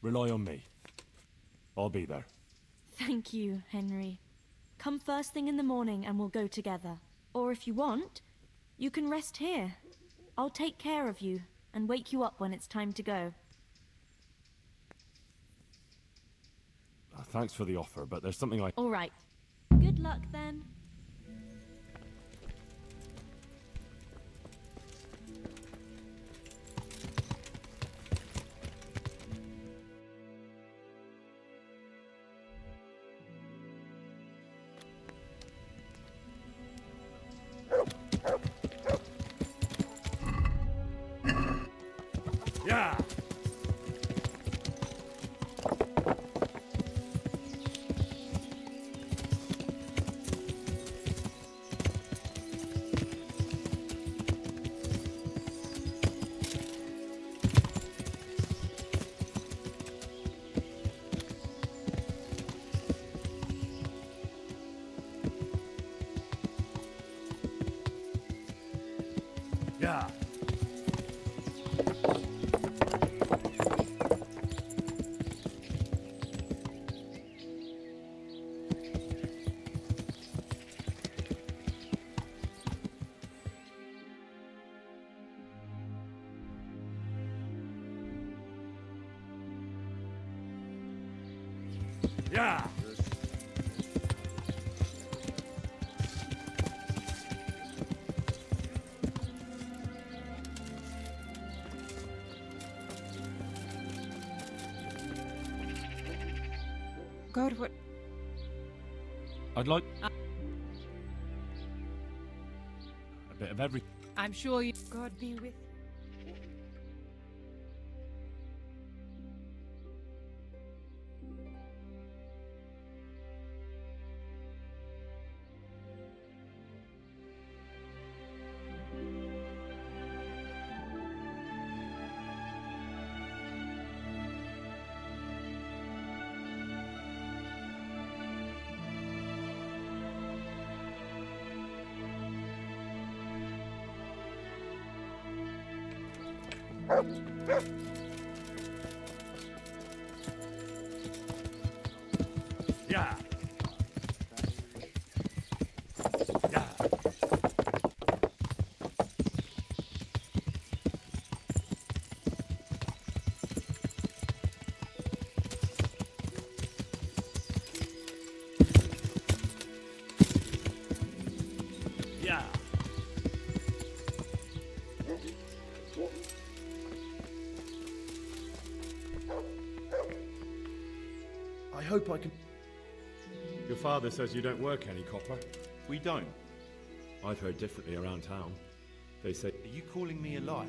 Rely on me. I'll be there. Thank you, Henry. Come first thing in the morning and we'll go together. Or if you want, you can rest here. I'll take care of you and wake you up when it's time to go. Thanks for the offer, but there's something I... All right. Good luck then. Yeah. Yeah. Yeah. God, what? I'd like... a bit of everything. I'm sure you... God be with... Yeah. Yeah. Yeah. I hope I can... Your father says you don't work any copper. We don't. I've heard differently around town. They say... Are you calling me a liar?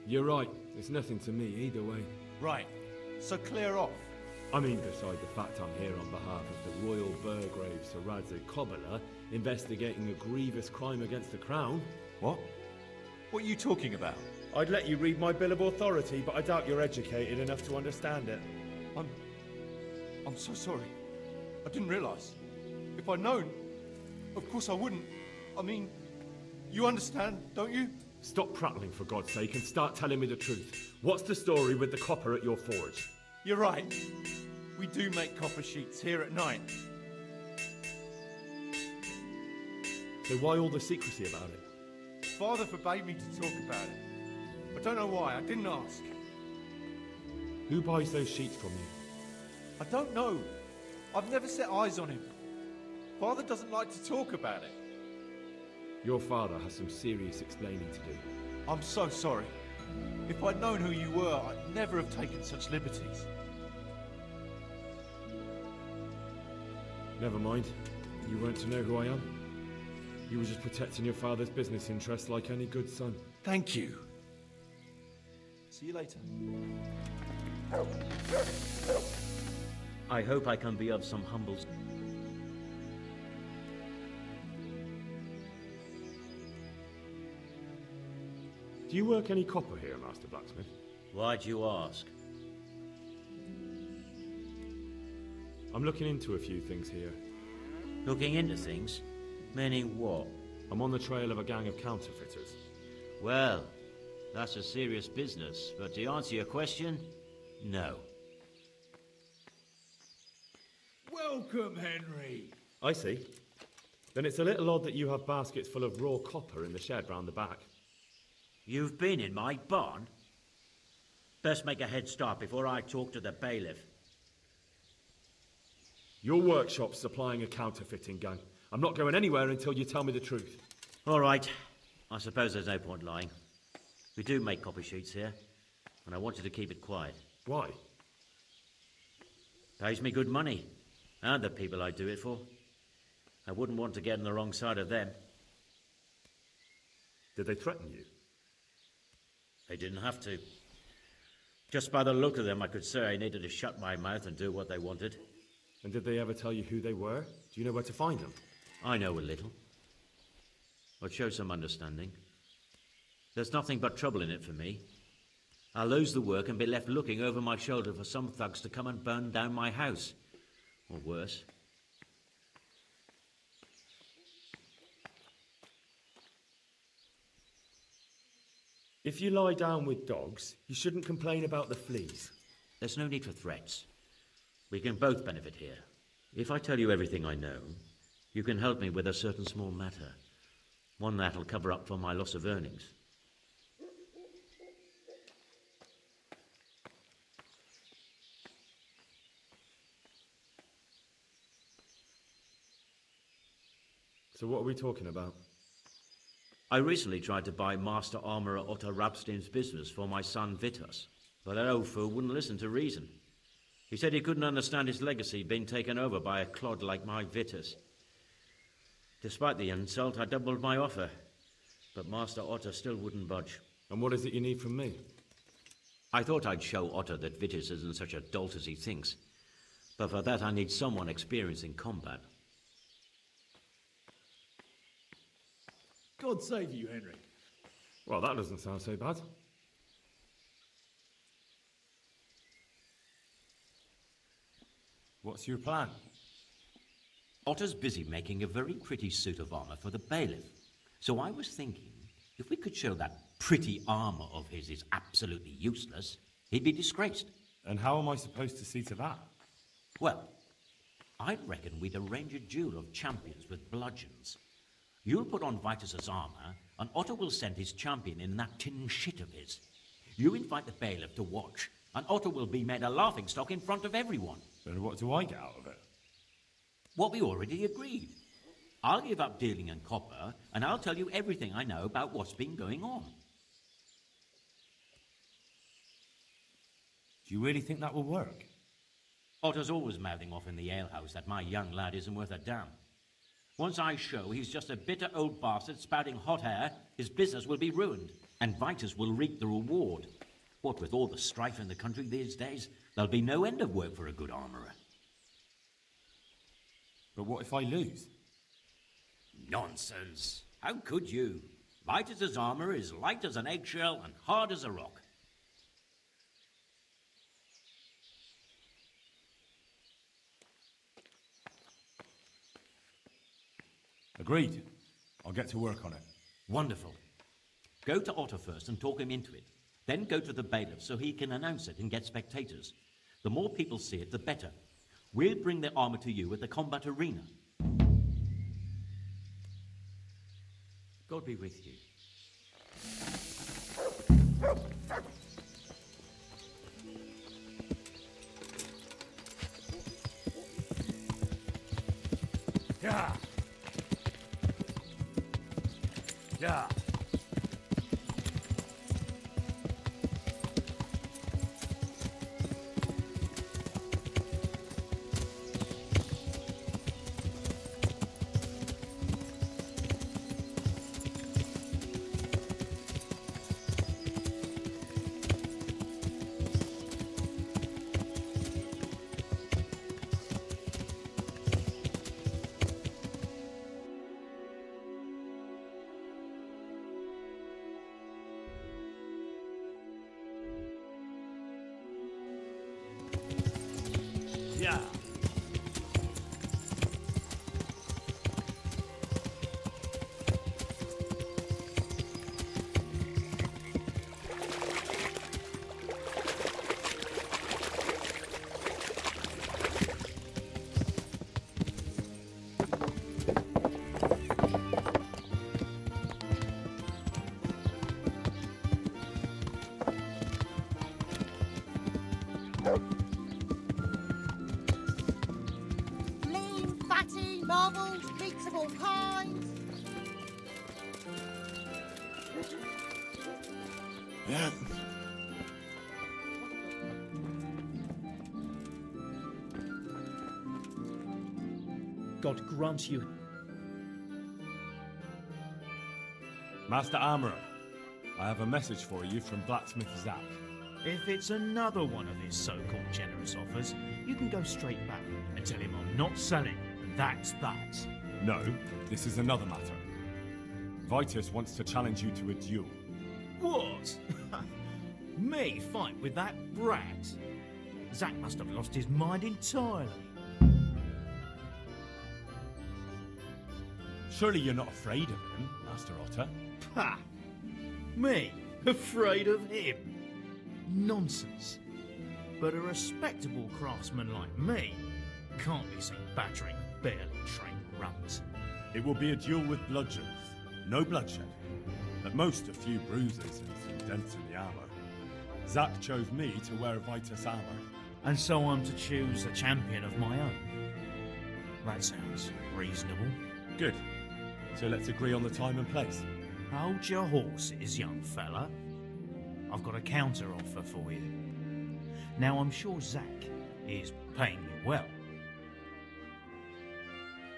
You're right. It's nothing to me either way. Right. So clear off. I mean, beside the fact I'm here on behalf of the Royal Burgrave Saradze Cobbler, investigating a grievous crime against the Crown. What? What are you talking about? I'd let you read my Bill of Authority, but I doubt you're educated enough to understand it. I'm so sorry. I didn't realise. If I'd known, of course I wouldn't. I mean, you understand, don't you? Stop prattling, for God's sake, and start telling me the truth. What's the story with the copper at your forge? You're right. We do make copper sheets here at night. So why all the secrecy about it? Father forbade me to talk about it. I don't know why. I didn't ask. Who buys those sheets from you? I don't know. I've never set eyes on him. Father doesn't like to talk about it. Your father has some serious explaining to do. I'm so sorry. If I'd known who you were, I'd never have taken such liberties. Never mind. You weren't to know who I am. You were just protecting your father's business interests like any good son. Thank you. See you later. I hope I can be of some humble... Do you work any copper here, Master Blacksmith? Why'd you ask? I'm looking into a few things here. Looking into things? Meaning what? I'm on the trail of a gang of counterfeiters. Well, that's a serious business, but to answer your question, no. Welcome, Henry. I see. Then it's a little odd that you have baskets full of raw copper in the shed round the back. You've been in my barn? Best make a head start before I talk to the bailiff. Your workshop's supplying a counterfeiting gang. I'm not going anywhere until you tell me the truth. All right. I suppose there's no point lying. We do make copy sheets here, and I want you to keep it quiet. Why? Pays me good money, and the people I do it for. I wouldn't want to get on the wrong side of them. Did they threaten you? They didn't have to. Just by the look of them, I could say I needed to shut my mouth and do what they wanted. And did they ever tell you who they were? Do you know where to find them? I know a little. I'd show some understanding. There's nothing but trouble in it for me. I'll lose the work and be left looking over my shoulder for some thugs to come and burn down my house. Or worse. If you lie down with dogs, you shouldn't complain about the fleas. There's no need for threats. We can both benefit here. If I tell you everything I know, you can help me with a certain small matter. One that'll cover up for my loss of earnings. So what are we talking about? I recently tried to buy Master Armourer Otto Rabstein's business for my son Vitus, but that old fool wouldn't listen to reason. He said he couldn't understand his legacy being taken over by a clod like my Vitus. Despite the insult, I doubled my offer, but Master Otto still wouldn't budge. And what is it you need from me? I thought I'd show Otto that Vitus isn't such a dolt as he thinks, but for that I need someone experienced in combat. God save you, Henry. Well, that doesn't sound so bad. What's your plan? Otto's busy making a very pretty suit of armour for the bailiff. So I was thinking, if we could show that pretty armour of his is absolutely useless, he'd be disgraced. And how am I supposed to see to that? Well, I reckon we'd arrange a duel of champions with bludgeons. You'll put on Vitus's armour, and Otto will send his champion in that tin shit of his. You invite the bailiff to watch, and Otto will be made a laughingstock in front of everyone. Then what do I get out of it? What we already agreed. I'll give up dealing in copper, and I'll tell you everything I know about what's been going on. Do you really think that will work? Otto's always mouthing off in the alehouse that my young lad isn't worth a damn. Once I show he's just a bitter old bastard spouting hot air, his business will be ruined, and Vitus will reap the reward. What with all the strife in the country these days, there'll be no end of work for a good armourer. But what if I lose? Nonsense. How could you? Vitus's armour is light as an eggshell and hard as a rock. Agreed. I'll get to work on it. Wonderful. Go to Otto first and talk him into it. Then go to the bailiff so he can announce it and get spectators. The more people see it, the better. We'll bring the armour to you at the combat arena. God be with you. Yeah. Yeah. Yeah. Lean, fatty, marbles, meats of all kinds. Yeah. God grant you. Master Armourer, I have a message for you from Blacksmith Zack. If it's another one of his so-called generous offers, you can go straight back and tell him I'm not selling, and that's that. No, this is another matter. Vitus wants to challenge you to a duel. What? Me fight with that brat? Zack must have lost his mind entirely. Surely you're not afraid of him, Master Otter? Ha! Me? Afraid of him? Nonsense. But a respectable craftsman like me can't be seen battering a barely trained runt. It will be a duel with bludgeons. No bloodshed. At most, a few bruises and some dents in the armour. Zack chose me to wear Vitus armour. And so I'm to choose a champion of my own. That sounds reasonable. Good. So let's agree on the time and place. Hold your horses, young fella. I've got a counter offer for you. Now, I'm sure Zack is paying you well.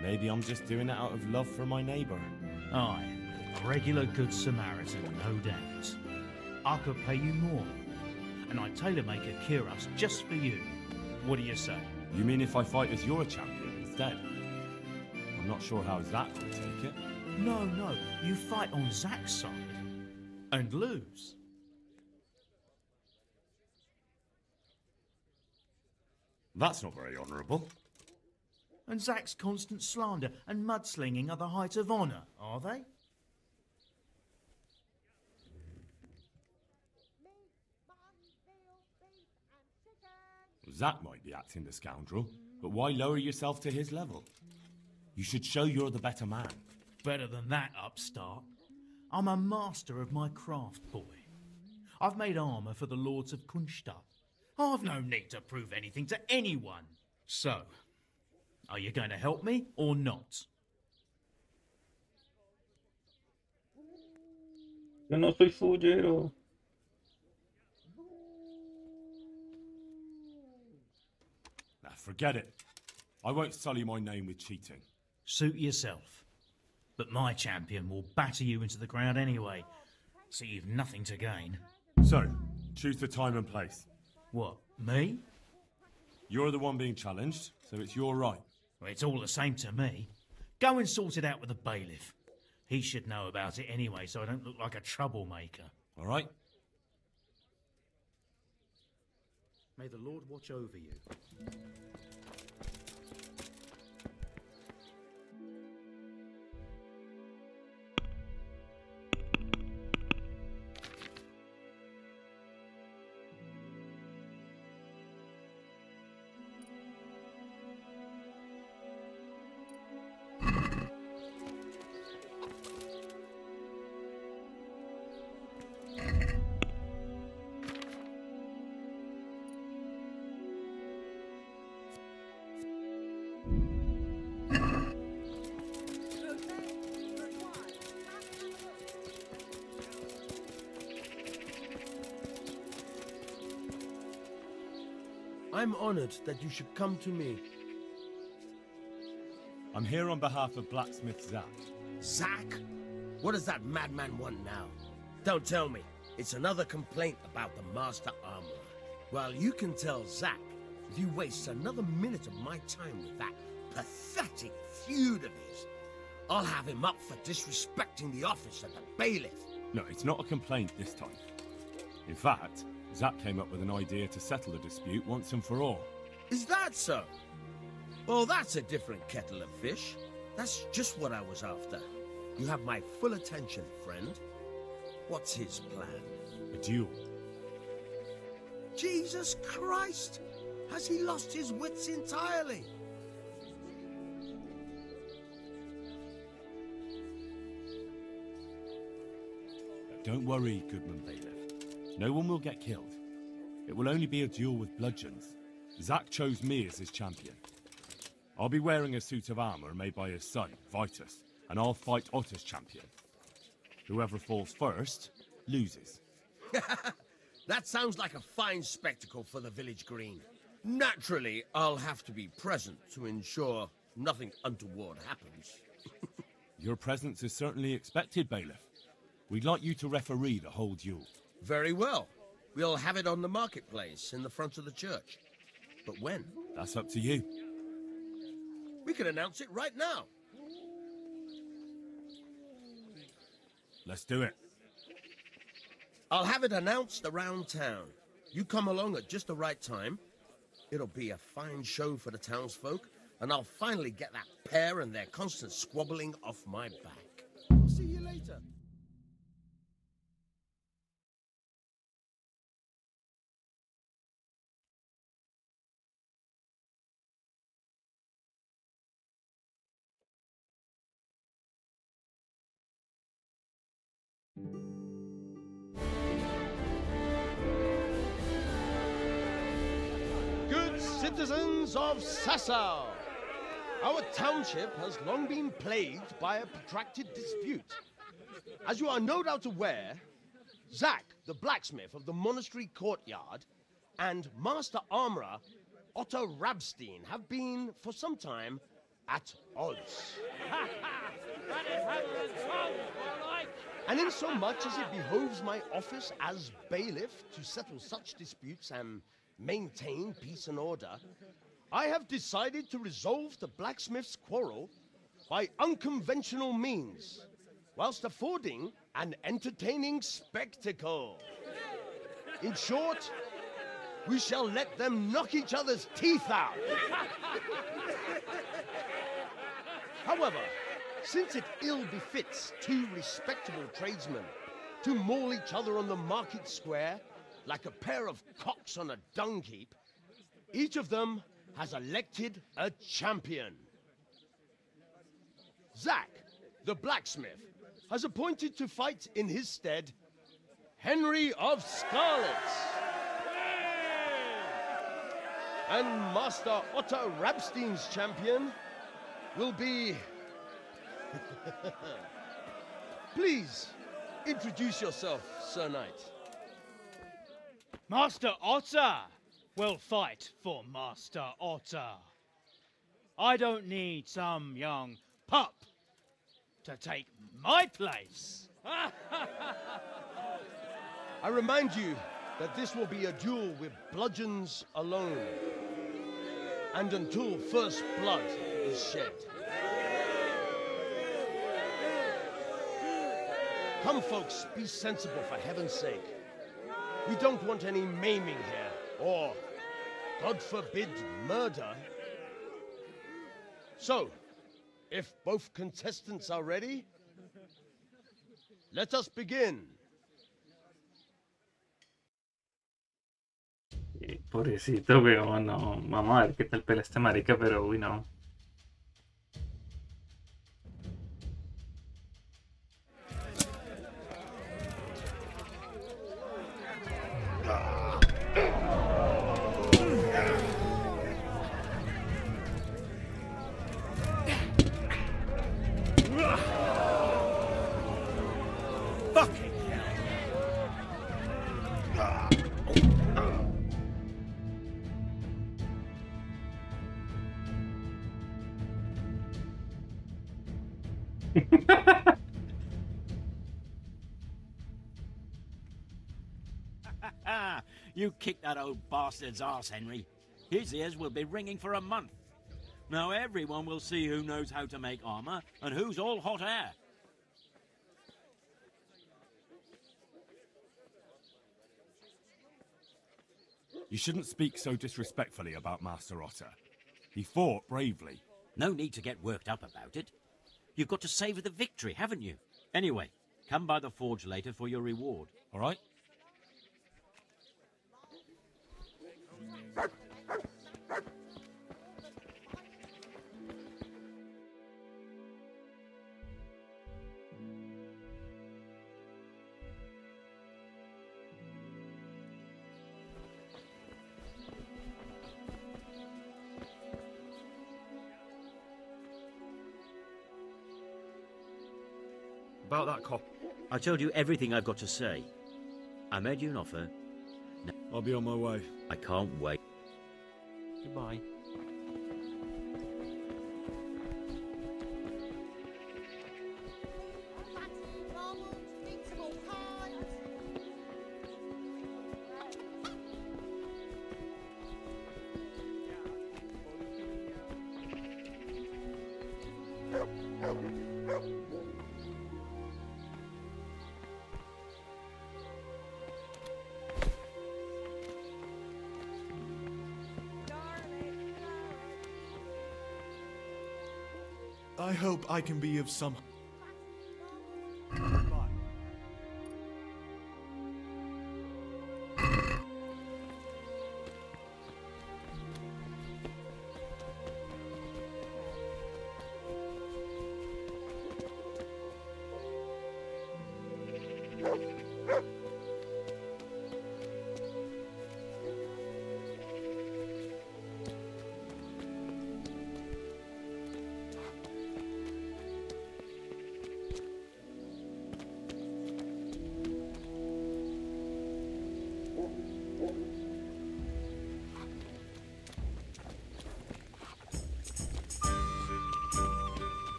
Maybe I'm just doing it out of love for my neighbour. Aye, a regular good Samaritan, no doubt. I could pay you more, and I'd tailor-make a cuirass just for you. What do you say? You mean if I fight as your champion instead? I'm not sure how Zack would take it. No, you fight on Zack's side and lose. That's not very honourable. And Zack's constant slander and mudslinging are the height of honour, are they? Zack might be acting the scoundrel, but why lower yourself to his level? You should show you're the better man. Better than that, upstart. I'm a master of my craft, boy. I've made armour for the Lords of Kunstadt. I've no need to prove anything to anyone. So, are you going to help me or not? Yo no soy suyero. Nah, forget it. I won't sully my name with cheating. Suit yourself. But my champion will batter you into the ground anyway, so you've nothing to gain. So, Choose the time and place. What, me? You're the one being challenged, so it's your right. Well, it's all the same to me. Go and sort it out with the bailiff. He should know about it anyway, so I don't look like a troublemaker. All right? May the Lord watch over you. I'm honored that you should come to me. I'm here on behalf of blacksmith Zach. Zach? What does that madman want now? Don't tell me. It's another complaint about the Master Armorer. Well, you can tell Zach if you waste another minute of my time with that pathetic feud of his, I'll have him up for disrespecting the office of the bailiff. No, it's not a complaint this time. In fact, Zach came up with an idea to settle the dispute once and for all. Is that so? Well, that's a different kettle of fish. That's just what I was after. You have my full attention, friend. What's his plan? A duel. Jesus Christ! Has he lost his wits entirely? Don't worry, Goodman Bailiff. No one will get killed. It will only be a duel with bludgeons. Zach chose me as his champion. I'll be wearing a suit of armor made by his son, Vitus, and I'll fight Otter's champion. Whoever falls first, loses. That sounds like a fine spectacle for the village green. Naturally, I'll have to be present to ensure nothing untoward happens. Your presence is certainly expected, Bailiff. We'd like you to referee the whole duel. Very well. We'll have it on the marketplace in the front of the church. But when? That's up to you. We can announce it right now. Let's do it. I'll have it announced around town. You come along at just the right time. It'll be a fine show for the townsfolk, and I'll finally get that pair and their constant squabbling off my back. I'll see you later. Good citizens of Sasau, our township has long been plagued by a protracted dispute. As you are no doubt aware, Zach, the blacksmith of the monastery courtyard, and Master Armorer Otto Rabstein have been, for some time, at odds. And insomuch as it behoves my office as bailiff to settle such disputes and maintain peace and order, I have decided to resolve the blacksmith's quarrel by unconventional means, whilst affording an entertaining spectacle. In short, we shall let them knock each other's teeth out. However, since it ill befits two respectable tradesmen to maul each other on the market square like a pair of cocks on a dung heap, each of them has elected a champion. Zach, the blacksmith, has appointed to fight in his stead Henry of Scarlets. And Master Otto Rabstein's champion will be... Please, introduce yourself, Sir Knight. Master Otter will fight for Master Otter. I don't need some young pup to take my place. I remind you that this will be a duel with bludgeons alone. And until first blood is shed. Come, folks, be sensible for heaven's sake. We don't want any maiming here, or, God forbid, murder. So, if both contestants are ready, let us begin. Pobrecito, weón, no. Vamos a ver qué tal pelea este marica, pero uy, no. You kicked that old bastard's arse, Henry. His ears will be ringing for a month. Now everyone will see who knows how to make armor and who's all hot air. You shouldn't speak so disrespectfully about Master Otter. He fought bravely. No need to get worked up about it. You've got to savour the victory, haven't you? Anyway, come by the forge later for your reward. All right? About that cop. I told you everything I've got to say. I made you an offer. No, I'll be on my way. I can't wait. Goodbye. I hope I can be of some...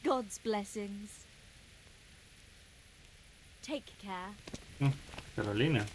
God's blessings. Take care. Carolina.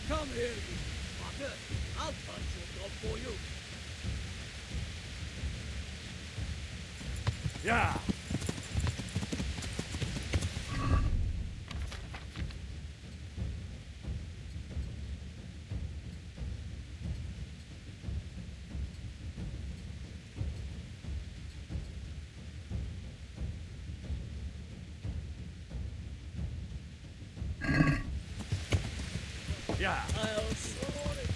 Come here, you fucker. I'll punch your dog for you. Yeah. Yeah. I'll sort it.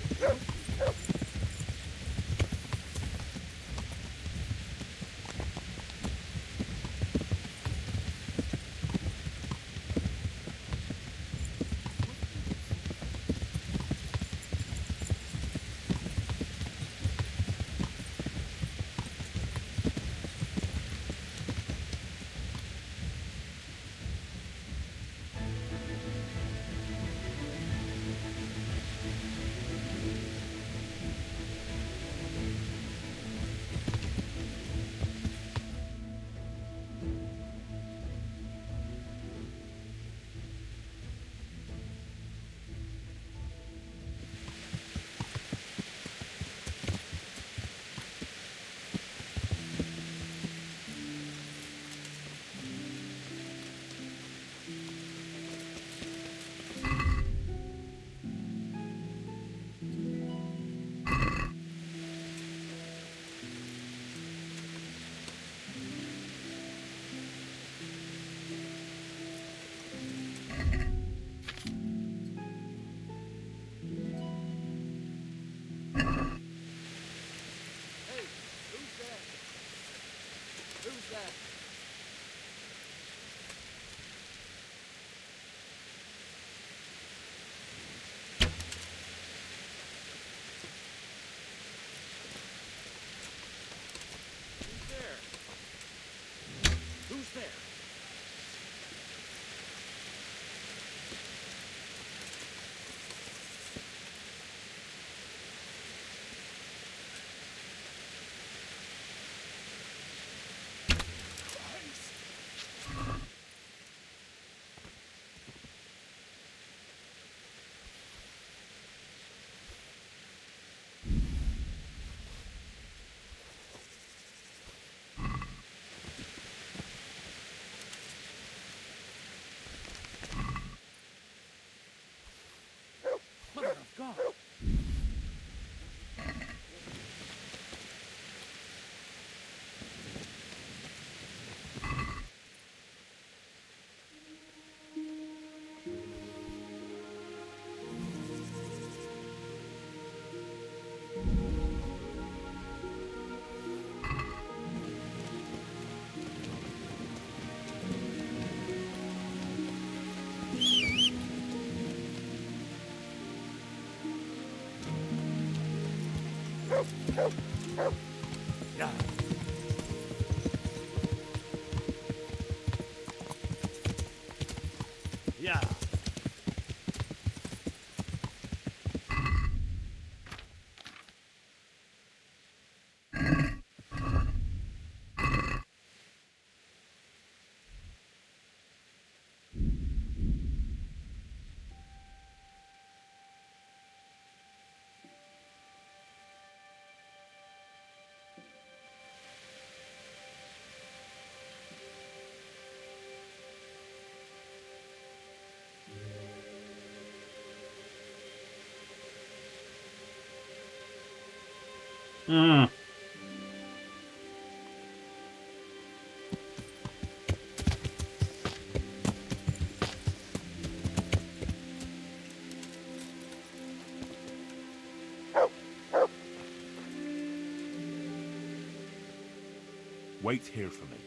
Yeah. Yeah. Mm. Wait here for me.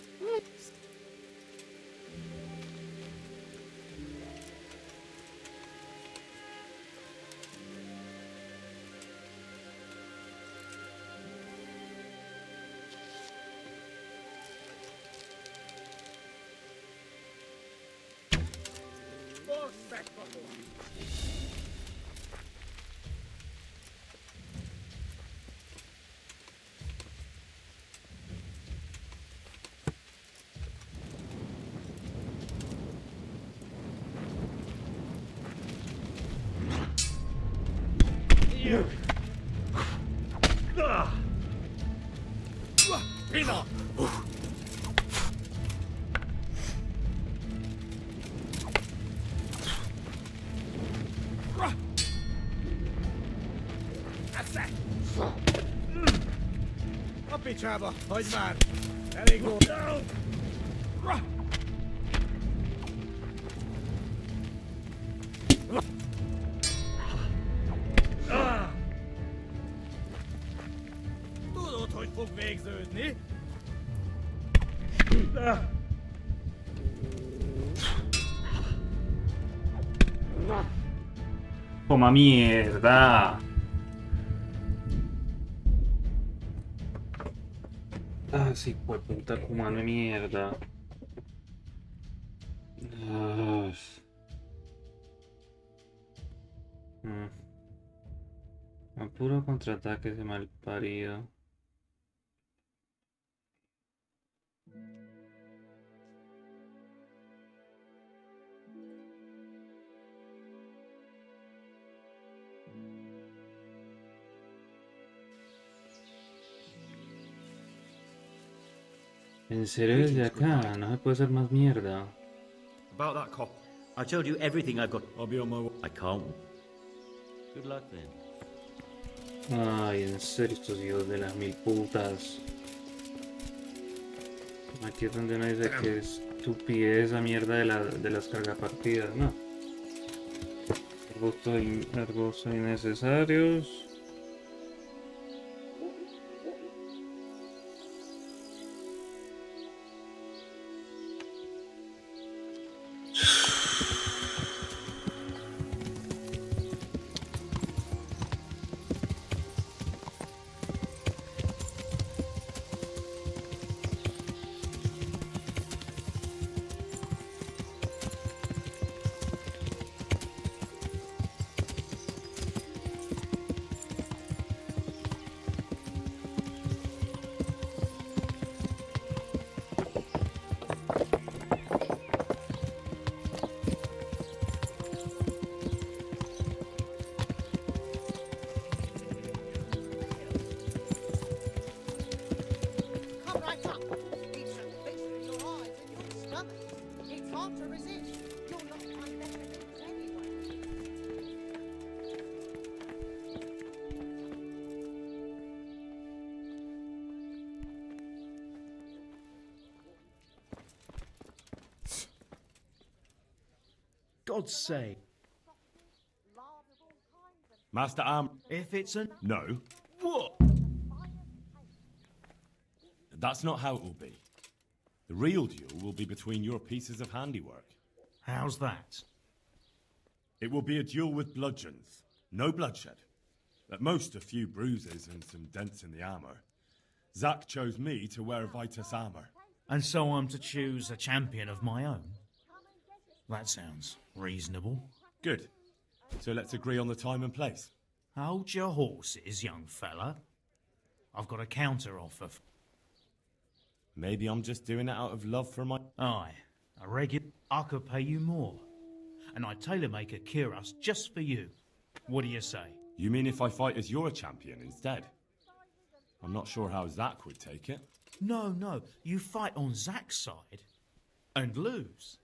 Pino! Up, Trevor. Hold man. There he goes. Down. Du tog på väg ut, ni? Toma mierda. Ah, sí, pues puta cumano de mierda. Ah. A puro contraataque ese mal parido. En serio desde acá, no se puede hacer más mierda. About that cop. I told you everything I've got. I'll be on my way. I can't. Good luck then. Ay, en serio, estos hijos de las mil putas. Aquí es donde uno dice que estupidez esa mierda de las cargapartidas, ¿no? Arbustos innecesarios. Come right up. Eat some fish with your eyes and your stomach. It's hard to resist. You'll not find better things anyway. God's sake. Master Arm. If it's a... No. What? That's not how it will be. The real duel will be between your pieces of handiwork. How's that? It will be a duel with bludgeons. No bloodshed. At most, a few bruises and some dents in the armor. Zack chose me to wear Vitus armor. And so I'm to choose a champion of my own? That sounds reasonable. Good. So let's agree on the time and place. Hold your horses, young fella. I've got a counter offer. Maybe I'm just doing it out of love for my... Aye, I could pay you more. And I'd tailor-make a cuirass just for you. What do you say? You mean if I fight as your champion instead? I'm not sure how Zack would take it. No, you fight on Zack's side and lose.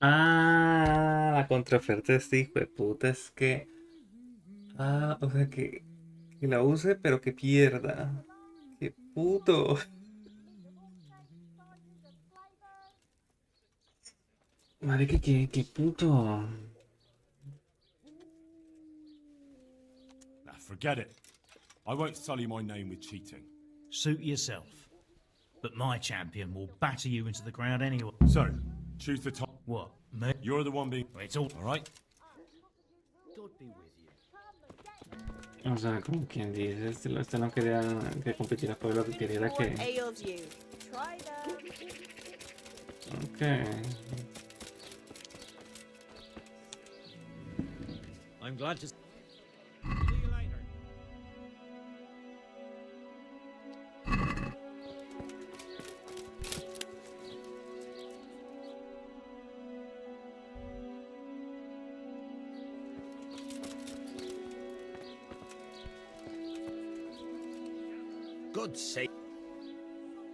Ah, la contraoferta de este hijo de puta es que... Ah, o sea que la use pero que pierda. ¡Qué puto! Vale, qué puto. Nah, forget it. I won't sully my name with cheating. Suit yourself. But my champion will batter you into the ground anyway. So, choose the top. What, me? You're the one being... It's all right? God be with you. O sea, como quien dice, este no quería que competiera por lo que quería era que... What ails you? Try them. Ok. I'm glad to... See you later. God's sake.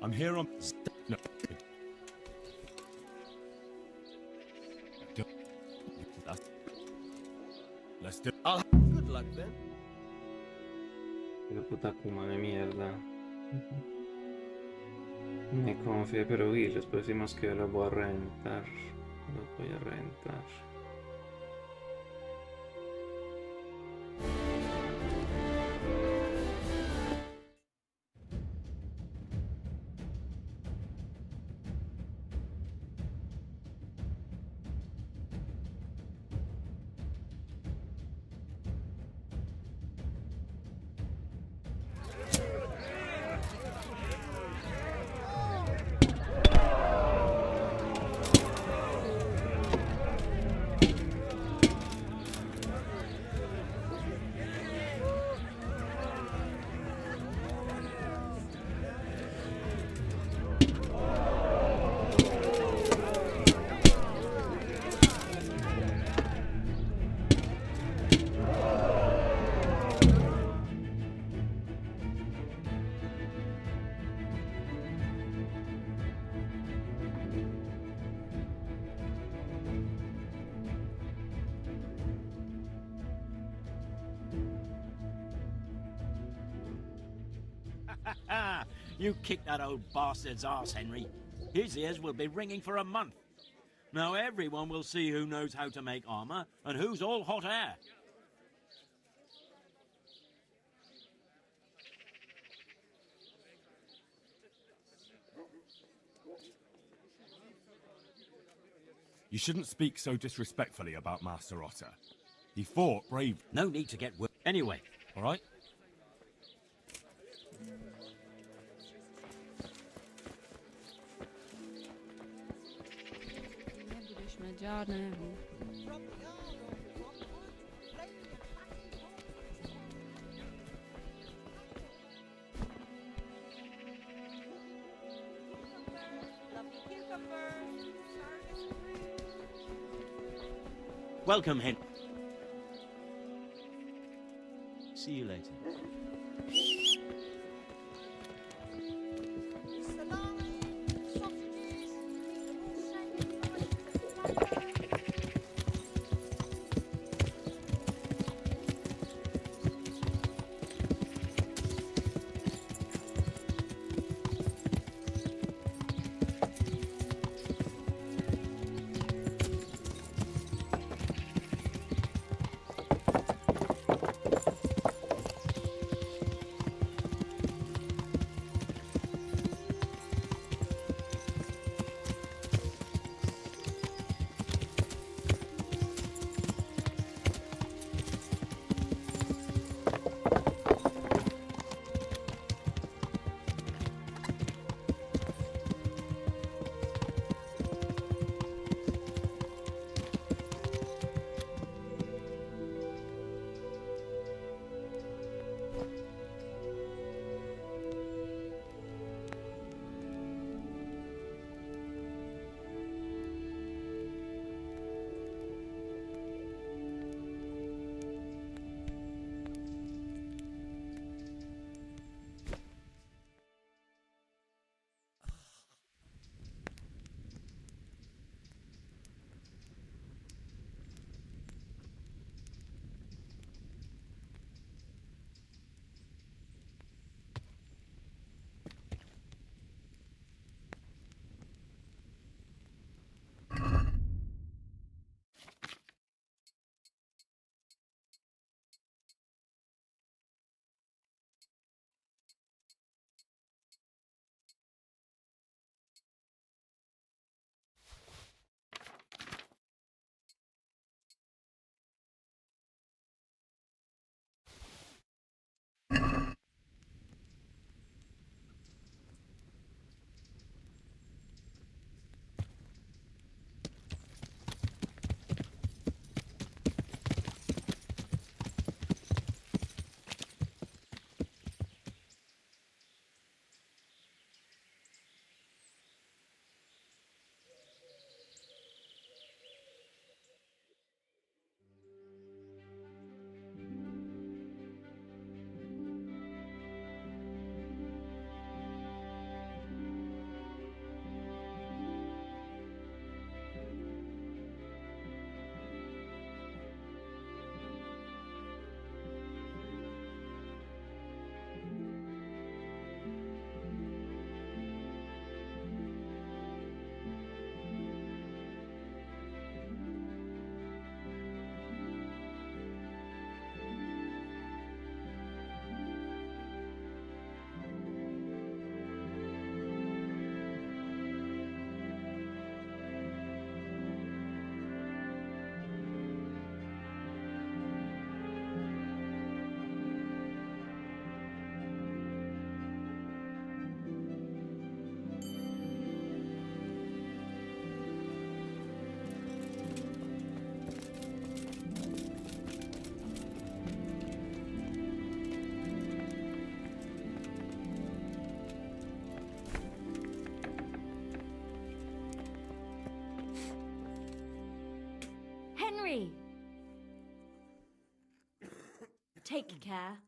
I'm here on... No. Let's do... Good luck then. Qué puta Kuma de mierda. Me confié, pero vi, después decimos que los voy a reventar. Los voy a reventar. You kicked that old bastard's arse, Henry. His ears will be ringing for a month. Now everyone will see who knows how to make armor and who's all hot air. You shouldn't speak so disrespectfully about Master Otter. He fought brave. No need to get anyway. All right? Welcome, Hen. See you later. Take care.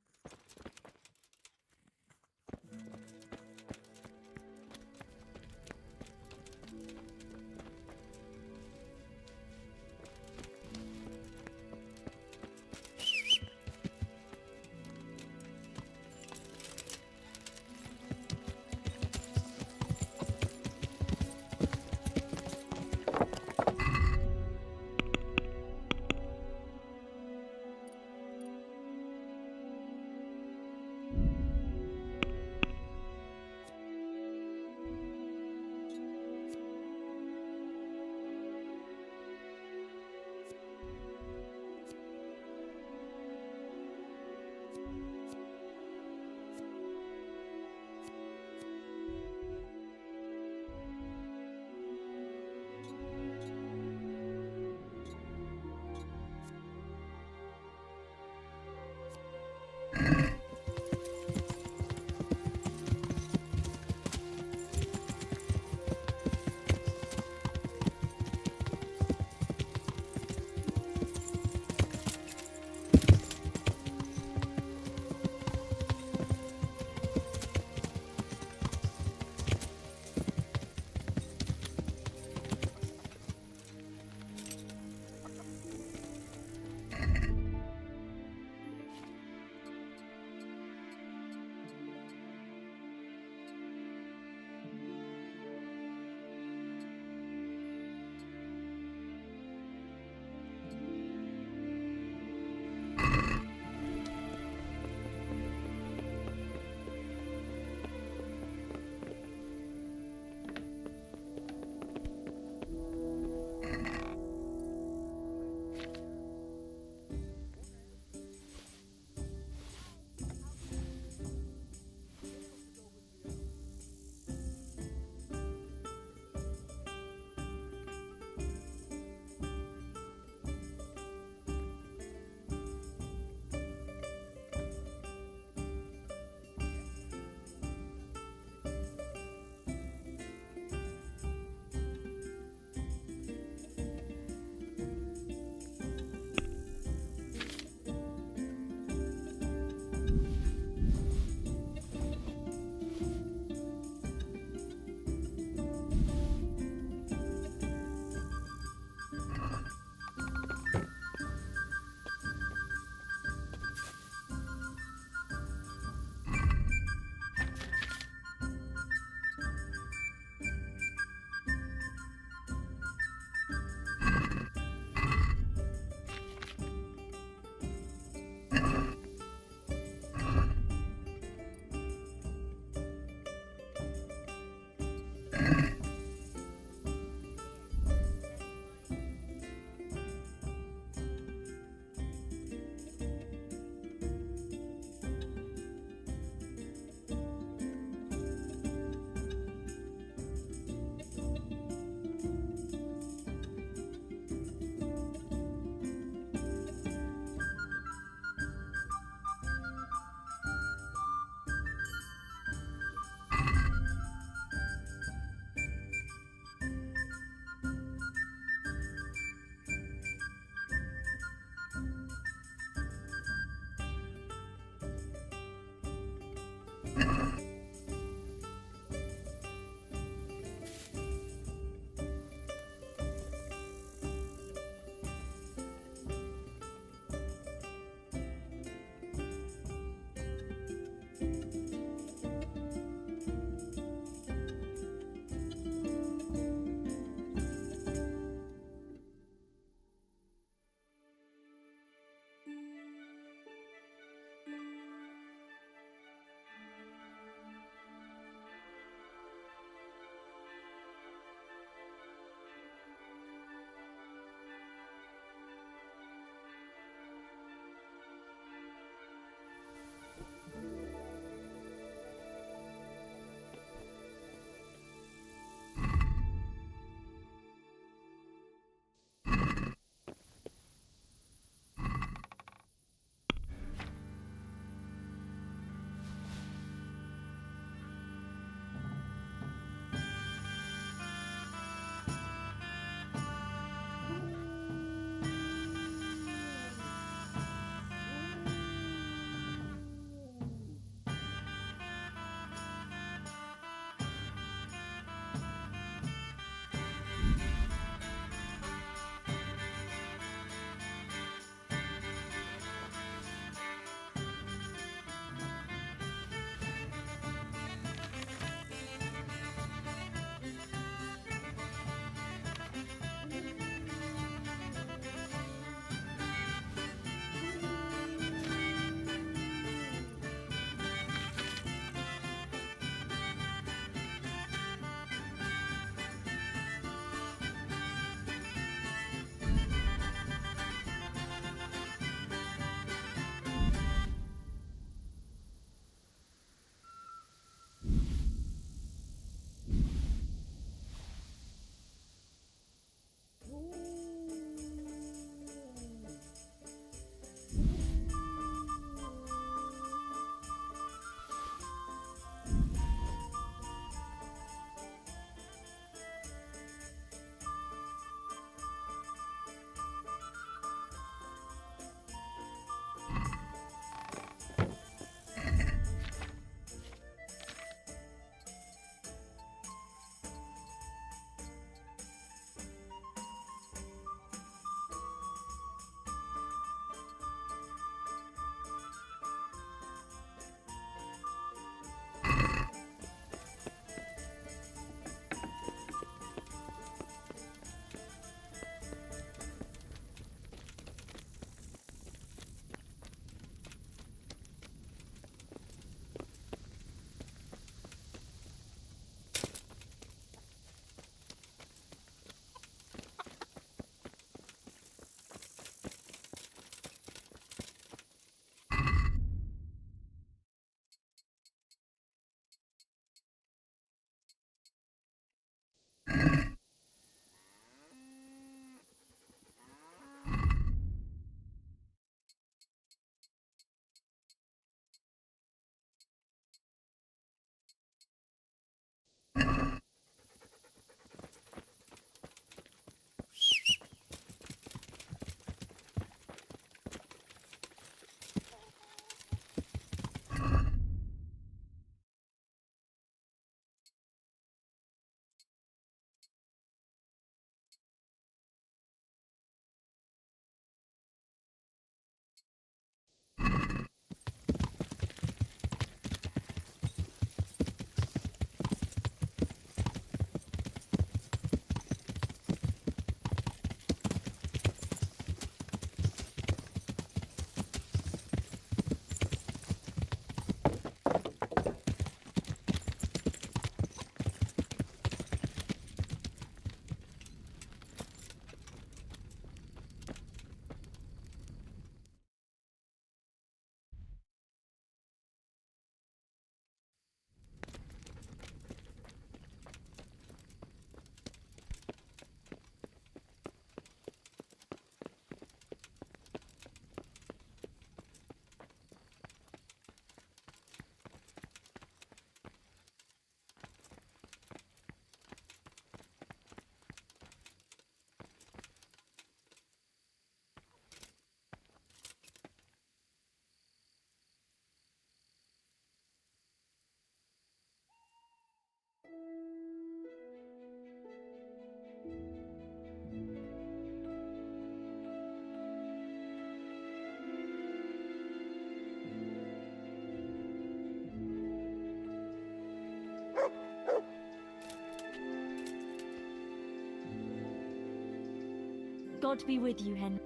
God be with you, Henry.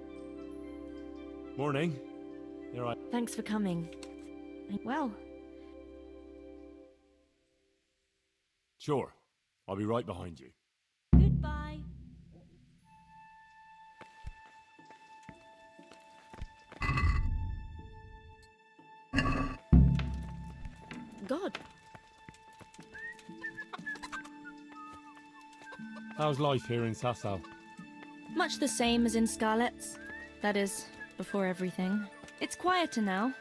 Morning. You're right. Thanks for coming. Well, Sure. I'll be right behind you. goodbye. God, How's life here in Sasau? much the same as in Scarlet's. That is, before everything. It's quieter now.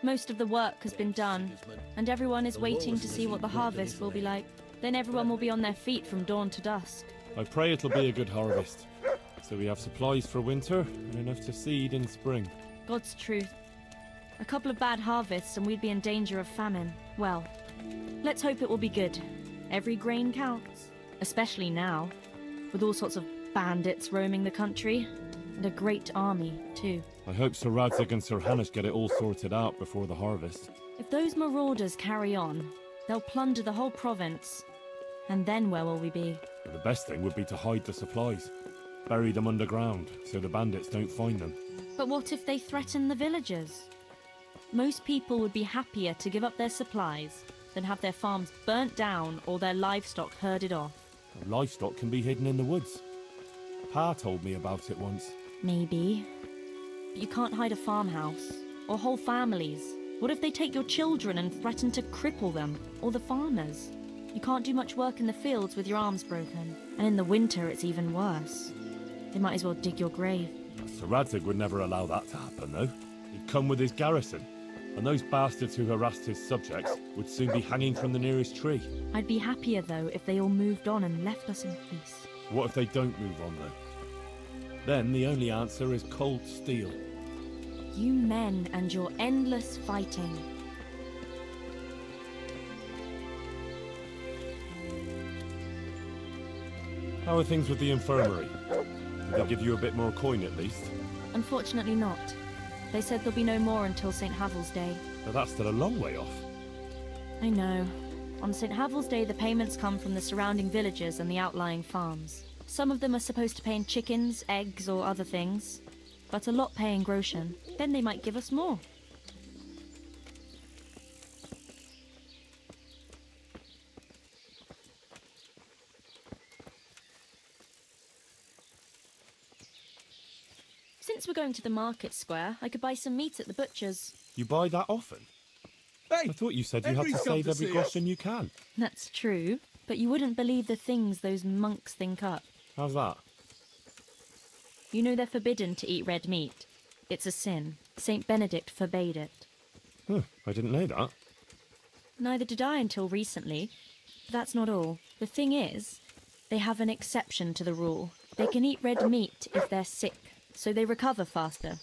Most of the work has been done, and everyone is waiting to see what the harvest will be like. Then everyone will be on their feet from dawn to dusk. I pray it'll be a good harvest, so we have supplies for winter and enough to seed in spring. God's truth. A couple of bad harvests and we'd be in danger of famine. Well, let's hope it will be good. Every grain counts, especially now, with all sorts of bandits roaming the country, and a great army, too. I hope Sir Radzig and Sir Hanush get it all sorted out before the harvest. If those marauders carry on, they'll plunder the whole province. And then where will we be? But the best thing would be to hide the supplies. Bury them underground, so the bandits don't find them. But what if they threaten the villagers? Most people would be happier to give up their supplies than have their farms burnt down or their livestock herded off. Livestock can be hidden in the woods. Pa told me about it once. Maybe. But you can't hide a farmhouse, or whole families. What if they take your children and threaten to cripple them, or the farmers? You can't do much work in the fields with your arms broken. And in the winter it's even worse. They might as well dig your grave. Sir Radzig would never allow that to happen, though. He'd come with his garrison, and those bastards who harassed his subjects would soon be hanging from the nearest tree. I'd be happier, though, if they all moved on and left us in peace. What if they don't move on, though? Then the only answer is cold steel. You men and your endless fighting. How are things with the infirmary? Did they give you a bit more coin at least? Unfortunately not. They said there'll be no more until St. Havel's Day. But that's still a long way off. I know. On St. Havel's Day, the payments come from the surrounding villages and the outlying farms. Some of them are supposed to pay in chickens, eggs, or other things, but a lot pay in groschen. Then they might give us more. Since we're going to the market square, I could buy some meat at the butcher's. You buy that often? Hey, I thought you said you had to Henry's come save to every see groschen you can. That's true, but you wouldn't believe the things those monks think up. How's that? You know they're forbidden to eat red meat. It's a sin. Saint Benedict forbade it. Huh, I didn't know that. Neither did I until recently. But that's not all. The thing is, they have an exception to the rule. They can eat red meat if they're sick, so they recover faster.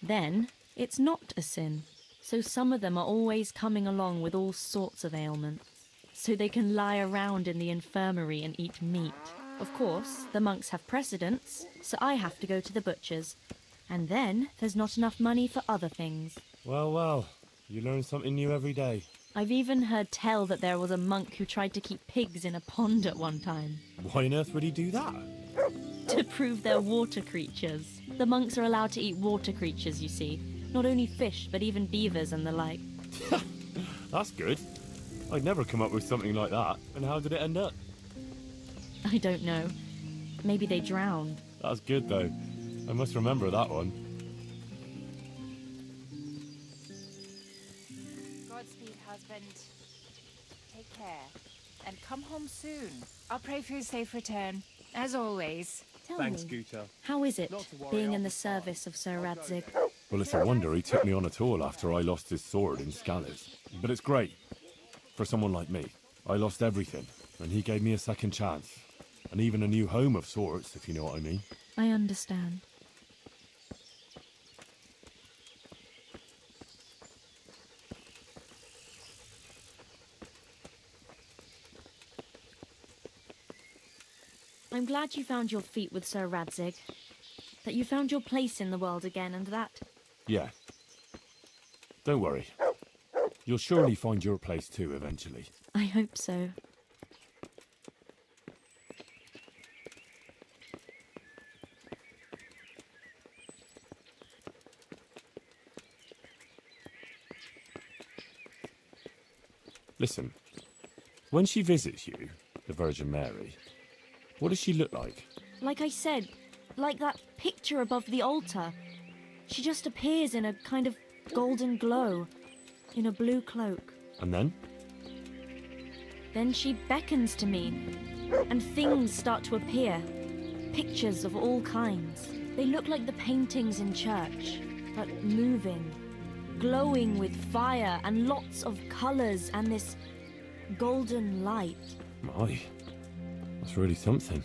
Then, it's not a sin. So some of them are always coming along with all sorts of ailments. So they can lie around in the infirmary and eat meat. Of course, the monks have precedence, so I have to go to the butcher's. And then, there's not enough money for other things. Well, well, you learn something new every day. I've even heard tell that there was a monk who tried to keep pigs in a pond at one time. Why on earth would he do that? To prove they're water creatures. The monks are allowed to eat water creatures, you see. Not only fish, but even beavers and the like. That's good. I'd never come up with something like that. And how did it end up? I don't know. Maybe they drowned. That's good, though. I must remember that one. Godspeed, husband. Take care. And come home soon. I'll pray for your safe return, as always. Tell me, how is it, being in the service of Sir Radzig? Well, it's a wonder he took me on at all after I lost his sword in Scalise. But it's great. For someone like me. I lost everything, and he gave me a second chance. And even a new home of sorts, if you know what I mean. I understand. I'm glad you found your feet with Sir Radzig. That you found your place in the world again, and that... Yeah. Don't worry. You'll surely find your place too, eventually. I hope so. Listen, when she visits you, the Virgin Mary, what does she look like? Like I said, like that picture above the altar. She just appears in a kind of golden glow, in a blue cloak. And then? Then she beckons to me, and things start to appear. Pictures of all kinds. They look like the paintings in church, but moving, glowing with fire and lots of colours and this golden light. My, that's really something.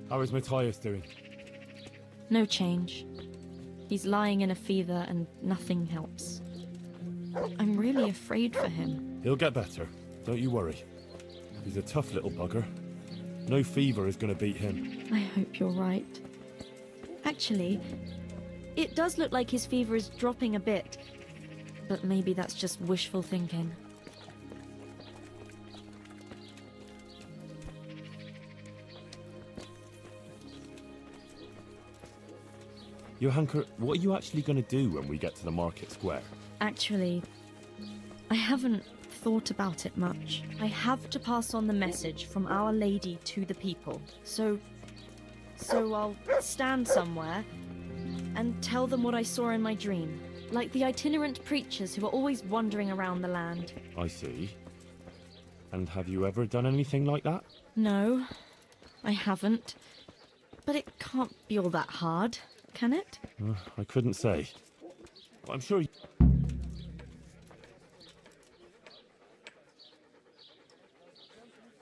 How is Matthias doing? No change. He's lying in a fever and nothing helps. I'm really afraid for him. He'll get better, don't you worry. He's a tough little bugger. No fever is going to beat him. I hope you're right. Actually, it does look like his fever is dropping a bit, but maybe that's just wishful thinking. Johanka, what are you actually going to do when we get to the market square? Actually, I haven't thought about it much. I have to pass on the message from Our Lady to the people. So I'll stand somewhere and tell them what I saw in my dream. Like the itinerant preachers who are always wandering around the land. I see. And have you ever done anything like that? No, I haven't. But it can't be all that hard, can it? I couldn't say. I'm sure you...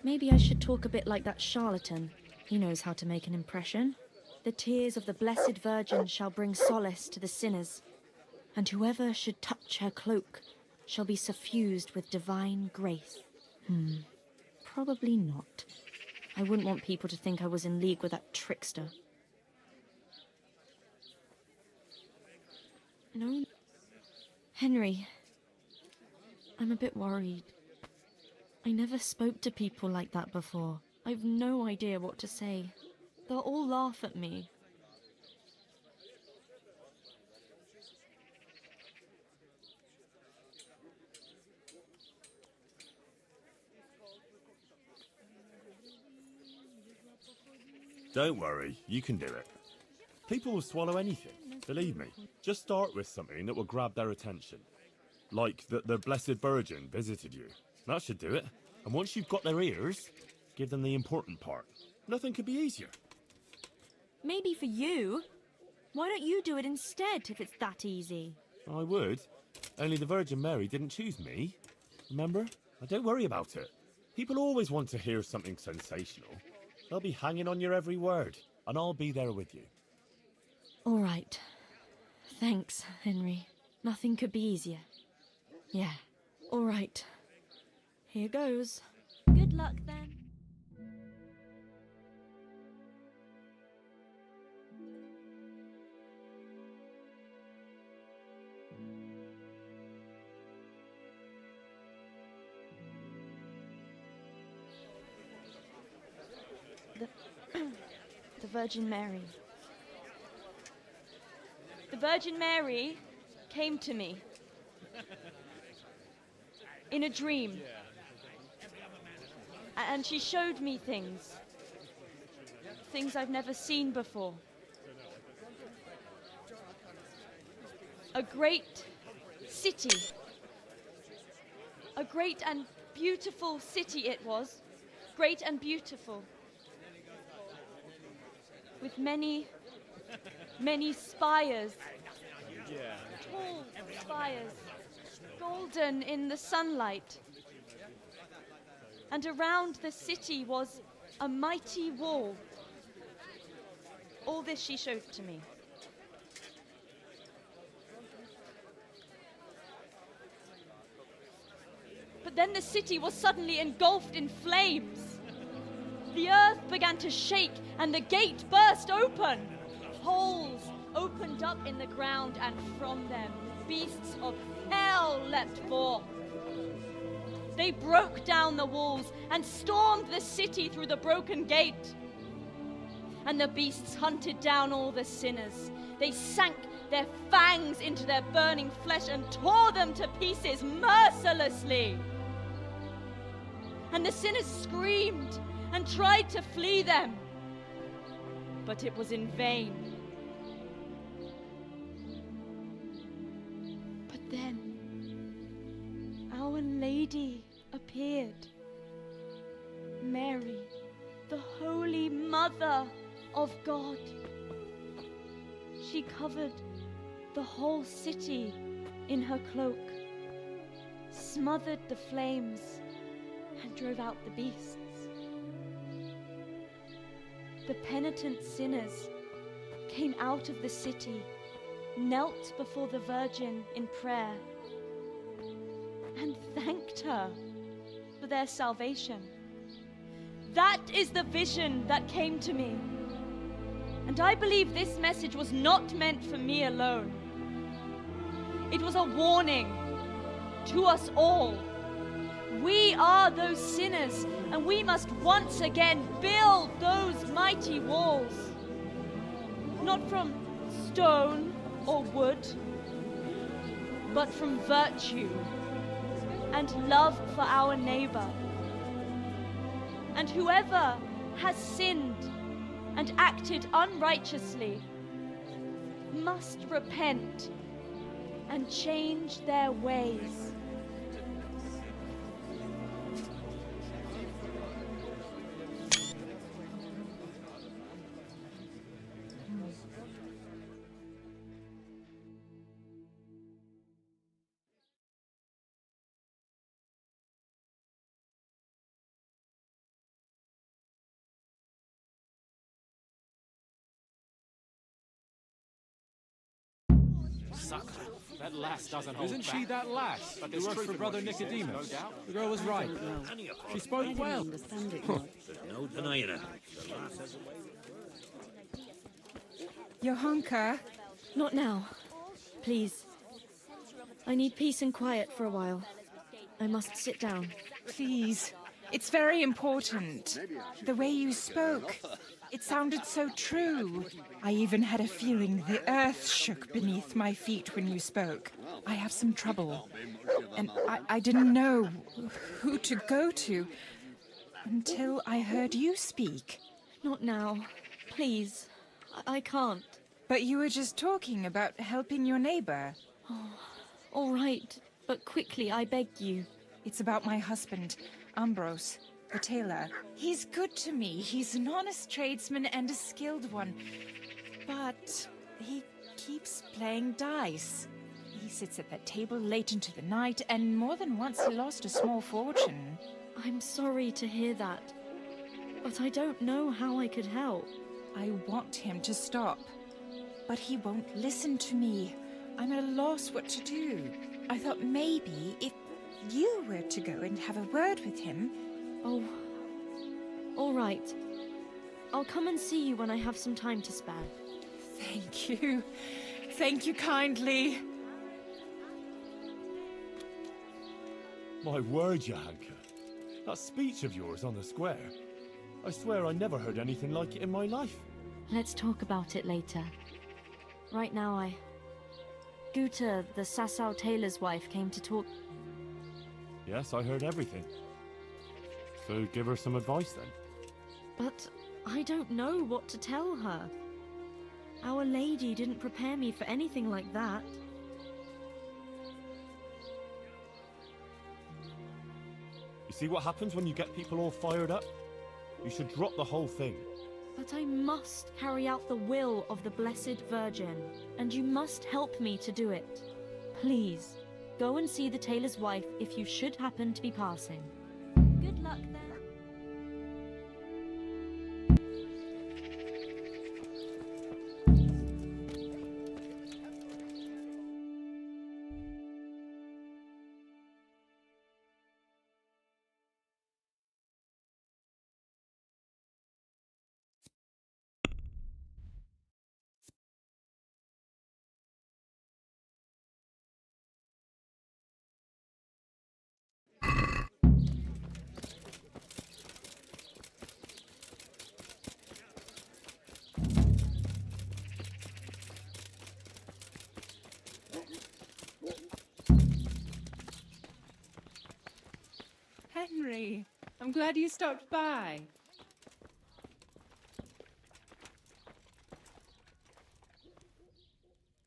Maybe I should talk a bit like that charlatan. He knows how to make an impression. The tears of the Blessed Virgin shall bring solace to the sinners, and whoever should touch her cloak shall be suffused with divine grace. Probably not. I wouldn't want people to think I was in league with that trickster. No. Henry, I'm a bit worried. I never spoke to people like that before. I've no idea what to say. They'll all laugh at me. Don't worry, you can do it. People will swallow anything, believe me. Just start with something that will grab their attention. Like that the Blessed Virgin visited you. That should do it. And once you've got their ears, give them the important part. Nothing could be easier. Maybe for you. Why don't you do it instead if it's that easy? I would. Only the Virgin Mary didn't choose me. Remember? Don't worry about it. People always want to hear something sensational. They'll be hanging on your every word, and I'll be there with you. All right. Thanks, Henry. Nothing could be easier. Yeah. All right. Here goes. Good luck, then. The Virgin Mary. The Virgin Mary came to me in a dream. And she showed me things. Things I've never seen before. A great city. A great and beautiful city it was. Great and beautiful. With many, many spires. Tall spires. Golden in the sunlight. And around the city was a mighty wall. All this she showed to me. But then the city was suddenly engulfed in flames. The earth began to shake and the gate burst open. Holes opened up in the ground and from them beasts of hell leapt forth. They broke down the walls and stormed the city through the broken gate. and the beasts hunted down all the sinners. They sank their fangs into their burning flesh and tore them to pieces mercilessly. And the sinners screamed and tried to flee them, but it was in vain. But then, Our Lady appeared. Mary, the Holy Mother of God. She covered the whole city in her cloak, smothered the flames, and drove out the beasts. The penitent sinners came out of the city, knelt before the Virgin in prayer, and thanked her for their salvation. That is the vision that came to me. And I believe this message was not meant for me alone. It was a warning to us all. We are those sinners, and we must once again build those mighty walls. Not from stone or wood, but from virtue and love for our neighbor. And whoever has sinned and acted unrighteously must repent and change their ways. That lass doesn't hold Isn't back. she that lass But who there's worked truth for in Brother what she says, Nicodemus? no doubt. The girl was right. She spoke well. No denying her. The lass has a way. Johanka? Not now. Please. I need peace and quiet for a while. I must sit down. Please. It's very important. The way you spoke. It sounded so true. I even had a feeling the earth shook beneath my feet when you spoke. I have some trouble. And I didn't know who to go to until I heard you speak. Not now. Please. I can't. But you were just talking about helping your neighbor. Oh, all right. But quickly, I beg you. It's about my husband, Ambrose, the tailor. He's good to me. He's an honest tradesman and a skilled one. But he keeps playing dice. He sits at that table late into the night, and more than once he lost a small fortune. I'm sorry to hear that. But I don't know how I could help. I want him to stop. But he won't listen to me. I'm at a loss what to do. I thought maybe if you were to go and have a word with him... Oh, all right. I'll come and see you when I have some time to spare. Thank you. Thank you kindly. My word, Johanka. That speech of yours on the square. I swear I never heard anything like it in my life. Let's talk about it later. Right now, Guta, the Sasau tailor's wife, came to talk. Yes, I heard everything. So give her some advice then. But I don't know what to tell her. Our Lady didn't prepare me for anything like that. You see what happens when you get people all fired up? You should drop the whole thing. But I must carry out the will of the Blessed Virgin, and you must help me to do it. Please, go and see the tailor's wife if you should happen to be passing. Good luck there. Henry. I'm glad you stopped by.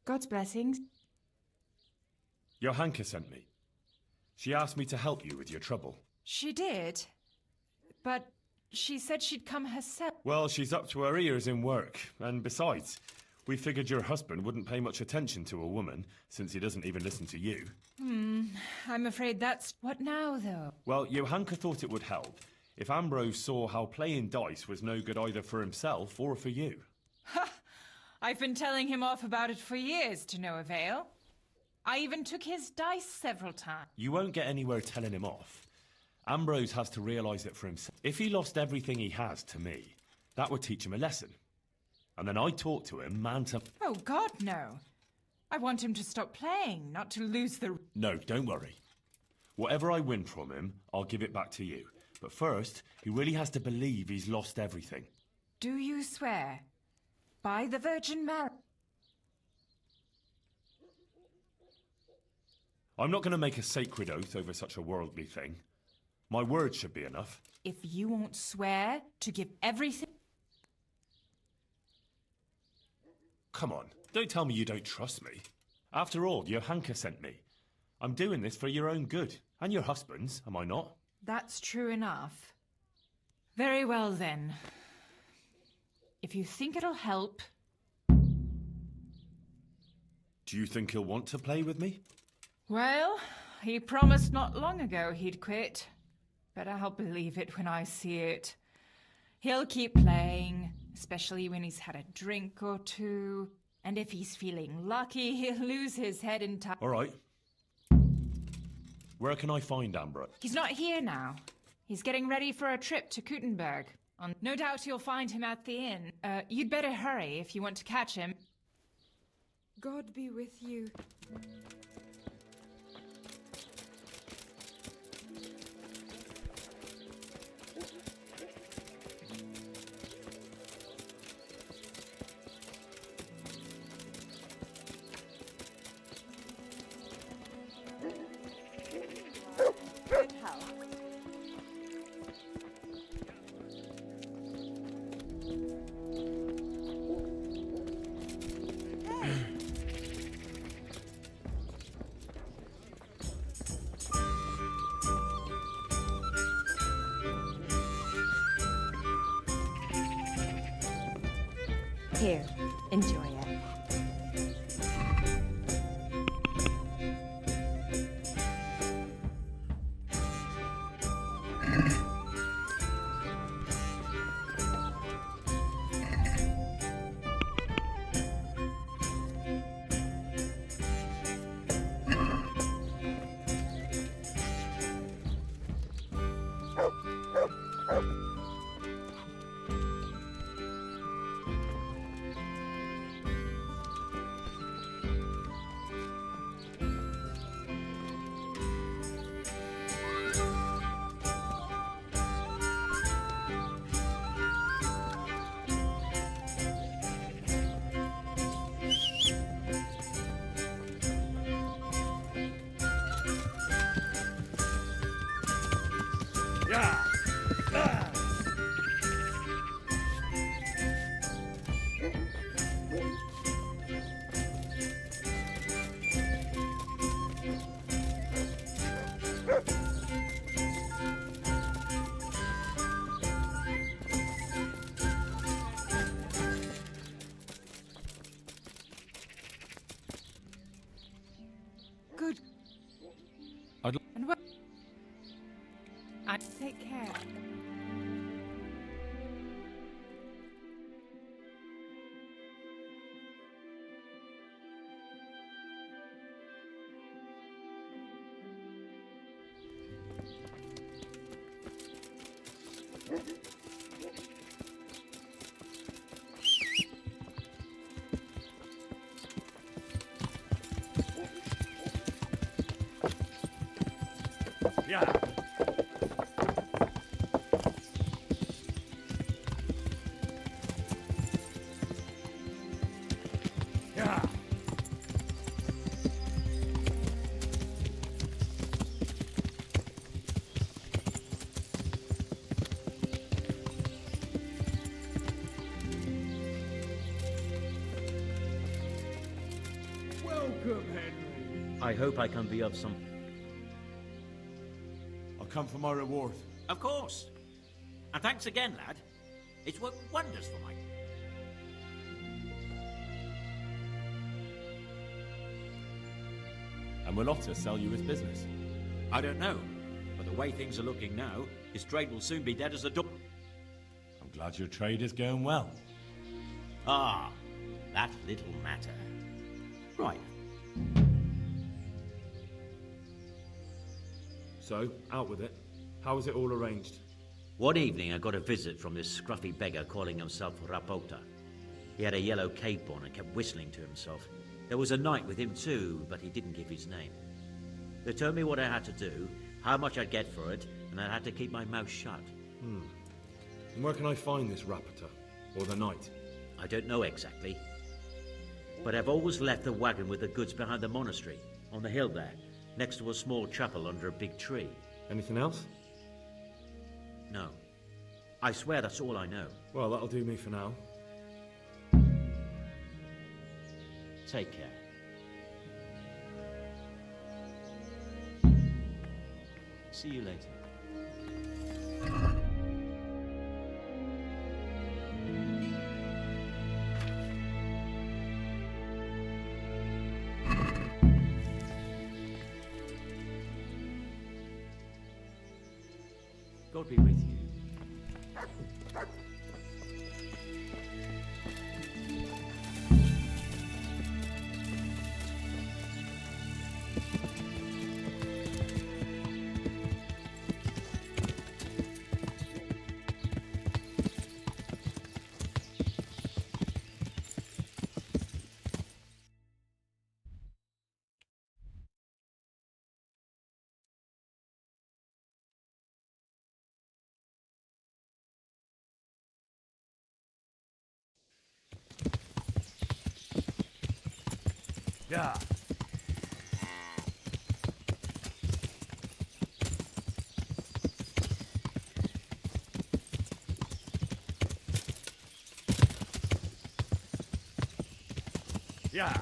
God's blessings. Johanka sent me. She asked me to help you with your trouble. She did, but she said she'd come herself. Well, she's up to her ears in work, and besides, we figured your husband wouldn't pay much attention to a woman, since he doesn't even listen to you. I'm afraid that's... What now, though? Well, Johanka thought it would help if Ambrose saw how playing dice was no good either for himself or for you. Ha! I've been telling him off about it for years to no avail. I even took his dice several times. You won't get anywhere telling him off. Ambrose has to realise it for himself. If he lost everything he has to me, that would teach him a lesson. And then I talk to him, man to... Oh, God, no. I want him to stop playing, not to lose the... No, don't worry. Whatever I win from him, I'll give it back to you. But first, he really has to believe he's lost everything. Do you swear? By the Virgin Mary? I'm not going to make a sacred oath over such a worldly thing. My word should be enough. If you won't swear to give everything... Come on, don't tell me you don't trust me. After all, Johanka sent me. I'm doing this for your own good, and your husband's, am I not? That's true enough. Very well, then. If you think it'll help... Do you think he'll want to play with me? Well, he promised not long ago he'd quit. But I'll believe it when I see it. He'll keep playing, especially when he's had a drink or two. And if he's feeling lucky, he'll lose his head entirely. All right. Where can I find Ambrose? He's not here now. He's getting ready for a trip to Kuttenberg. No doubt you'll find him at the inn. You'd better hurry if you want to catch him. God be with you. Good health. Here, enjoy it. Good. I'd... And what? I take care. Yeah. Yeah. Welcome, Henry. I hope I can be of some... I'll come for my reward. Of course. And thanks again, lad. It's worked wonders for my... And will Otter sell you his business? I don't know. But the way things are looking now, his trade will soon be dead as a duck. I'm glad your trade is going well. Ah, that little matter. Right. So, out with it. How was it all arranged? One evening I got a visit from this scruffy beggar calling himself Rapota. He had a yellow cape on and kept whistling to himself. There was a knight with him too, but he didn't give his name. They told me what I had to do, how much I'd get for it, and I had to keep my mouth shut. And where can I find this Rapota? Or the knight? I don't know exactly. But I've always left the wagon with the goods behind the monastery, on the hill there, next to a small chapel under a big tree. Anything else? No. I swear that's all I know. Well, that'll do me for now. Take care. See you later. God be with you. Yeah. Yeah.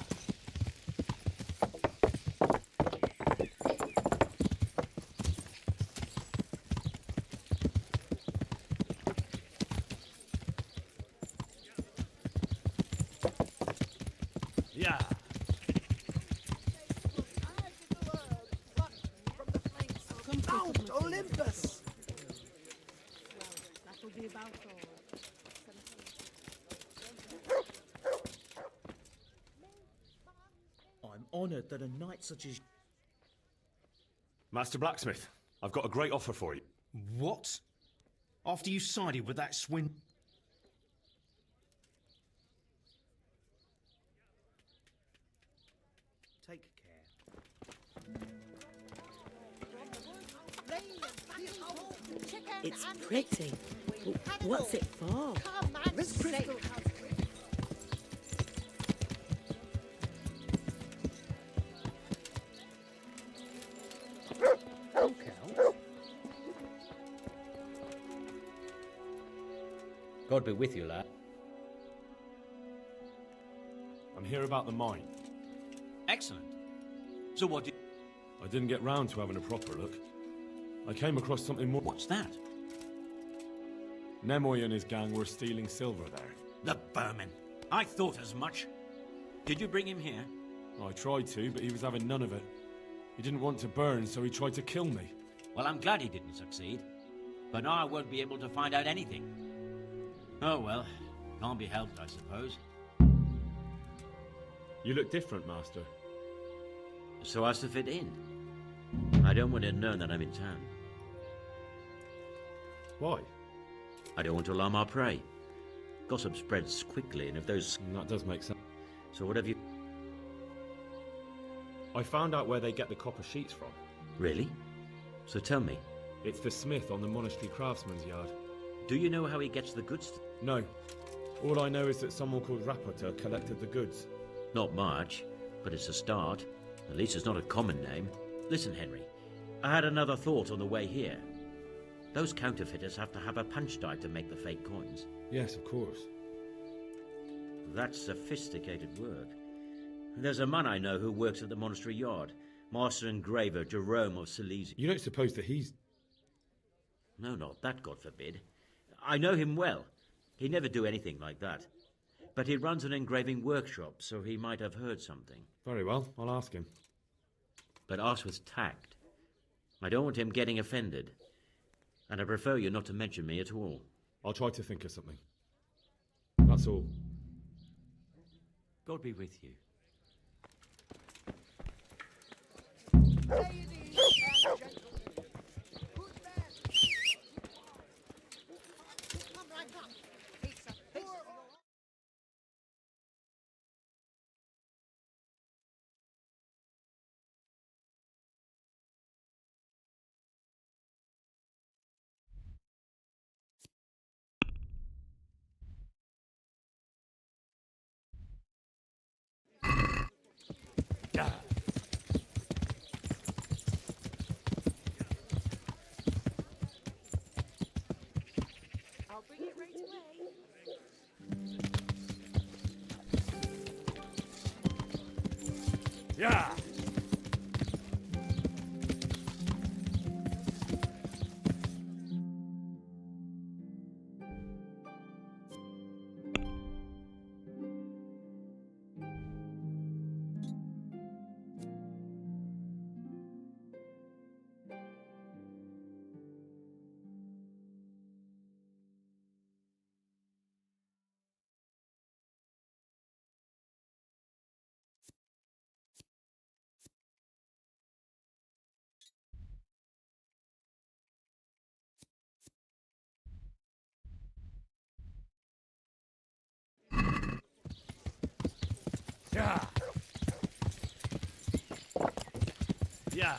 Yeah. Mount Olympus! That'll be about all. I'm honoured that a knight such as... Master Blacksmith, I've got a great offer for you. What? After you sided with that swin... Take care. It's pretty. What's it for? This crystal. God be with you, lad. I'm here about the mine. Excellent. So what did... I didn't get round to having a proper look. I came across something more. What's that? Nemoy and his gang were stealing silver there. The vermin. I thought as much. Did you bring him here? I tried to, but he was having none of it. He didn't want to burn, so he tried to kill me. Well, I'm glad he didn't succeed. But now I won't be able to find out anything. Oh well, can't be helped, I suppose. You look different, Master. So as to fit in. I don't want it known that I'm in town. Why? I don't want to alarm our prey. Gossip spreads quickly, and if those... That does make sense. So what have you... I found out where they get the copper sheets from. Really? So tell me. It's the smith on the monastery craftsman's yard. Do you know how he gets the goods? No. All I know is that someone called Rapota collected the goods. Not much, but it's a start. At least it's not a common name. Listen, Henry. I had another thought on the way here. Those counterfeiters have to have a punch die to make the fake coins. Yes, of course. That's sophisticated work. There's a man I know who works at the monastery yard. Master engraver Jerome of Silesia. You don't suppose that he's... No, not that, God forbid. I know him well. He'd never do anything like that. But he runs an engraving workshop, so he might have heard something. Very well, I'll ask him. But ask with tact. I don't want him getting offended. And I prefer you not to mention me at all. I'll try to think of something. That's all. God be with you. Ladies and gentlemen, good men. Come right up. It's a piece of your... I'll bring it right away. Yeah! Yeah! Yeah!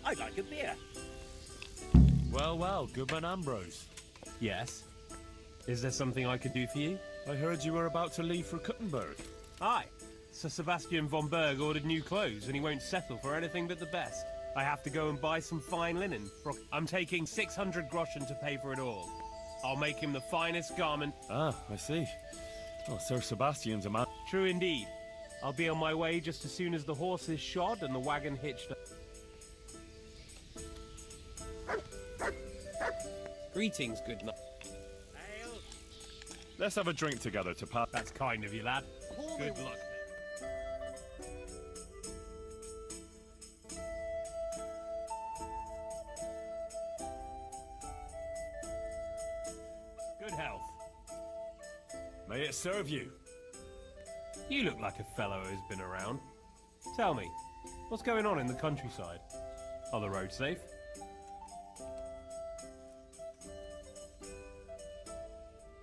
I'd like a beer. Well, well, Goodman Ambrose. Yes? Is there something I could do for you? I heard you were about to leave for Kuttenberg. Aye. Sir Sebastian von Berg ordered new clothes and he won't settle for anything but the best. I have to go and buy some fine linen. I'm taking 600 groschen to pay for it all. I'll make him the finest garment. Ah, I see. Oh, Sir Sebastian's a man. True indeed. I'll be on my way just as soon as the horse is shod and the wagon hitched up. Greetings, good night. Let's have a drink together to pass. That's kind of you, lad. Good luck. Good health. May it serve you. You look like a fellow who's been around. Tell me, what's going on in the countryside? Are the roads safe?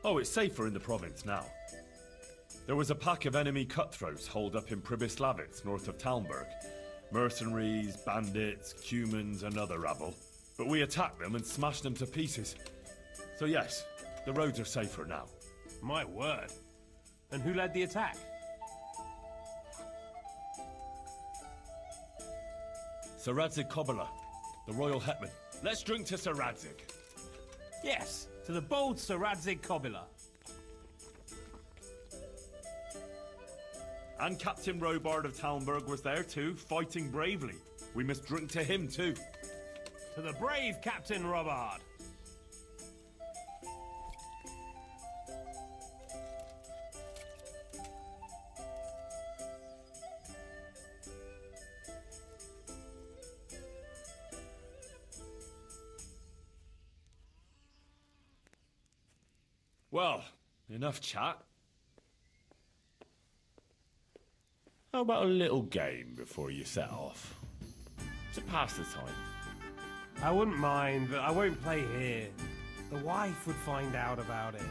Oh, it's safer in the province now. There was a pack of enemy cutthroats holed up in Pribyslavitz, north of Talmberg. Mercenaries, bandits, cumans, and other rabble. But we attacked them and smashed them to pieces. So yes, the roads are safer now. My word. And who led the attack? Sir Radzig Kobyla, the royal hetman. Let's drink to Sir Radzig. Yes, to the bold Sir Radzig Kobyla. And Captain Robard of Talmberg was there too, fighting bravely. We must drink to him too. To the brave Captain Robard. Well, enough chat. How about a little game before you set off? To pass the time. I wouldn't mind, but I won't play here. The wife would find out about it.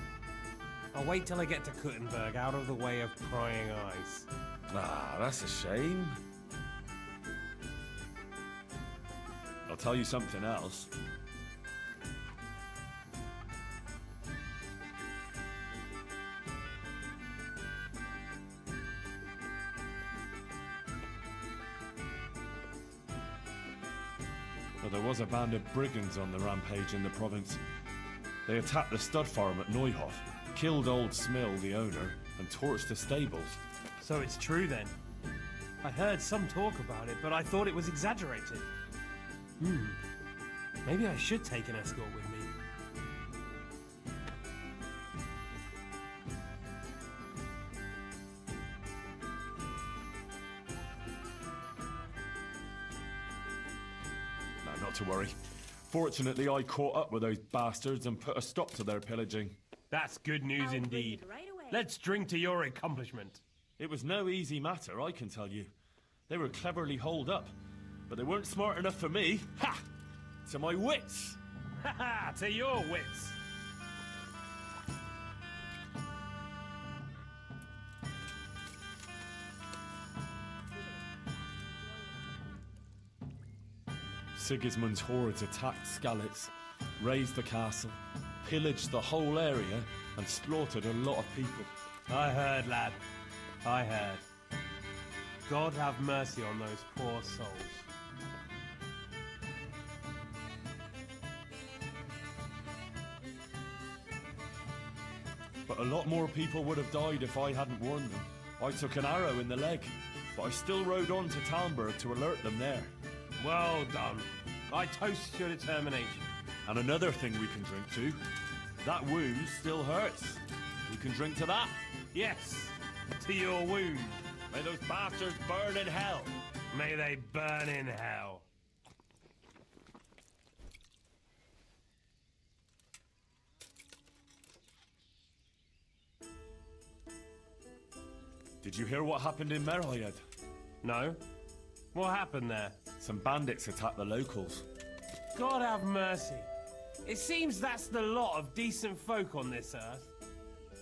I'll wait till I get to Kuttenberg, out of the way of prying eyes. Ah, that's a shame. I'll tell you something else. Well, there was a band of brigands on the rampage in the province. They attacked the stud farm at Neuhof, killed old Smill, the owner, and torched the stables. So it's true then? I heard some talk about it, but I thought it was exaggerated. Maybe I should take an escort with me. No, not to worry. Fortunately, I caught up with those bastards and put a stop to their pillaging. That's good news indeed. Let's drink to your accomplishment. It was no easy matter, I can tell you. They were cleverly holed up, but they weren't smart enough for me. Ha! To my wits! Ha ha! To your wits! Sigismund's hordes attacked Skalitz, razed the castle, pillaged the whole area, and slaughtered a lot of people. I heard, lad. I heard. God have mercy on those poor souls. But a lot more people would have died if I hadn't warned them. I took an arrow in the leg, but I still rode on to Talmberg to alert them there. Well done. I toast your determination. And another thing we can drink to, that wound still hurts. We can drink to that. Yes, to your wound. May those bastards burn in hell. May they burn in hell. Did you hear what happened in Merhoyed? No. What happened there? Some bandits attacked the locals. God have mercy. It seems that's the lot of decent folk on this earth.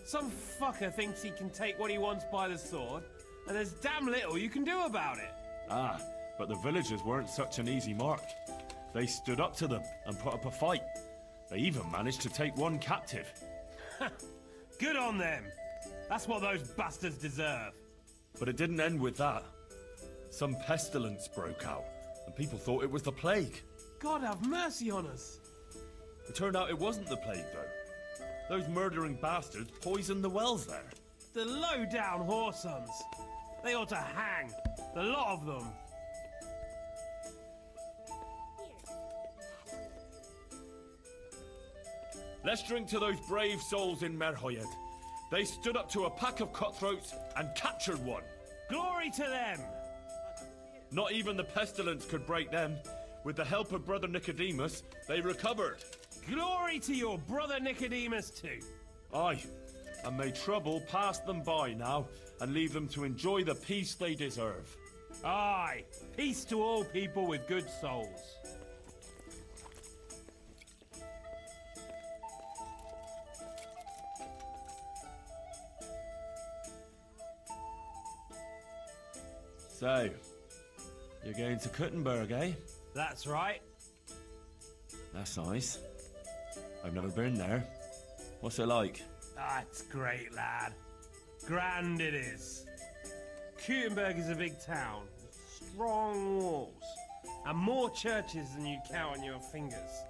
Some fucker thinks he can take what he wants by the sword, and there's damn little you can do about it. Ah, but the villagers weren't such an easy mark. They stood up to them and put up a fight. They even managed to take one captive. Good on them. That's what those bastards deserve. But it didn't end with that. Some pestilence broke out, and people thought it was the plague. God have mercy on us. It turned out it wasn't the plague, though. Those murdering bastards poisoned the wells there. The low-down whoresons. They ought to hang. The lot of them. Let's drink to those brave souls in Merhoyed. They stood up to a pack of cutthroats and captured one. Glory to them! Not even the pestilence could break them. With the help of Brother Nicodemus, they recovered. Glory to your brother Nicodemus too. Aye, and may trouble pass them by now and leave them to enjoy the peace they deserve. Aye, peace to all people with good souls. So, you're going to Kuttenberg, eh? That's right. That's nice. I've never been there. What's it like? Ah, it's great, lad. Grand it is. Kuttenberg is a big town, with strong walls, and more churches than you'd count on your fingers.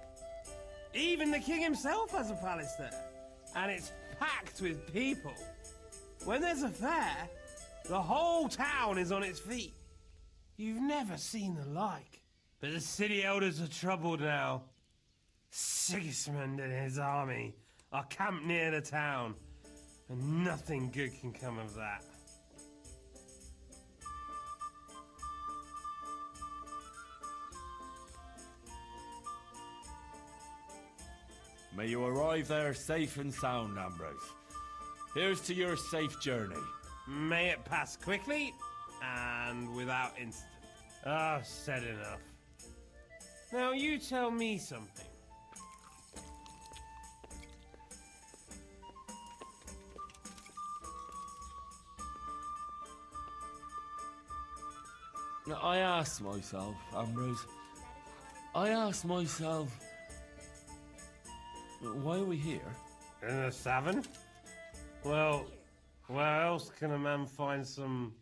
Even the king himself has a palace there, and it's packed with people. When there's a fair, the whole town is on its feet. You've never seen the like. But the city elders are troubled now. Sigismund and his army are camped near the town, and nothing good can come of that. May you arrive there safe and sound, Ambrose. Here's to your safe journey. May it pass quickly and without incident. I've said enough. Now you tell me something. I asked myself, Ambrose, why are we here? In the Savin? Well, where else can a man find some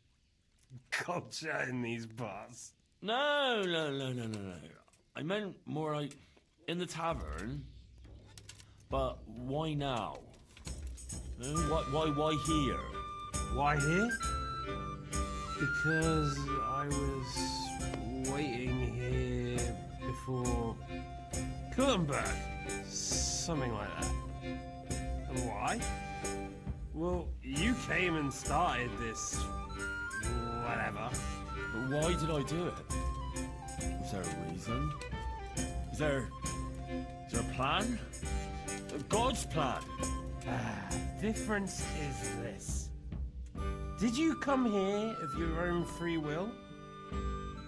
culture in these parts? No. I meant more like in the tavern. But why now? Why here? Why here? Because I was waiting here before Kulenberg. Something like that. And why? Well, you came and started this... whatever. But why did I do it? Was there a reason? Is there a plan? God's plan. Difference is this. Did you come here of your own free will?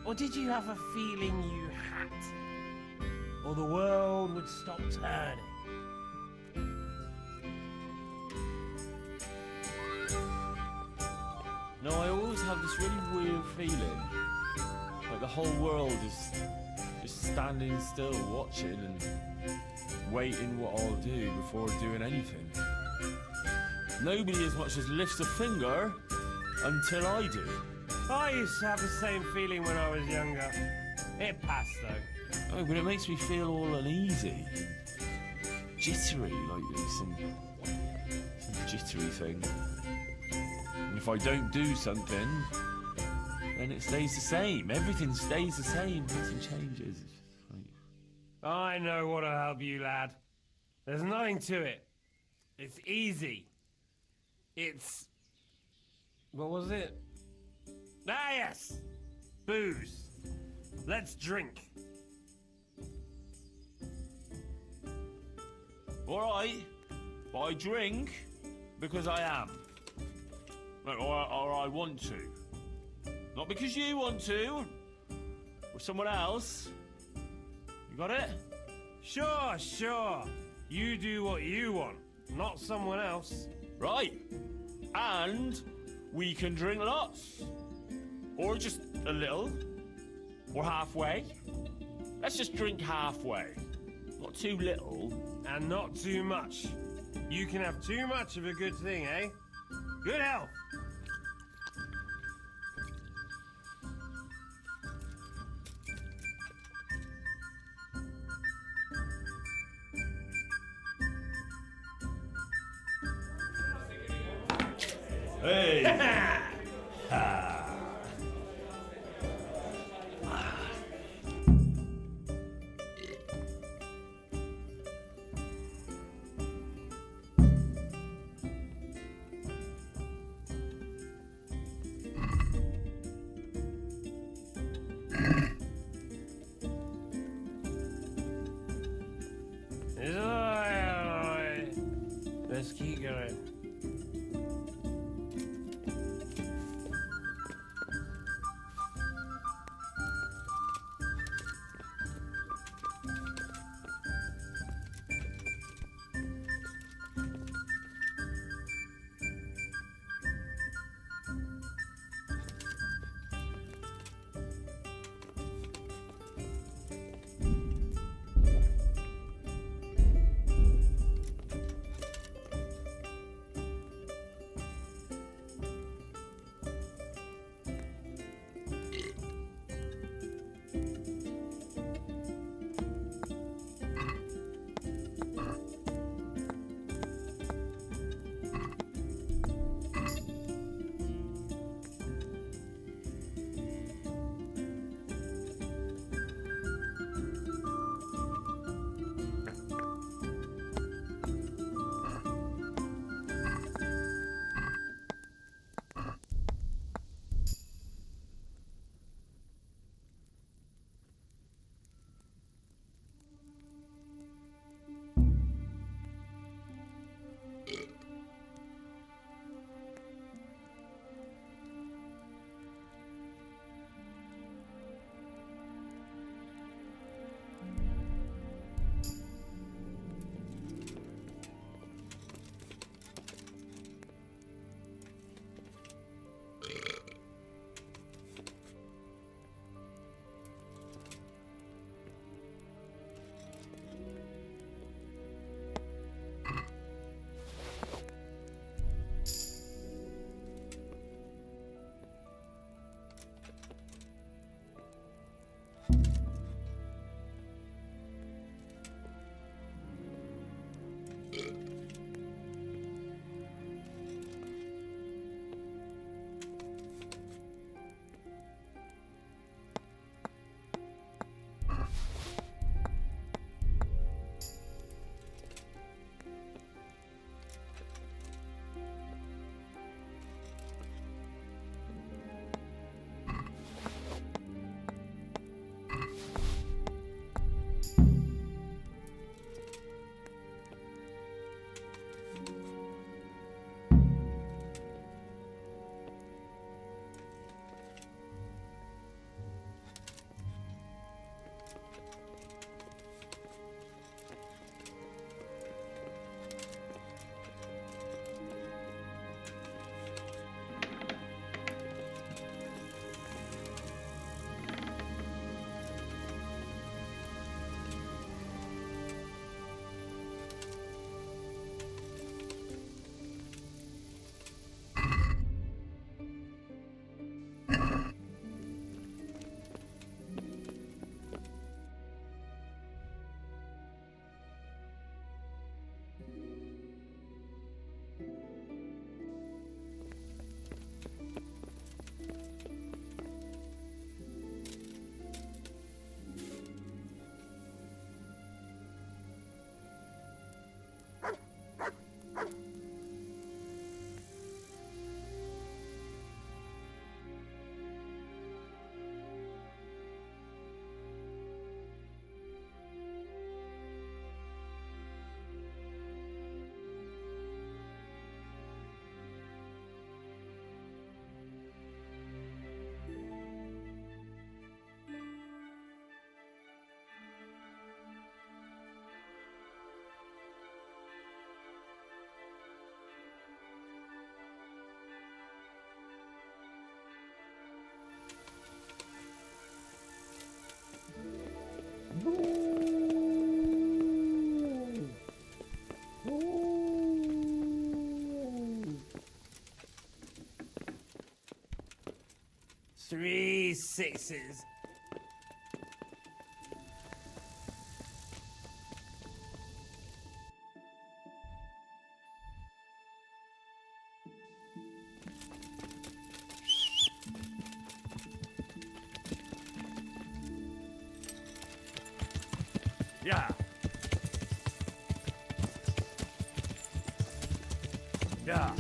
Or did you have a feeling you had to? Or the world would stop turning? No, I always have this really weird feeling. Like the whole world is just standing still, watching and waiting what I'll do before doing anything. Nobody as much as lifts a finger until I do. I used to have the same feeling when I was younger. It passed though. Oh, but it makes me feel all uneasy. Jittery, like there's some jittery thing. And if I don't do something, then it stays the same. Everything stays the same, nothing changes. I know what'll help you, lad. There's nothing to it. It's easy. It's... what was it? Ah, yes! Booze. Let's drink. Alright, but I drink because I am. Or I want to. Not because you want to, or someone else. You got it? Sure. You do what you want, not someone else. Right. And we can drink lots. Or just a little. Or halfway. Let's just drink halfway. Not too little. And not too much. You can have too much of a good thing, eh? Good health. Hey! Let's keep going. 3 6s. Yeah. Yeah.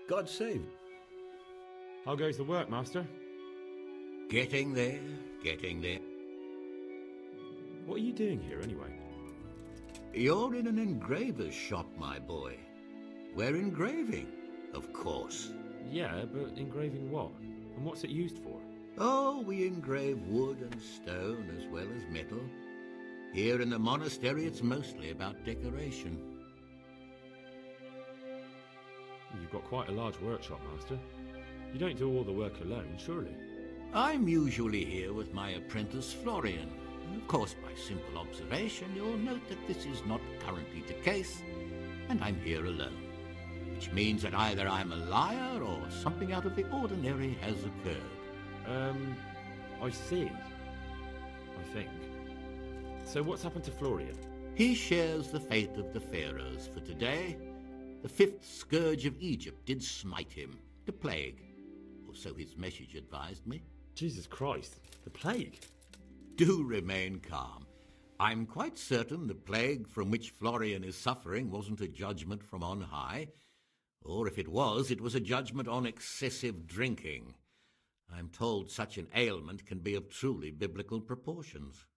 God save. How goes the work, Master? Getting there, getting there. What are you doing here, anyway? You're in an engraver's shop, my boy. We're engraving, of course. Yeah, but engraving what? And what's it used for? Oh, we engrave wood and stone as well as metal. Here in the monastery, it's mostly about decoration. You've got quite a large workshop, Master. You don't do all the work alone, surely? I'm usually here with my apprentice, Florian. And of course, by simple observation, you'll note that this is not currently the case, and I'm here alone. Which means that either I'm a liar or something out of the ordinary has occurred. I see. I think. So what's happened to Florian? He shares the fate of the pharaohs for today. The 5th scourge of Egypt did smite him, the plague, or so his message advised me. Jesus Christ, the plague? Do remain calm. I'm quite certain the plague from which Florian is suffering wasn't a judgment from on high, or if it was a judgment on excessive drinking. I'm told such an ailment can be of truly biblical proportions.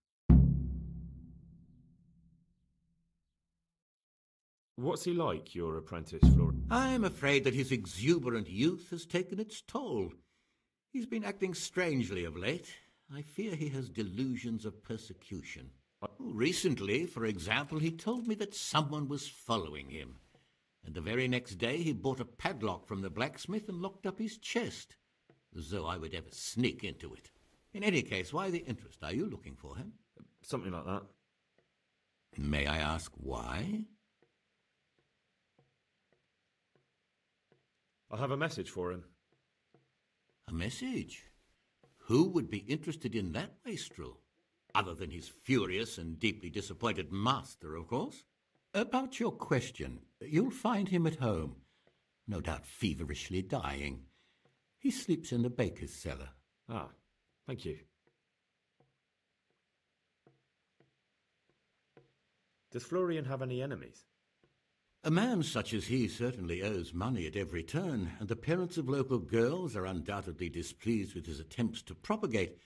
What's he like, your apprentice, Florian? I'm afraid that his exuberant youth has taken its toll. He's been acting strangely of late. I fear he has delusions of persecution. Recently, for example, he told me that someone was following him. And the very next day he bought a padlock from the blacksmith and locked up his chest. As though I would ever sneak into it. In any case, why the interest? Are you looking for him? Something like that. May I ask why? I have a message for him. A message? Who would be interested in that wastrel? Other than his furious and deeply disappointed master, of course. About your question, you'll find him at home. No doubt feverishly dying. He sleeps in the baker's cellar. Ah, thank you. Does Florian have any enemies? A man such as he certainly owes money at every turn, and the parents of local girls are undoubtedly displeased with his attempts to propagate.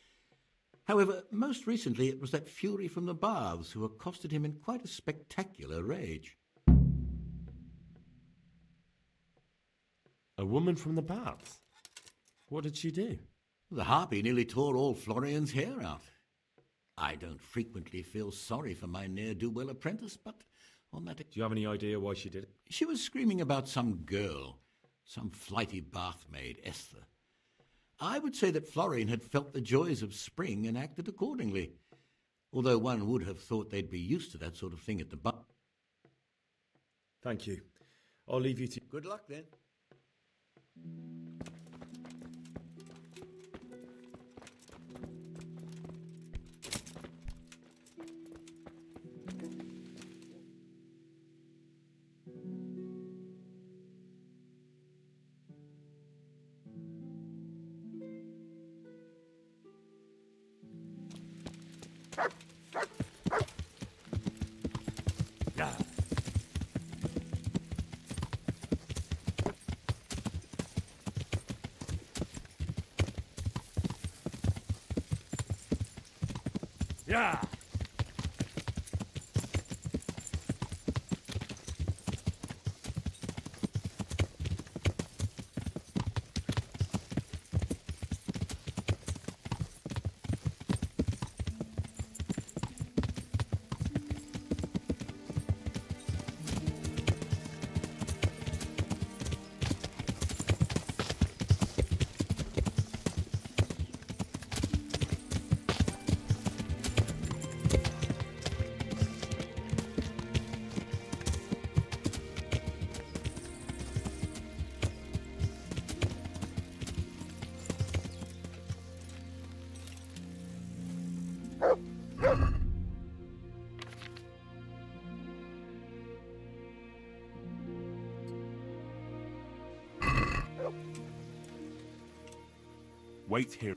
However, most recently it was that fury from the baths who accosted him in quite a spectacular rage. A woman from the baths? What did she do? The harpy nearly tore all Florian's hair out. I don't frequently feel sorry for my ne'er-do-well apprentice, but on that... Do you have any idea why she did it? She was screaming about some girl, some flighty bath-maid, Esther. I would say that Florian had felt the joys of spring and acted accordingly, although one would have thought they'd be used to that sort of thing at the bar. Thank you. I'll leave you to... Good luck, then. Yeah. Wait here.